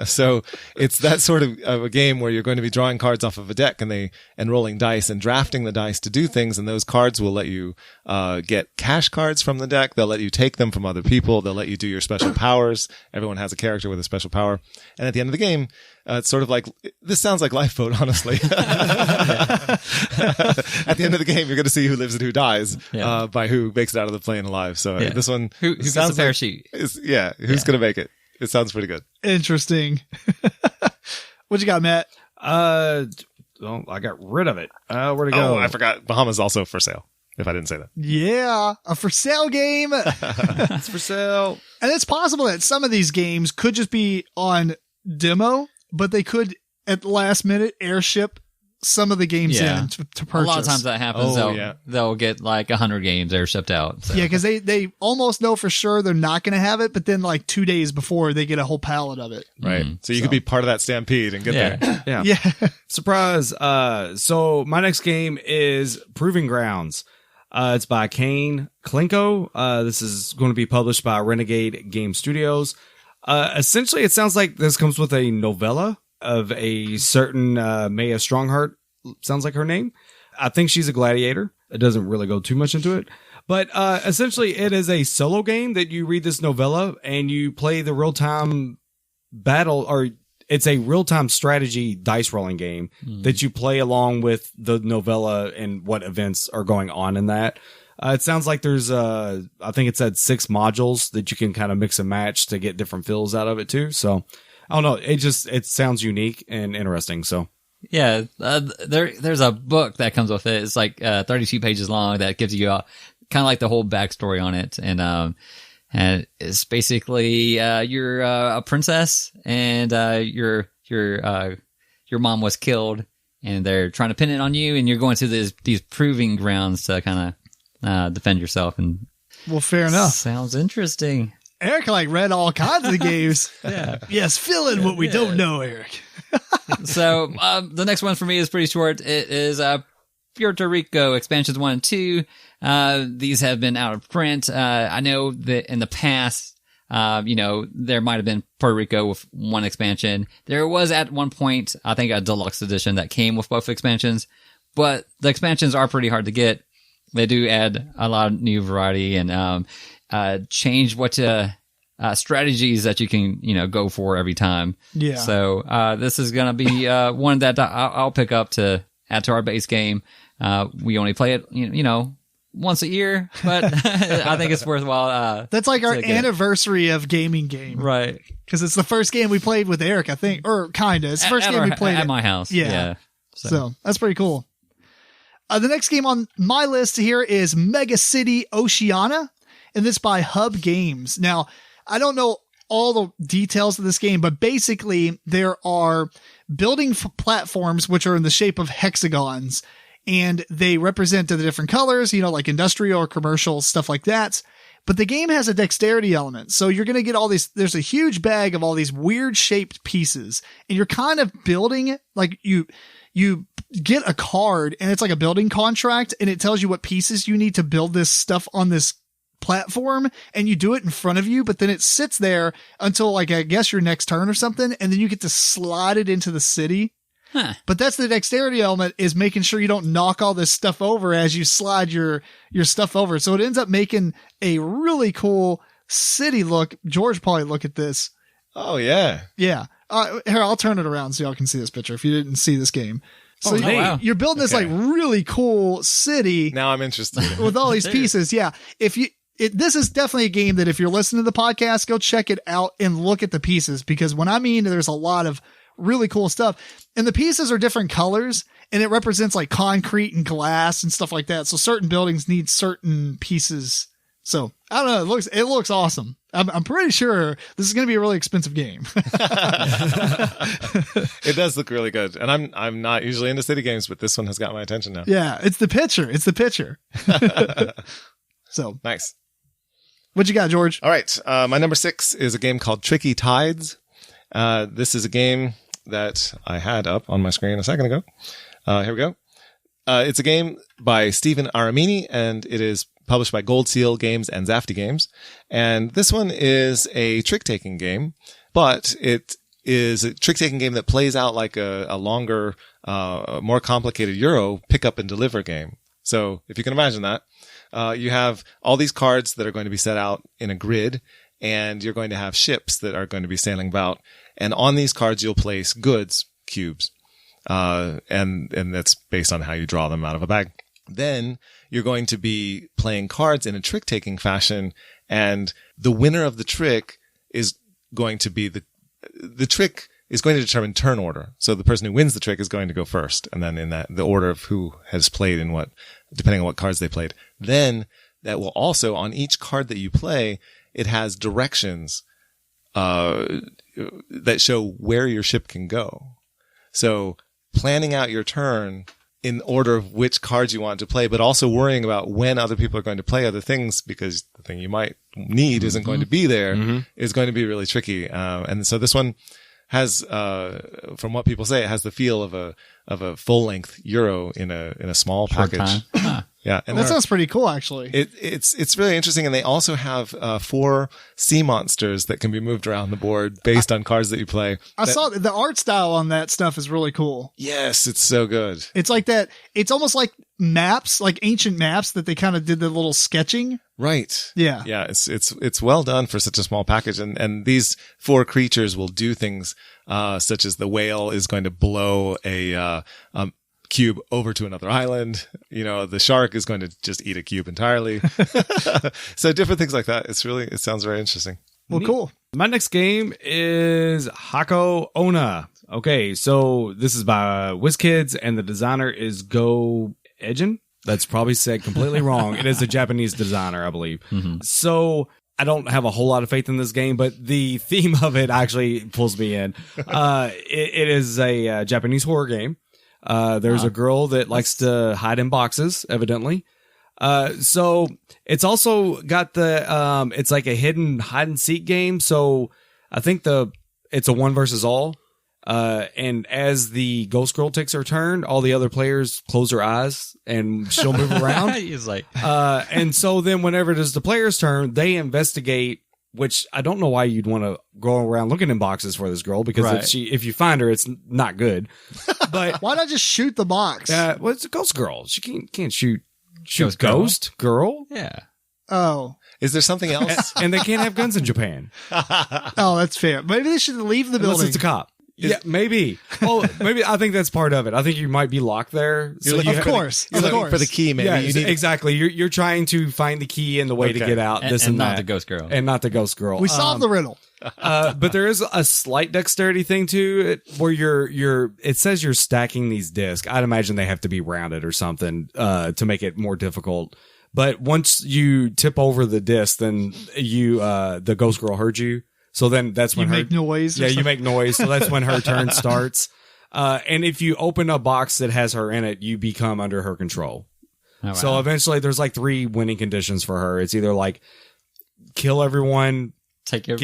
So it's that sort of a game where you're going to be drawing cards off of a deck and rolling dice and drafting the dice to do things. And those cards will let you get cash cards from the deck. They'll let you take them from other people. They'll let you do your special powers. Everyone has a character with a special power. And at the end of the game, it's sort of like, this sounds like Lifeboat, honestly. At the end of the game, you're going to see who lives and who dies by who makes it out of the plane alive. So this one, who gets the parachute? Who's going to make it? It sounds pretty good. Interesting. What you got, Matt? Well, I got rid of it. Where'd it go? Oh, I forgot. Bahamas also for sale, if I didn't say that. Yeah, a for sale game. It's for sale. And it's possible that some of these games could just be on demo, but they could, at the last minute, airship some of the games in to purchase. A lot of times that happens. They'll get like 100 games air shipped out. So. Yeah, because they almost know for sure they're not going to have it, but then like 2 days before they get a whole pallet of it. Right. So you could be part of that stampede and get there. Yeah. Surprise. So my next game is Proving Grounds. It's by Kane Klinko. This is going to be published by Renegade Game Studios. Essentially, it sounds like this comes with a novella of a certain Maya Strongheart, sounds like her name. I think she's a gladiator. It doesn't really go too much into it. But essentially, it is a solo game that you read this novella and you play the real-time battle, or it's a real-time strategy dice rolling game that you play along with the novella and what events are going on in that. It sounds like there's, I think it said 6 modules that you can kind of mix and match to get different feels out of it too. So, I don't know. It sounds unique and interesting. So, yeah, there's a book that comes with it. It's like 32 pages long that gives you kind of like the whole backstory on it. And it's basically you're a princess and your mom was killed and they're trying to pin it on you, and you're going to these proving grounds to kind of defend yourself. And well, fair enough. Sounds interesting. Eric read all kinds of games. Yes, fill in what we don't know, Eric. So the next one for me is pretty short. It is Puerto Rico expansions 1 and 2. These have been out of print. I know that in the past, there might have been Puerto Rico with 1 expansion. There was at one point, I think, a deluxe edition that came with both expansions, but the expansions are pretty hard to get. They do add a lot of new variety and change what strategies that you can go for every time. Yeah. So this is gonna be one that I'll pick up to add to our base game. We only play it once a year, but I think it's worthwhile. That's like our anniversary of gaming game, right? Because it's the first game we played with Eric, I think, or kinda. It's the first game we played at my house. Yeah. So that's pretty cool. The next game on my list here is Mega City Oceania, and this by Hub Games. Now, I don't know all the details of this game, but basically there are building platforms which are in the shape of hexagons, and they represent the different colors, like industrial or commercial, stuff like that. But the game has a dexterity element. So you're going to get all these, there's a huge bag of all these weird shaped pieces, and you're kind of building, like you get a card and it's like a building contract, and it tells you what pieces you need to build this stuff on this platform, and you do it in front of you, but then it sits there until I guess your next turn or something, and then you get to slide it into the city. Huh. But that's the dexterity element, is making sure you don't knock all this stuff over as you slide your stuff over. So it ends up making a really cool city look. George probably look at this. Oh yeah. Yeah. Here, I'll turn it around so y'all can see this picture if you didn't see this game. So you're building this really cool city. Now I'm interested with all these pieces. Yeah. This is definitely a game that if you're listening to the podcast, go check it out and look at the pieces, because when I mean there's a lot of really cool stuff. And the pieces are different colors, and it represents like concrete and glass and stuff like that. So certain buildings need certain pieces. So I don't know. It looks awesome. I'm pretty sure this is going to be a really expensive game. It does look really good. And I'm not usually into city games, but this one has got my attention now. Yeah. It's the picture. So Nice. What you got, George? All right. My number 6 is a game called Tricky Tides. This is a game that I had up on my screen a second ago. Here we go. It's a game by Stephen Aramini, and it is published by Gold Seal Games and Zafty Games. And this one is a trick-taking game, but it is a trick-taking game that plays out like a longer, more complicated Euro pick-up and deliver game. So if you can imagine that, you have all these cards that are going to be set out in a grid, and you're going to have ships that are going to be sailing about. And on these cards, you'll place goods, cubes. And that's based on how you draw them out of a bag. Then you're going to be playing cards in a trick-taking fashion, and the winner of the trick is going to be the trick is going to determine turn order. So the person who wins the trick is going to go first, and then in the order of who has played and what, depending on what cards they played. Then that will also, on each card that you play, it has directions that show where your ship can go. So planning out your turn in order of which cards you want to play, but also worrying about when other people are going to play other things, because the thing you might need isn't going to be there, is going to be really tricky. And so this one has, from what people say, it has the feel of a full length Euro in a small package. Yeah. And that sounds pretty cool, actually. It's really interesting. And they also have, 4 sea monsters that can be moved around the board based on cards that you play. I saw the art style on that stuff is really cool. Yes, it's so good. It's like that. It's almost like maps, like ancient maps that they kind of did the little sketching. Right. Yeah. Yeah. It's well done for such a small package. And these 4 creatures will do things, such as the whale is going to blow a cube over to another island. You know, the shark is going to just eat a cube entirely. So different things like that. It sounds very interesting. Well, cool. My next game is Hako Ona. Okay, so this is by WizKids, and the designer is Go Ejin. That's probably said completely wrong. It is a Japanese designer, I believe. So I don't have a whole lot of faith in this game, but the theme of it actually pulls me in. It is a Japanese horror game. There's a girl that likes to hide in boxes, evidently. So it's also got it's like a hidden hide and seek game. So I think it's a 1 versus all. And as the ghost girl takes her turn, all the other players close their eyes and she'll move around. He's like, and so then whenever it is the player's turn, they investigate, which I don't know why you'd want to go around looking in boxes for this girl, because if you find her, it's not good. But why not just shoot the box? well, it's a ghost girl. She can't shoot Ghost girl. yeah. Oh. Is there something else? And they can't have guns in Japan. Oh, that's fair. Maybe they should leave the Unless building. it's a cop. Yeah, maybe. Oh, maybe. I think that's part of it. I think you might be locked there. You're looking Of course. for the key, maybe. Yeah, You need exactly. You're trying to find the key and the way to get out. And, This and and not that. the ghost girl. And not the ghost girl. We solved the riddle. But there is a slight dexterity thing to it where it says you're stacking these discs. I'd imagine they have to be rounded or something, to make it more difficult. But once you tip over the disc, then the ghost girl heard you. So then that's when You make noise. or yeah, you something? make noise. So that's when her turn starts. And if you open a box that has her in it, you become under her control. Oh, wow. So eventually there's like 3 winning conditions for her. It's either like kill everyone, take take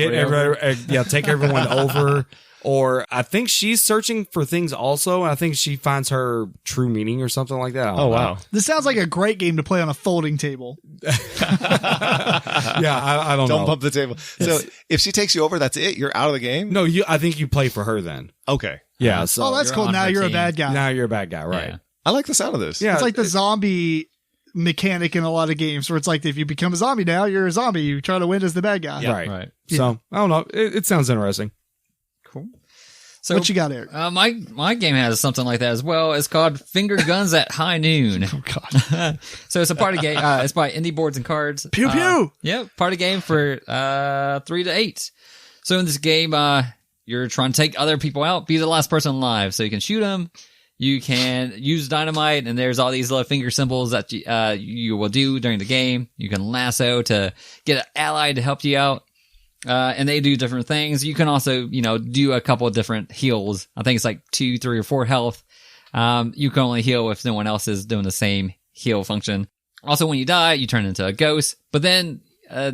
everyone over, or I think she's searching for things also. And I think she finds her true meaning or something like that. I don't know. wow. This sounds like a great game to play on a folding table. Yeah, I don't know. Don't bump the table. So if she takes you over, that's it? You're out of the game? No, I think you play for her then. Okay. Yeah. So Oh, that's you're cool. on Now her you're a team. bad guy. now you're a bad guy, right? Yeah. I like the sound of this. Yeah. It's like the zombie mechanic in a lot of games where it's like if you become a zombie now, you're a zombie. You try to win as the bad guy. Yeah. Right. Right. So I don't know. It sounds interesting. Cool. So What you got, Eric? my game has something like that as well. It's called Finger Guns at High Noon. Oh, God. So it's a party game. It's by Indie Boards and Cards. Pew, pew. Yeah, party game for 3 to 8. So in this game, you're trying to take other people out, be the last person alive. So you can shoot them. You can use dynamite, and there's all these little finger symbols that you will do during the game. You can lasso to get an ally to help you out. And they do different things. You can also, do a couple of different heals. I think it's like 2, 3, or 4 health. You can only heal if no one else is doing the same heal function. Also, when you die, you turn into a ghost, but then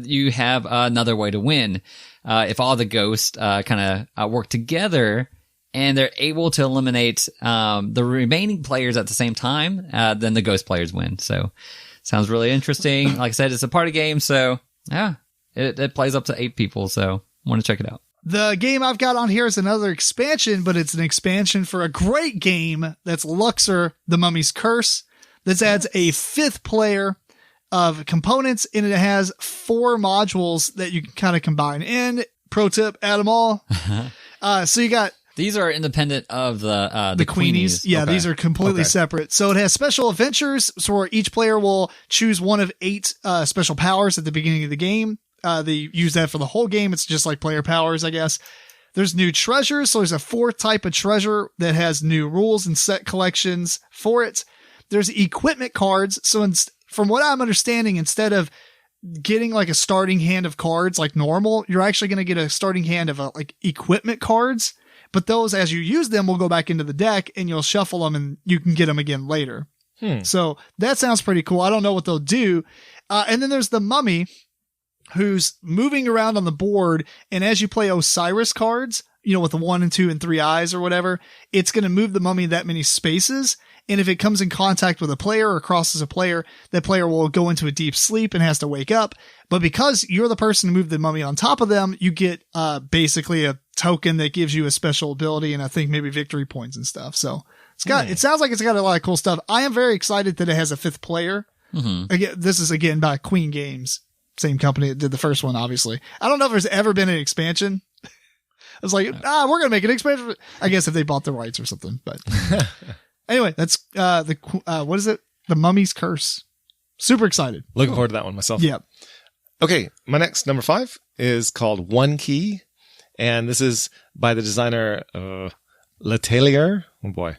you have another way to win. If all the ghosts kind of work together and they're able to eliminate the remaining players at the same time, then the ghost players win. So, sounds really interesting. Like I said, it's a party game, so yeah. It plays up to 8 people, so want to check it out. The game I've got on here is another expansion, but it's an expansion for a great game that's Luxor, The Mummy's Curse. This adds a 5th player of components, and it has 4 modules that you can kind of combine in. Pro tip, add them all. So you got... These are independent of the Queenies. Yeah, okay. These are completely separate. So it has special adventures, so where each player will choose one of 8 special powers at the beginning of the game. They use that for the whole game. It's just like player powers, I guess. There's new treasures. So there's a 4th type of treasure that has new rules and set collections for it. There's equipment cards. So from what I'm understanding, instead of getting like a starting hand of cards like normal, you're actually going to get a starting hand of like equipment cards. But those, as you use them, will go back into the deck and you'll shuffle them and you can get them again later. So that sounds pretty cool. I don't know what they'll do. And then there's the Mummy, who's moving around on the board, and as you play Osiris cards, with the 1 and 2 and 3 eyes or whatever, it's going to move the mummy that many spaces, and if it comes in contact with a player or crosses a player, that player will go into a deep sleep and has to wake up. But because you're the person who moved the mummy on top of them, you get basically a token that gives you a special ability, and I think maybe victory points and stuff. So it sounds like it's got a lot of cool stuff. I am very excited that it has a 5th player. Again, this is again by Queen Games. Same company that did the first one, obviously. I don't know if there's ever been an expansion. I was like, we're going to make an expansion. I guess if they bought the rights or something. But anyway, that's what is it? The Mummy's Curse. Super excited. Looking forward to that one myself. Yeah. Okay, my next number 5 is called One Key. And this is by the designer Letelier. Oh boy.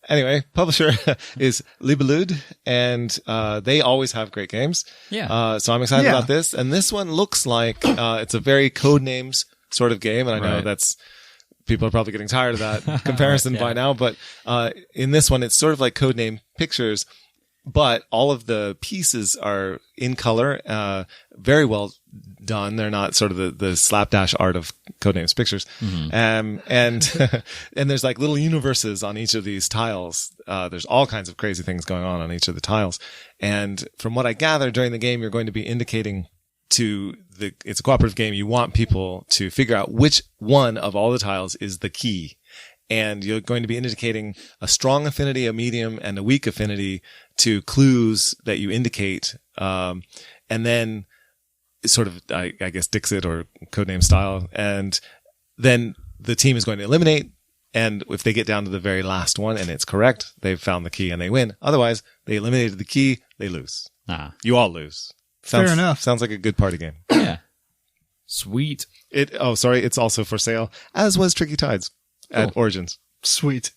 Anyway, publisher is Libelud, and they always have great games. Yeah. So I'm excited about this. And this one looks like it's a very Codenames sort of game, and I know that's people are probably getting tired of that comparison by now. But in this one, it's sort of like Codename Pictures, but all of the pieces are in color, very well done. They're not sort of the slapdash art of Codenames Pictures. And there's like little universes on each of these tiles. There's all kinds of crazy things going on each of the tiles. And from what I gather during the game, you're going to be indicating it's a cooperative game. You want people to figure out which one of all the tiles is the key. And you're going to be indicating a strong affinity, a medium, and a weak affinity to clues that you indicate. And then sort of, I guess, Dixit or Codename style. And then the team is going to eliminate. And if they get down to the very last one and it's correct, they've found the key and they win. Otherwise, they eliminated the key, they lose. You all lose. Fair enough. Sounds like a good party game. Yeah. Sweet. It's also for sale, as was Tricky Tides at Origins. Sweet.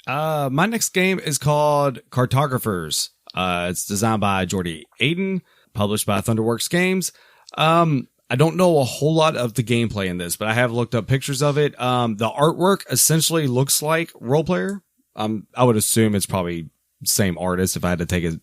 My next game is called Cartographers. It's designed by Jordy Aiden, published by Thunderworks Games. I don't know a whole lot of the gameplay in this, but I have looked up pictures of it. The artwork essentially looks like Role Player. I would assume it's probably same artist if I had to take a,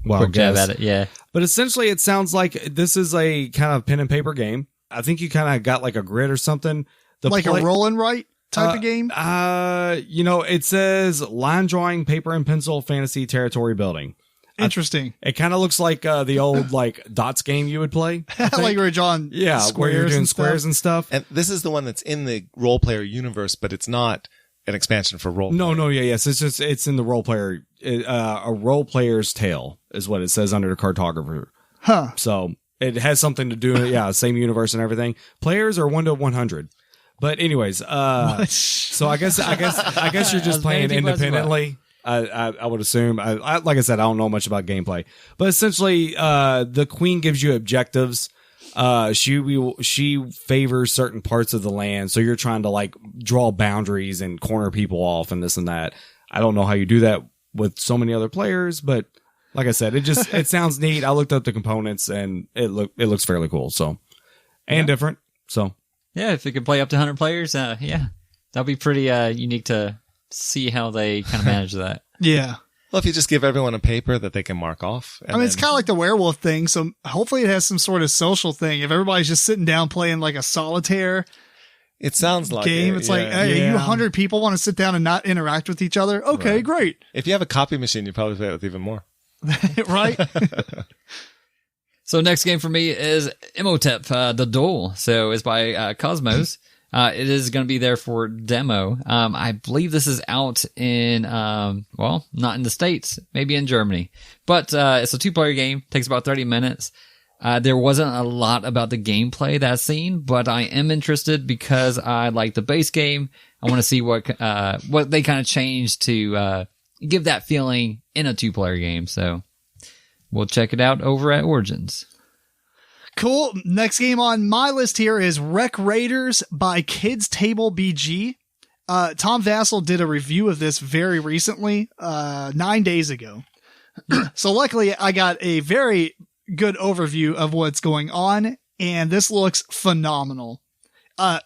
quick jab at it. Yeah. But essentially it sounds like this is a kind of pen and paper game. I think you kind of got like a grid or something. A roll and write type of game? It says line drawing, paper and pencil, fantasy territory building. Interesting. It kind of looks like the old dots game you would play. Like you were drawing where you're doing squares and stuff. And this is the one that's in the Role Player universe, but it's not an expansion for Role Player. Yes. It's in the Role Player. A Role Player's Tale is what it says under the Cartographer. Huh. So it has something to do with, same universe and everything. Players are 1 to 100. But anyways, so I guess you're just playing independently. I would assume. Like I said, I don't know much about gameplay, but essentially, the queen gives you objectives. She favors certain parts of the land, so you're trying to like draw boundaries and corner people off and this and that. I don't know how you do that with so many other players, but like I said, it sounds neat. I looked up the components and it looks fairly cool. So, and different. So yeah, if you could play up to 100 players, that'd be pretty unique to see how they kind of manage that. Yeah. Well, if you just give everyone a paper that they can mark off. It's kind of like the werewolf thing. So hopefully it has some sort of social thing. If everybody's just sitting down playing like a solitaire it sounds like game, it's like, hey, you 100 people want to sit down and not interact with each other? Okay, great. If you have a copy machine, you probably play it with even more. Right? So next game for me is Imhotep, The Duel. So it's by Cosmos. It is going to be there for demo. I believe this is out in, not in the States, maybe in Germany. But it's a 2-player game, takes about 30 minutes. There wasn't a lot about the gameplay that I've seen, but I am interested because I like the base game. I want to see what they kind of changed to give that feeling in a 2-player game. So we'll check it out over at Origins. Cool. Next game on my list here is Wreck Raiders by Kids Table BG. Tom Vassell did a review of this very recently, 9 days ago. So luckily I got a very good overview of what's going on, and this looks phenomenal.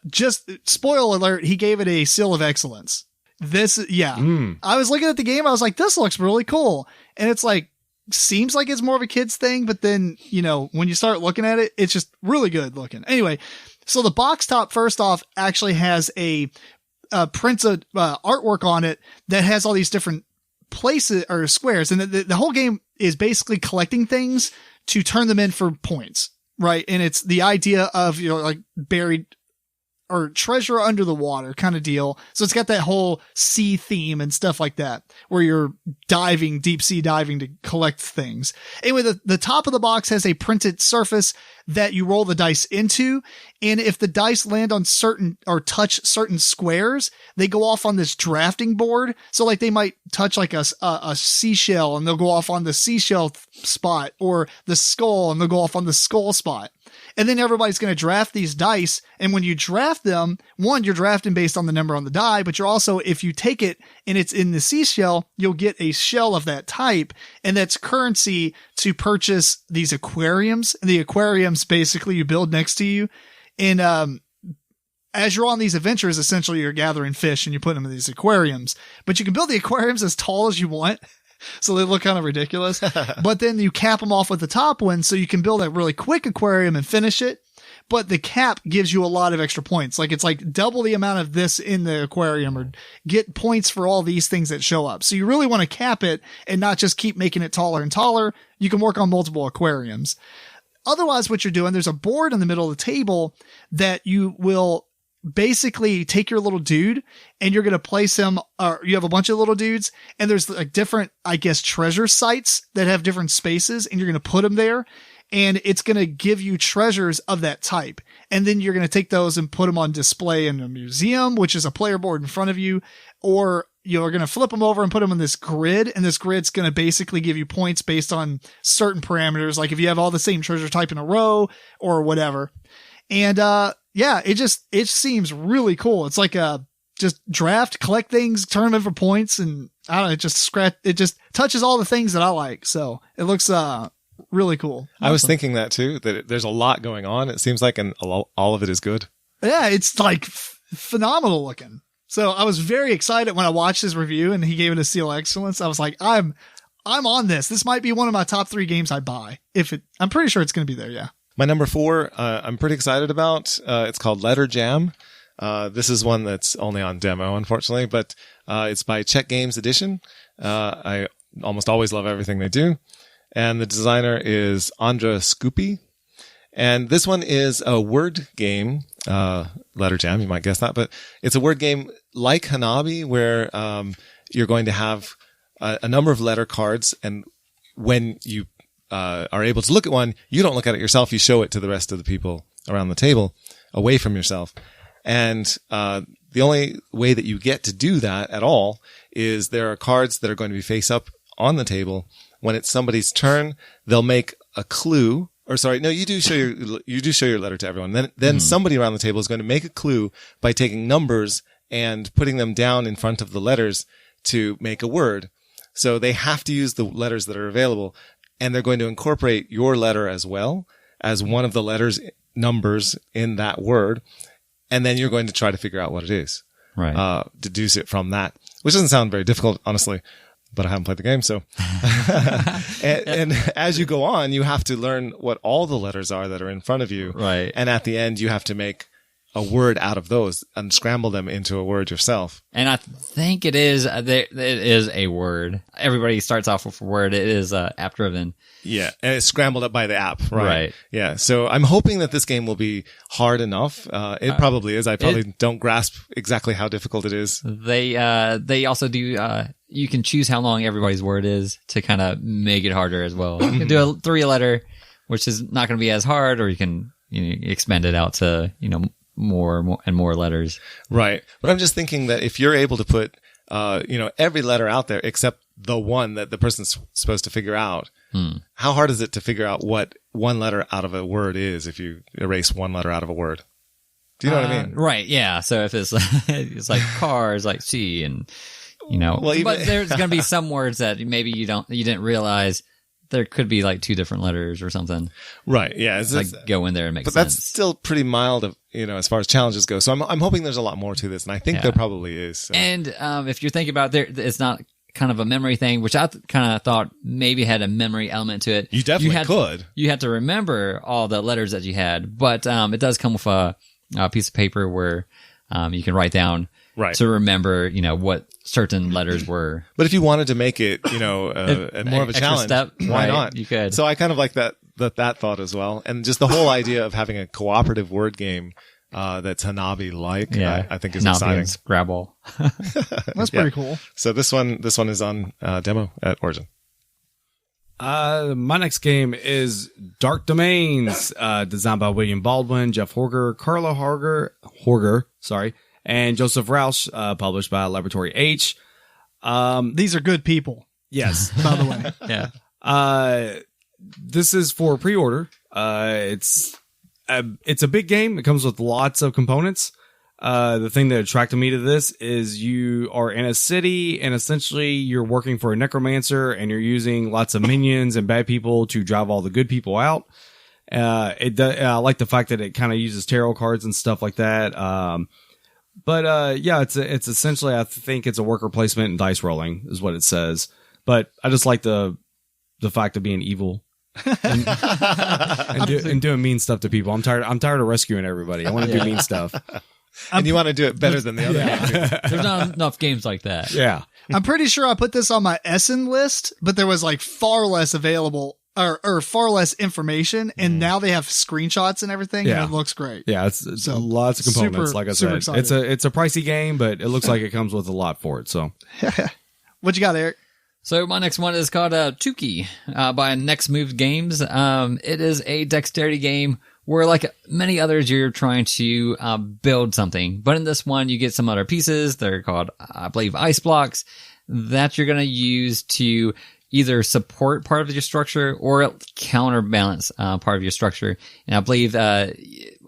Just spoiler alert, he gave it a seal of excellence. I was looking at the game, I was like, this looks really cool. And it's like, seems like it's more of a kid's thing, but then, when you start looking at it, it's just really good looking. Anyway, so the box top, first off, actually has a printed artwork on it that has all these different places or squares. And the whole game is basically collecting things to turn them in for points, right? And it's the idea of, like buried or treasure under the water kind of deal. So it's got that whole sea theme and stuff like that, where you're diving, deep sea diving to collect things. Anyway, the top of the box has a printed surface that you roll the dice into. And if the dice land on certain or touch certain squares, they go off on this drafting board. So like they might touch like a seashell and they'll go off on the seashell spot, or the skull and they'll go off on the skull spot. And then everybody's going to draft these dice. And when you draft them, one, you're drafting based on the number on the die, but you're also, if you take it and it's in the seashell, you'll get a shell of that type. And that's currency to purchase these aquariums. And the aquariums basically you build next to you. And, as you're on these adventures, essentially you're gathering fish and you put them in these aquariums, but you can build the aquariums as tall as you want. So they look kind of ridiculous, but then you cap them off with the top one. So you can build a really quick aquarium and finish it. But the cap gives you a lot of extra points. Like it's like double the amount of this in the aquarium, or get points for all these things that show up. So you really want to cap it and not just keep making it taller and taller. You can work on multiple aquariums. Otherwise, what you're doing, there's a board in the middle of the table that you will basically take your little dude and you're going to place him, or you have a bunch of little dudes, and there's like different, I guess, treasure sites that have different spaces, and you're going to put them there, and it's going to give you treasures of that type. And then you're going to take those and put them on display in a museum, which is a player board in front of you, or you're going to flip them over and put them on this grid, and this grid's going to basically give you points based on certain parameters, like if you have all the same treasure type in a row or whatever. And, it seems really cool. It's like just draft, collect things, turn them in for points, and I don't know, it just touches all the things that I like. So it looks, really cool. I was thinking that too, that there's a lot going on. It seems like all of it is good. Yeah, it's like phenomenal looking. So I was very excited when I watched his review and he gave it a seal of excellence. I was like, I'm on this. This might be one of my top 3 games I buy. I'm pretty sure it's going to be there. Yeah. My number 4, I'm pretty excited about. It's called Letter Jam. This is one that's only on demo, unfortunately, but it's by Czech Games Edition. I almost always love everything they do. And the designer is Andra Skupy. And this one is a word game, Letter Jam, you might guess that, but it's a word game like Hanabi, where you're going to have a number of letter cards, and when you are able to look at one, you don't look at it yourself, you show it to the rest of the people around the table, away from yourself. And the only way that you get to do that at all is there are cards that are going to be face up on the table. When it's somebody's turn, they'll make a clue or sorry, no, you do show your letter to everyone. Then somebody around the table is going to make a clue by taking numbers and putting them down in front of the letters to make a word. So they have to use the letters that are available, and they're going to incorporate your letter as well as one of the letters numbers in that word. And then you're going to try to figure out what it is. Right. Deduce it from that, which doesn't sound very difficult, honestly, but I haven't played the game. So, and as you go on, you have to learn what all the letters are that are in front of you. Right. And at the end, you have to make a word out of those and scramble them into a word yourself. And I think it is a word. Everybody starts off with a word. It is app driven. Yeah, and it's scrambled up by the app, right? Right. Yeah, so I'm hoping that this game will be hard enough. It probably is. I probably don't grasp exactly how difficult it is. They also do. You can choose how long everybody's word is to kind of make it harder as well. You can do a 3-letter, which is not going to be as hard, or you can expand it out to more and more letters. Right. But I'm just thinking that if you're able to put every letter out there except the one that the person's supposed to figure out, how hard is it to figure out what one letter out of a word is if you erase one letter out of a word? Do you know what I mean? Right. Yeah. So if it's it's like cars, like C, and but there's going to be some words that maybe you didn't realize there could be like 2 different letters or something. Right. Yeah. It's like go in there and make sense. But that's still pretty mild as far as challenges go. So I'm hoping there's a lot more to this, and I think there probably is. So. And if you're thinking about it's not kind of a memory thing, which I kind of thought maybe had a memory element to it. You definitely could. You had to remember all the letters that you had, but it does come with a piece of paper where you can write down to remember, what certain letters were. But if you wanted to make it, more of a challenge, why not? You could. So I kind of like that thought as well. And just the whole idea of having a cooperative word game that's Hanabi-like, I think is Hanabi exciting. And Scrabble. That's pretty cool. So this one is on demo at Origin. My next game is Dark Domains, designed by William Baldwin, Jeff Horger, Carla Horger, and Joseph Roush, published by Laboratory H. These are good people. Yes. By the way. Yeah. This is for pre-order. It's a big game. It comes with lots of components. The thing that attracted me to this is you are in a city and essentially you're working for a necromancer and you're using lots of minions and bad people to drive all the good people out. I like the fact that it kind of uses tarot cards and stuff like that. It's essentially, I think it's a worker placement and dice rolling is what it says. But I just like the fact of being evil and doing mean stuff to people. I'm tired of rescuing everybody. I want to do mean stuff. And you want to do it better than the other game. There's not enough games like that. Yeah. I'm pretty sure I put this on my Essen list, but there was like far less available or far less information. And now they have screenshots and everything. Yeah. And it looks great. Yeah. It's lots of components. Like I said, it's a pricey game, but it looks like it comes with a lot for it. So what you got, Eric? So my next one is called Tuki by Next Move Games. It is a dexterity game where, like many others, you're trying to build something. But in this one, you get some other pieces. They're called, I believe, ice blocks that you're going to use to either support part of your structure or counterbalance part of your structure. And I believe a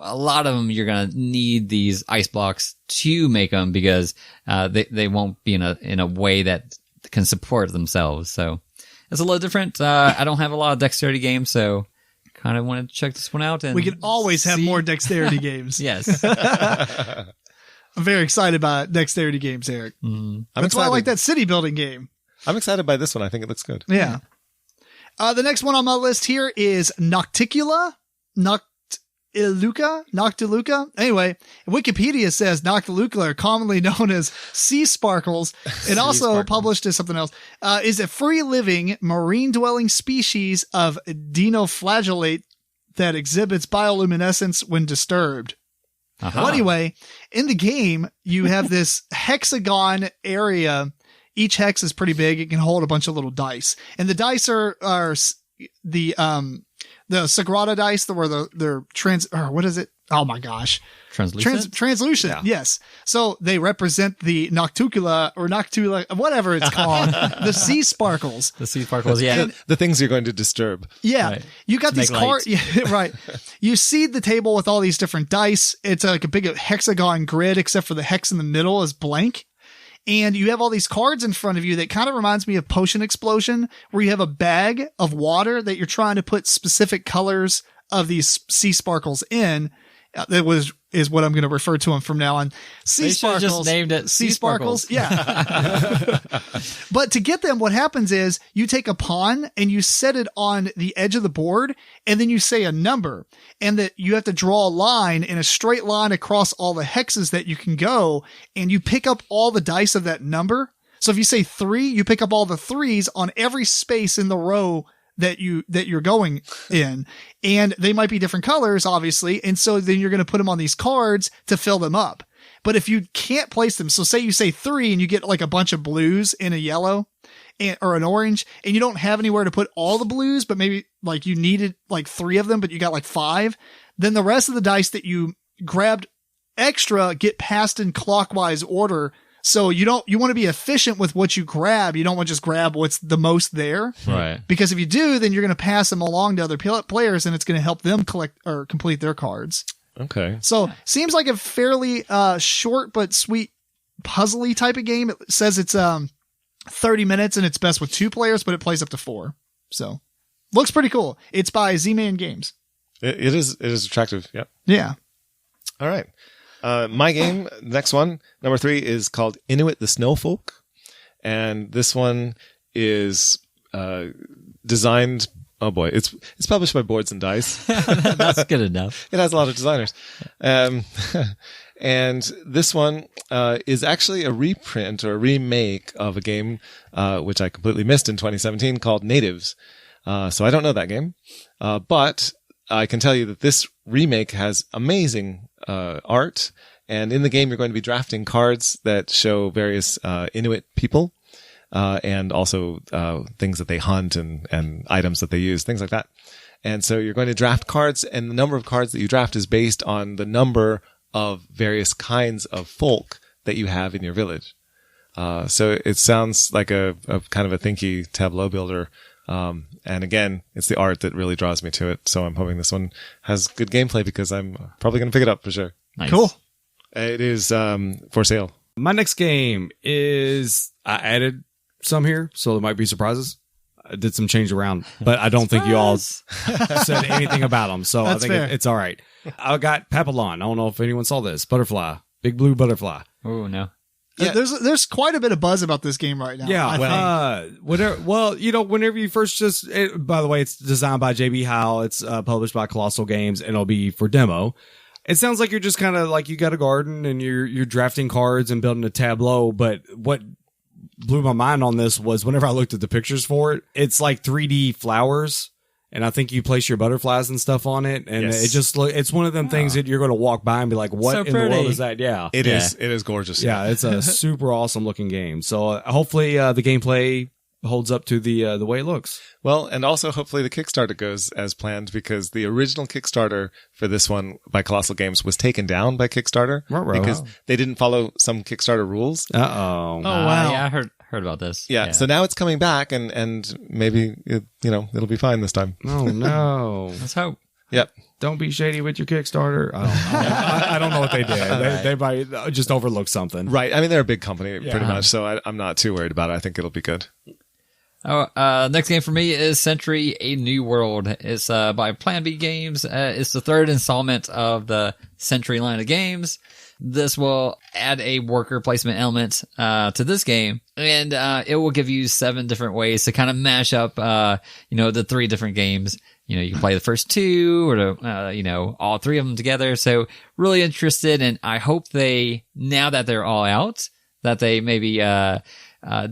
lot of them, you're going to need these ice blocks to make them because they won't be in a way that can support themselves. So it's a little different. I don't have a lot of dexterity games, so kind of wanted to check this one out. And we can always have more dexterity games. Yes. I'm very excited about dexterity games, Eric. That's why I like that city building game. I'm excited by this one. I think it looks good. Yeah. The next one on my list here is Nocticula. Noctiluca. Anyway, Wikipedia says Noctiluca are commonly known as sea sparkles and also published as something else. Is a free living marine dwelling species of dinoflagellate that exhibits bioluminescence when disturbed. Well, anyway, in the game, you have this hexagon area. Each hex is pretty big. It can hold a bunch of little dice, and the dice are the Sagrada dice, where they're what is it? oh my gosh. Translucent? Translucent, yes. So they represent the Noctula, whatever it's called, the sea sparkles. The sea sparkles, yeah. The things you're going to disturb. Yeah. Right. You got To these make cards. light. Yeah, right. You seed the table with all these different dice. It's like a big hexagon grid, except for the hex in the middle is blank. And you have all these cards in front of you that kind of reminds me of Potion Explosion, where you have a bag of water that you're trying to put specific colors of these sea sparkles in. That is what I'm going to refer to them from now on. They should have just named it Sea Sparkles. Yeah. But to get them, what happens is you take a pawn and you set it on the edge of the board, and then you say a number, and that you have to draw a line in a straight line across all the hexes that you can go, and you pick up all the dice of that number. So if you say 3, you pick up all the 3s on every space in the row that you're going in, and they might be different colors, obviously. And so then you're going to put them on these cards to fill them up. But if you can't place them, so say you say 3 and you get like a bunch of blues and a yellow or an orange, and you don't have anywhere to put all the blues, but maybe like you needed like 3 of them, but you got like 5, then the rest of the dice that you grabbed extra get passed in clockwise order. So you want to be efficient with what you grab. You don't want to just grab what's the most there. Right. Because if you do, then you're going to pass them along to other players, and it's going to help them collect or complete their cards. Okay. So seems like a fairly short but sweet puzzly type of game. It says it's 30 minutes and it's best with 2 players, but it plays up to 4. So looks pretty cool. It's by Z-Man Games. It is attractive. Yep. Yeah. All right. My game, next one, number 3, is called Inuit the Snowfolk. And this one is designed. Oh boy, it's published by Boards and Dice. That's good enough. It has a lot of designers. And this one is actually a reprint or a remake of a game which I completely missed in 2017 called Natives. So I don't know that game. But I can tell you that this remake has amazing art, and in the game you're going to be drafting cards that show various Inuit people, and also things that they hunt and items that they use, things like that. And so you're going to draft cards, and the number of cards that you draft is based on the number of various kinds of folk that you have in your village. So it sounds like a kind of a thinky tableau builder. And again, it's the art that really draws me to it. So I'm hoping this one has good gameplay because I'm probably going to pick it up for sure. Nice. Cool. It is for sale. My next game is, I added some here, so there might be surprises. I did some change around, but I don't think you all said anything about them, so That's I think fair. it's all right. I got Papillon. I don't know if anyone saw this. Butterfly. Big blue butterfly. Oh, no. Yeah. There's quite a bit of buzz about this game right now. Yeah. I think. Whenever you first by the way, it's designed by JB Howell. It's published by Colossal Games, and it'll be for demo. It sounds like you're just kind of like you got a garden and you're drafting cards and building a tableau. But what blew my mind on this was whenever I looked at the pictures for it, it's like 3D flowers. And I think you place your butterflies and stuff on it. And Yes. it just it's one of them things that you're going to walk by and be like, what So in the world pretty. is that? Yeah. It is gorgeous. Yeah, it's a super awesome looking game. So hopefully the gameplay holds up to the way it looks. Well, and also hopefully the Kickstarter goes as planned, because the original Kickstarter for this one by Colossal Games was taken down by Kickstarter Ruh-roh. because they didn't follow some Kickstarter rules. Uh-oh. Oh, wow. Yeah, I heard about this. Yeah. So now it's coming back, and maybe it'll be fine this time. Oh, no. Let's hope. Yep. Don't be shady with your Kickstarter. I don't know what they did. They might just overlook something. Right. I mean, they're a big company pretty Yeah. much, so I'm not too worried about it. I think it'll be good. Next game for me is Century: A New World. It's by Plan B Games. It's the 3rd installment of the Century line of games. This will add a worker placement element to this game, and it will give you 7 different ways to kind of mash up the 3 different games. You can play the first 2 or all 3 of them together. So really interested, and I hope now that they're all out, that they maybe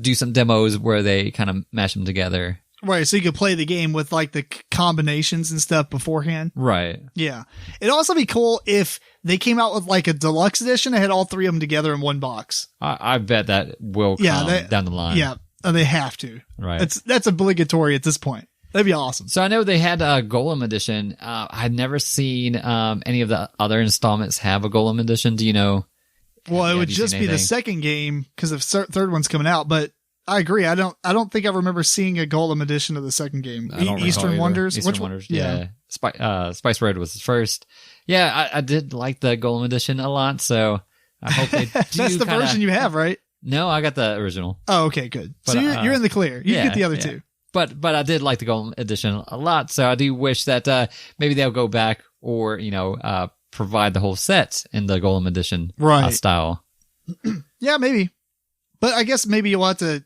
do some demos where they kind of mash them together. Right, so you could play the game with like the combinations and stuff beforehand. Right. Yeah. It'd also be cool if they came out with like a deluxe edition and had all 3 of them together in one box. I bet that will come down the line. Yeah, they have to. Right. That's obligatory at this point. That'd be awesome. So I know they had a Golem edition. I'd never seen any of the other installments have a Golem edition. Do you know? Well, it Have would you just seen be the anything? second game because the third one's coming out. But I agree. I don't think I remember seeing a Golem edition of the second game. I don't recall Eastern either. Wonders. Eastern Which one? Wonders. Yeah. Spice Red was the first. Yeah, I did like the Golem edition a lot. So I hope they do. That's the version you have, right? No, I got the original. Oh, okay, good. But, So you're in the clear. You get the other two. But I did like the Golem edition a lot. So I do wish that maybe they'll go back or provide the whole set in the Golem edition style. Yeah, maybe. But I guess maybe you'll have to,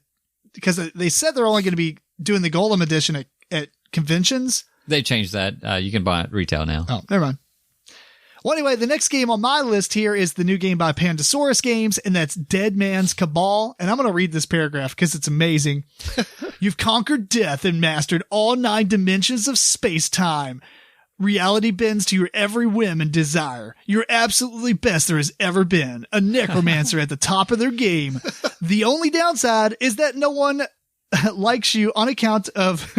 because they said they're only going to be doing the Golem edition at conventions. They changed that. You can buy it retail now. Oh, never mind. Well, anyway, the next game on my list here is the new game by Pandasaurus Games, and that's Dead Man's Cabal. And I'm going to read this paragraph because it's amazing. You've conquered death and mastered all 9 dimensions of space-time. Reality bends to your every whim and desire. You're absolutely best there has ever been. A necromancer at the top of their game. The only downside is that no one likes you on account of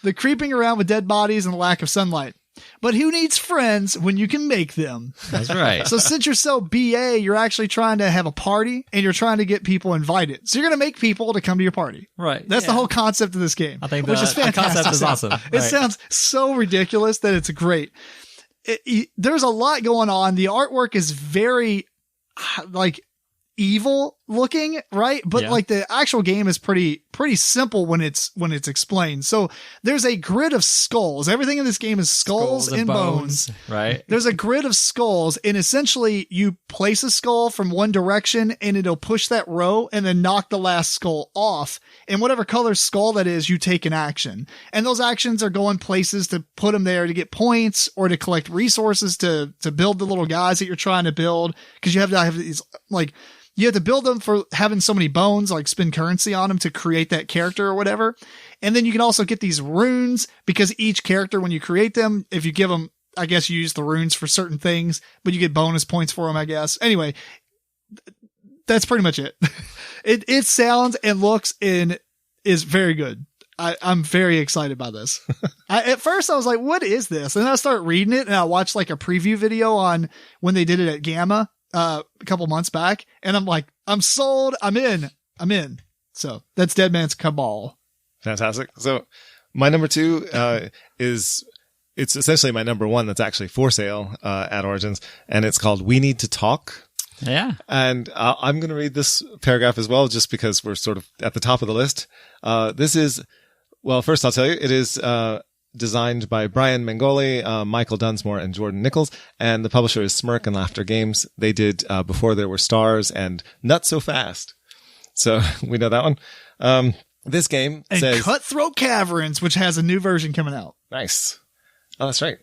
the creeping around with dead bodies and the lack of sunlight. But who needs friends when you can make them? That's right. So since you're so BA, you're actually trying to have a party and you're trying to get people invited. So you're going to make people to come to your party. Right. That's the whole concept of this game. I think which is fantastic. the concept is awesome. It sounds so ridiculous that it's great. There's a lot going on. The artwork is very evil looking, right? But the actual game is pretty simple when it's explained. So there's a grid of skulls. Everything in this game is skulls and bones. Right. There's a grid of skulls, and essentially you place a skull from one direction and it'll push that row and then knock the last skull off. And whatever color skull that is, you take an action. And those actions are going places to put them there to get points or to collect resources to build the little guys that you're trying to build. Cause you have to have these you have to build them for having so many bones, spend currency on them to create that character or whatever. And then you can also get these runes because each character, when you create them, if you give them, I guess you use the runes for certain things, but you get bonus points for them, I guess. Anyway, that's pretty much it. It sounds and looks and is very good. I'm very excited by this. At first I was like, what is this? And then I started reading it and I watched a preview video on when they did it at Gamma. A couple months back, and I'm like, I'm sold. I'm in. So that's Dead Man's Cabal. Fantastic. So my number 2 it's essentially my number 1 that's actually for sale at Origins, and it's called We Need to Talk. Yeah. And I'm going to read this paragraph as well, just because we're sort of at the top of the list. This is, well, first I'll tell you, it is designed by Brian Mangoli, Michael Dunsmore, and Jordan Nichols, and the publisher is Smirk and Laughter Games. They did Before There Were Stars and Not So Fast. So we know that one. This game says Cutthroat Caverns, which has a new version coming out. Nice. Oh, that's right.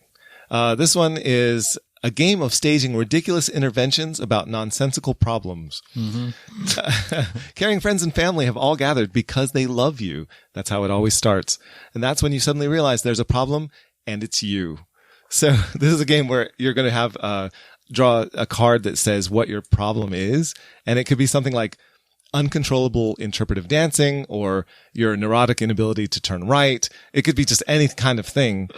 This one is a game of staging ridiculous interventions about nonsensical problems. Mm-hmm. Caring friends and family have all gathered because they love you. That's how it always starts. And that's when you suddenly realize there's a problem and it's you. So this is a game where you're going to have draw a card that says what your problem is. And it could be something like uncontrollable interpretive dancing or your neurotic inability to turn right. It could be just any kind of thing,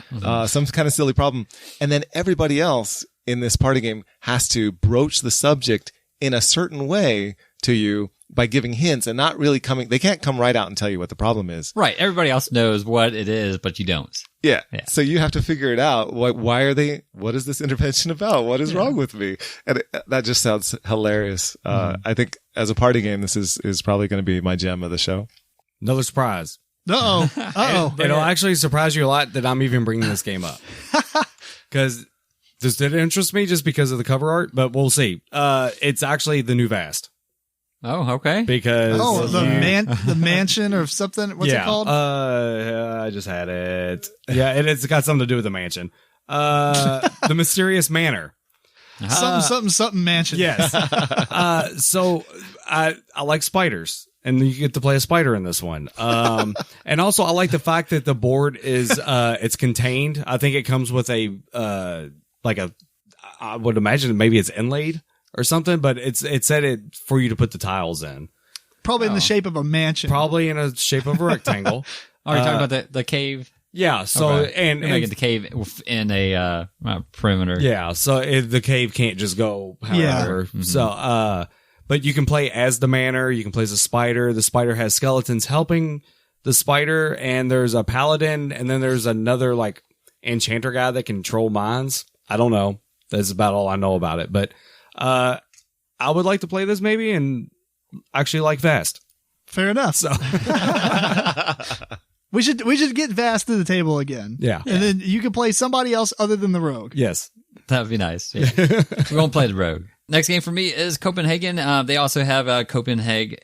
some kind of silly problem. And then everybody else in this party game has to broach the subject in a certain way to you by giving hints and not really they can't come right out and tell you what the problem is. Right. Everybody else knows what it is, but you don't. Yeah. So you have to figure it out. Why are they, what is this intervention about? What is wrong with me? And that just sounds hilarious. I think as a party game, this is probably going to be my gem of the show. Another surprise. Uh-oh. It'll actually surprise you a lot that I'm even bringing this game up. Because this did interest me just because of the cover art, but we'll see. It's actually the new Vast. Oh, okay. Because the mansion or something. What's it called? I just had it. Yeah, it's got something to do with the mansion. The Mysterious Manor. Something mansion. Yes. So I like spiders, and you get to play a spider in this one. And also I like the fact that the board is it's contained. I think it comes with I would imagine maybe it's inlaid or something, but it said it for you to put the tiles in. Probably in the shape of a mansion. Probably in a shape of a rectangle. Are you talking about the cave? Yeah. So Okay. and Making the cave in a perimeter. yeah. So the cave can't just go however. Yeah. So but you can play as the manor. You can play as a spider. The spider has skeletons helping the spider, and there's a paladin, and then there's another like enchanter guy that can control mines. I don't know. That's about all I know about it. But I would like to play this maybe and actually like Vast. Fair enough. So we should get Vast to the table again. Yeah. And then you can play somebody else other than the rogue. yes. That would be nice. Yeah. We're going to play the rogue. Next game for me is Copenhagen. They also have Copenhagen,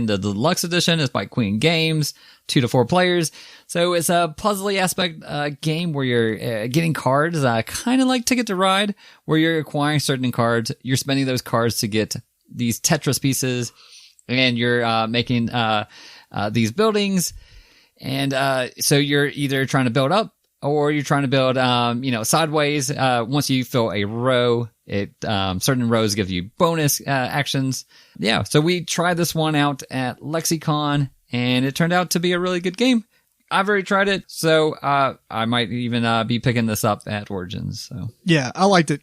the deluxe edition. It's by Queen Games, 2 to 4 players. So it's a puzzly aspect game where you're getting cards, kind of like Ticket to Ride, where you're acquiring certain cards. You're spending those cards to get these Tetris pieces, and you're making these buildings. And so you're either trying to build up, or you're trying to build, sideways. Once you fill a row, certain rows give you bonus actions. Yeah, so we tried this one out at Lexicon, and it turned out to be a really good game. I've already tried it, so I might even be picking this up at Origins. So Yeah, I liked it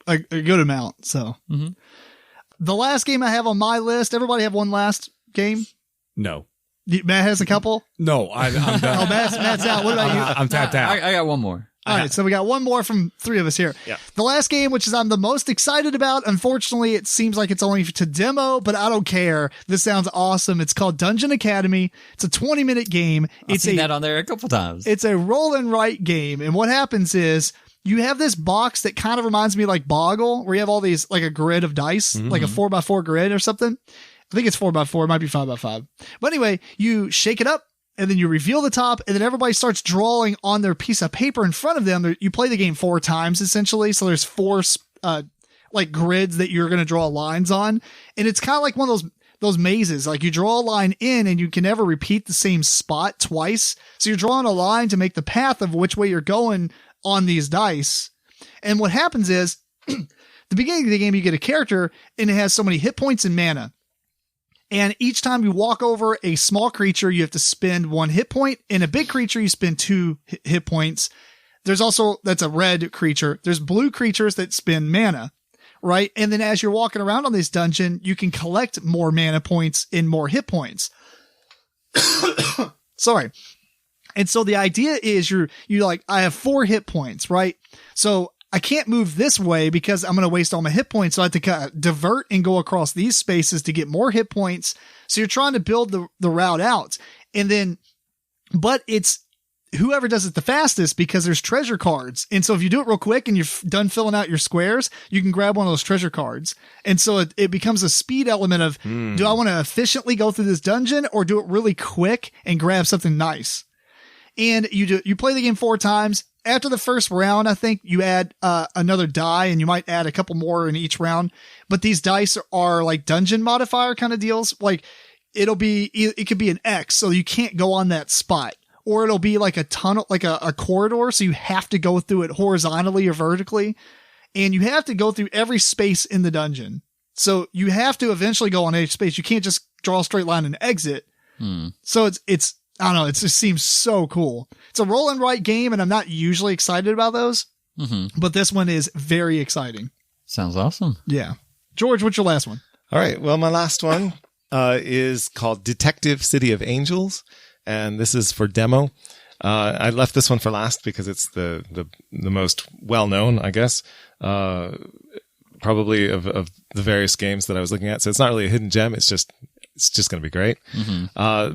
a good amount. So the last game I have on my list, everybody have one last game? No. Matt has a couple? No. I'm done. Oh, Matt's out. What about you? I'm tapped out. I got one more. All right, so we got one more from 3 of us here. Yeah. The last game, which is I'm the most excited about, unfortunately, it seems like it's only to demo, but I don't care. This sounds awesome. It's called Dungeon Academy. It's a 20-minute game. I've seen that on there a couple times. It's a roll and write game, and what happens is you have this box that kind of reminds me like Boggle, where you have all these, like a grid of dice, like a 4x4 grid or something. I think it's 4x4. It might be 5x5. But anyway, you shake it up, and then you reveal the top, and then everybody starts drawing on their piece of paper in front of them. You play the game 4 times, essentially. So there's 4, like grids that you're going to draw lines on. And it's kind of like one of those mazes. Like you draw a line in and you can never repeat the same spot twice. So you're drawing a line to make the path of which way you're going on these dice. And what happens is the beginning of the game, you get a character and it has so many hit points and mana. And each time you walk over a small creature, you have to spend 1 hit point. In a big creature, you spend 2 hit points. There's also, that's a red creature. There's blue creatures that spend mana, right? And then as you're walking around on this dungeon, you can collect more mana points and more hit points. Sorry. And so the idea is you're like, I have 4 hit points, right? So I can't move this way because I'm going to waste all my hit points. So I have to kind of divert and go across these spaces to get more hit points. So you're trying to build the route out. And then, but it's whoever does it the fastest because there's treasure cards. And so if you do it real quick and you're done filling out your squares, you can grab one of those treasure cards. And so it becomes a speed element of, do I want to efficiently go through this dungeon or do it really quick and grab something nice? And you play the game 4 times. After the first round, I think you add another die, and you might add a couple more in each round. But these dice are like dungeon modifier kind of deals. Like it could be an X, so you can't go on that spot, or it'll be like a tunnel, like a corridor, so you have to go through it horizontally or vertically, and you have to go through every space in the dungeon. So you have to eventually go on each space. You can't just draw a straight line and exit. So it's. I don't know. It just seems so cool. It's a roll and write game, and I'm not usually excited about those, but this one is very exciting. Sounds awesome. Yeah. George, what's your last one? All right. Well, my last one is called Detective City of Angels, and this is for demo. I left this one for last because it's the most well-known, I guess, probably of the various games that I was looking at. So it's not really a hidden gem. It's just going to be great.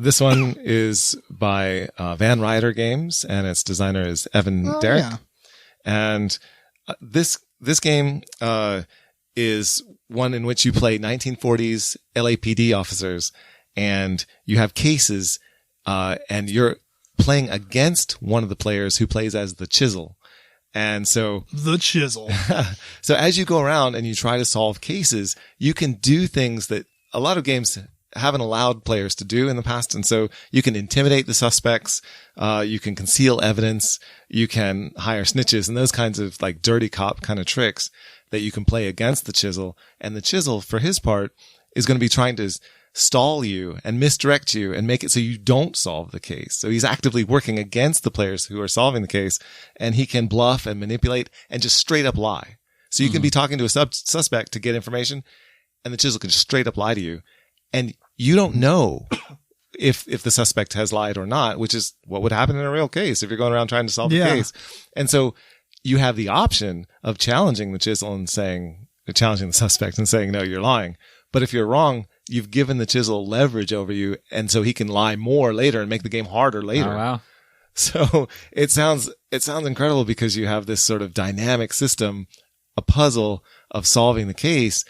This one is by Van Ryder Games, and its designer is Evan Derrick. Yeah. And this game is one in which you play 1940s LAPD officers, and you have cases, and you're playing against one of the players who plays as the Chisel. And so the Chisel. So as you go around and you try to solve cases, you can do things that a lot of games haven't allowed players to do in the past. And so you can intimidate the suspects. You can conceal evidence. You can hire snitches and those kinds of like dirty cop kind of tricks that you can play against the Chisel. And the Chisel, for his part, is going to be trying to stall you and misdirect you and make it so you don't solve the case. So he's actively working against the players who are solving the case, and he can bluff and manipulate and just straight up lie. So you can be talking to a suspect to get information, and the chisel can just straight up lie to you, and you don't know if the suspect has lied or not, which is what would happen in a real case if you're going around trying to solve the case. And so you have the option of challenging the chisel and challenging the suspect and saying, no, you're lying. But if you're wrong, you've given the chisel leverage over you, and so he can lie more later and make the game harder later. Oh, wow. So it sounds incredible because you have this sort of dynamic system, a puzzle of solving the case,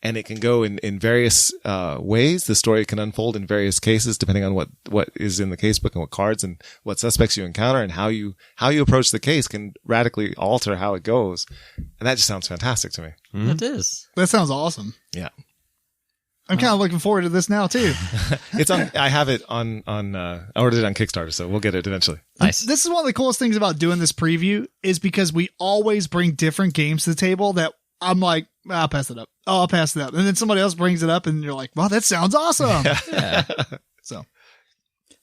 and it can go in various ways. The story can unfold in various cases depending on what is in the casebook and what cards and what suspects you encounter, and how you approach the case can radically alter how it goes. And that just sounds fantastic to me. Mm-hmm. It is. That sounds awesome. Yeah. I'm kind of looking forward to this now too. I have it on I ordered it on Kickstarter, so we'll get it eventually. Nice. This is one of the coolest things about doing this preview is because we always bring different games to the table that I'm like, I'll pass it up. Oh, I'll pass it up. And then somebody else brings it up and you're like, wow, that sounds awesome. Yeah. So.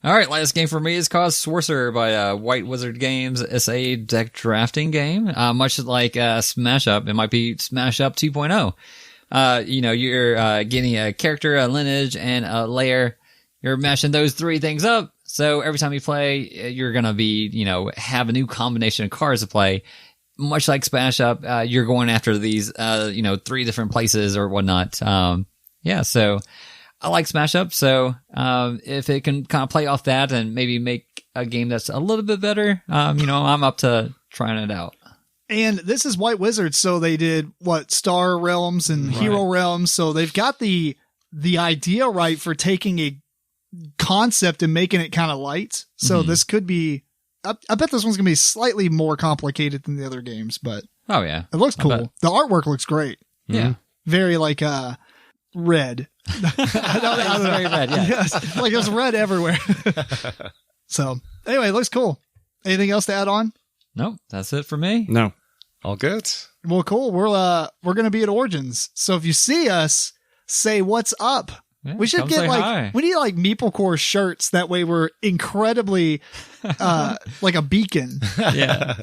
All right, last game for me is called Sorcerer by White Wizard Games. It's a deck drafting game, much like Smash Up. It might be Smash Up 2.0. You're getting a character, a lineage, and a layer. You're mashing those three things up. So every time you play, you're going to be, have a new combination of cards to play. Much like Smash Up, you're going after these, three different places or whatnot. So I like Smash Up. So if it can kind of play off that and maybe make a game that's a little bit better, I'm up to trying it out. And this is White Wizards, so they did Star Realms and Hero Realms, so they've got the idea right for taking a concept and making it kind of light. So this could be, I bet this one's gonna be slightly more complicated than the other games, but oh yeah, it looks cool. The artwork looks great. Yeah, very red. I don't know. Very red. Yeah, yes, like there's red everywhere. So anyway, it looks cool. Anything else to add on? Nope, that's it for me. No. All good. Well, cool. We're going to be at Origins. So if you see us, say what's up. Yeah, we should get hi. we need MeepleCore shirts. That way we're incredibly, like a beacon. Yeah.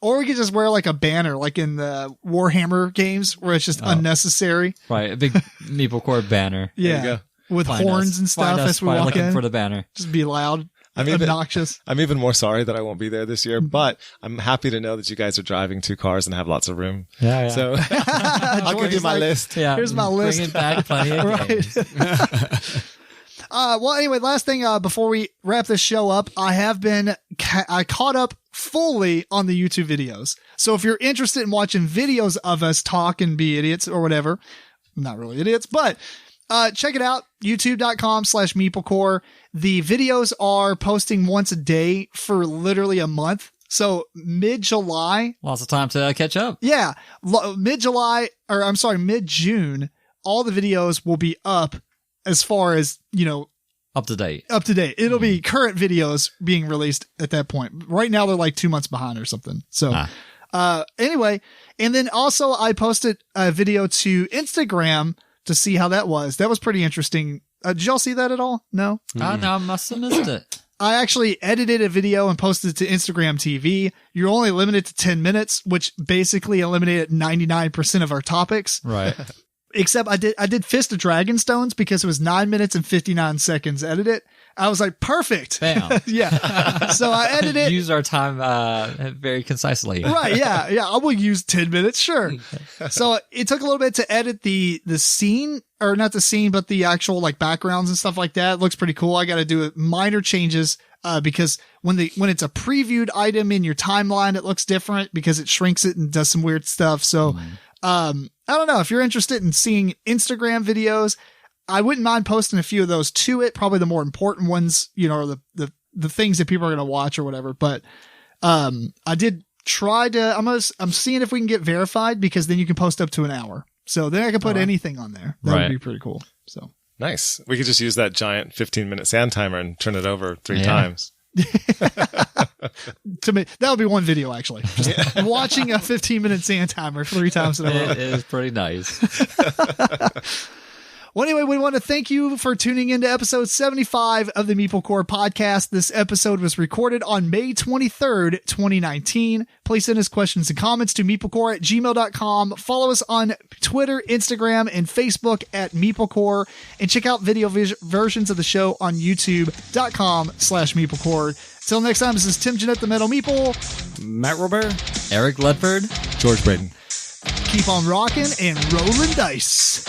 Or we could just wear a banner, like in the Warhammer games where it's just unnecessary. Right. A big MeepleCore banner. Yeah. There you go. With horns and stuff as we walk looking in. for the banner. Just be loud. Obnoxious. I'm even more sorry that I won't be there this year, but I'm happy to know that you guys are driving 2 cars and have lots of room. Yeah. So I'll give you my list. Yeah. Here's my list. Bring it back plenty of games. Well, anyway, last thing before we wrap this show up, I caught up fully on the YouTube videos. So if you're interested in watching videos of us talk and be idiots or whatever, not really idiots, but check it out, youtube.com/MeepleCore. The videos are posting once a day for literally a month. So mid-July. Lots of time to catch up. Yeah. Mid-June, all the videos will be up as far as, up to date. It'll be current videos being released at that point. Right now, they're 2 months behind or something. So, anyway, and then also I posted a video to Instagram to see how that was. That was pretty interesting. Did y'all see that at all? No? No, I must have missed it. I actually edited a video and posted it to Instagram TV. You're only limited to 10 minutes, which basically eliminated 99% of our topics. Right. Except I did Fist of Dragonstones because it was 9 minutes and 59 seconds edited. I was like, perfect. Bam. Yeah. So I edited. Use our time very concisely. Right. Yeah. Yeah. I will use 10 minutes. Sure. So it took a little bit to edit the scene, or not the scene, but the actual backgrounds and stuff like that. It looks pretty cool. I got to do minor changes because when it's a previewed item in your timeline, it looks different because it shrinks it and does some weird stuff. So, I don't know if you're interested in seeing Instagram videos. I wouldn't mind posting a few of those to it. Probably the more important ones, or the things that people are going to watch or whatever. But, I did try to, I'm seeing if we can get verified because then you can post up to an hour. So then I can put anything on there. That would be pretty cool. So nice. We could just use that giant 15-minute sand timer and turn it over 3 times. To me, that would be one video actually. Just watching a 15-minute sand timer 3 times in a row. It is pretty nice. Well, anyway, we want to thank you for tuning into episode 75 of the MeepleCore Podcast. This episode was recorded on May 23rd, 2019. Please send us questions and comments to meeplecore@gmail.com. Follow us on Twitter, Instagram, and Facebook at MeepleCore. And check out video versions of the show on youtube.com/MeepleCore. Till next time, this is Tim Jennette, the Metal Meeple. Matt RoBear. Eric Ledford. George Breden. Keep on rocking and rolling dice.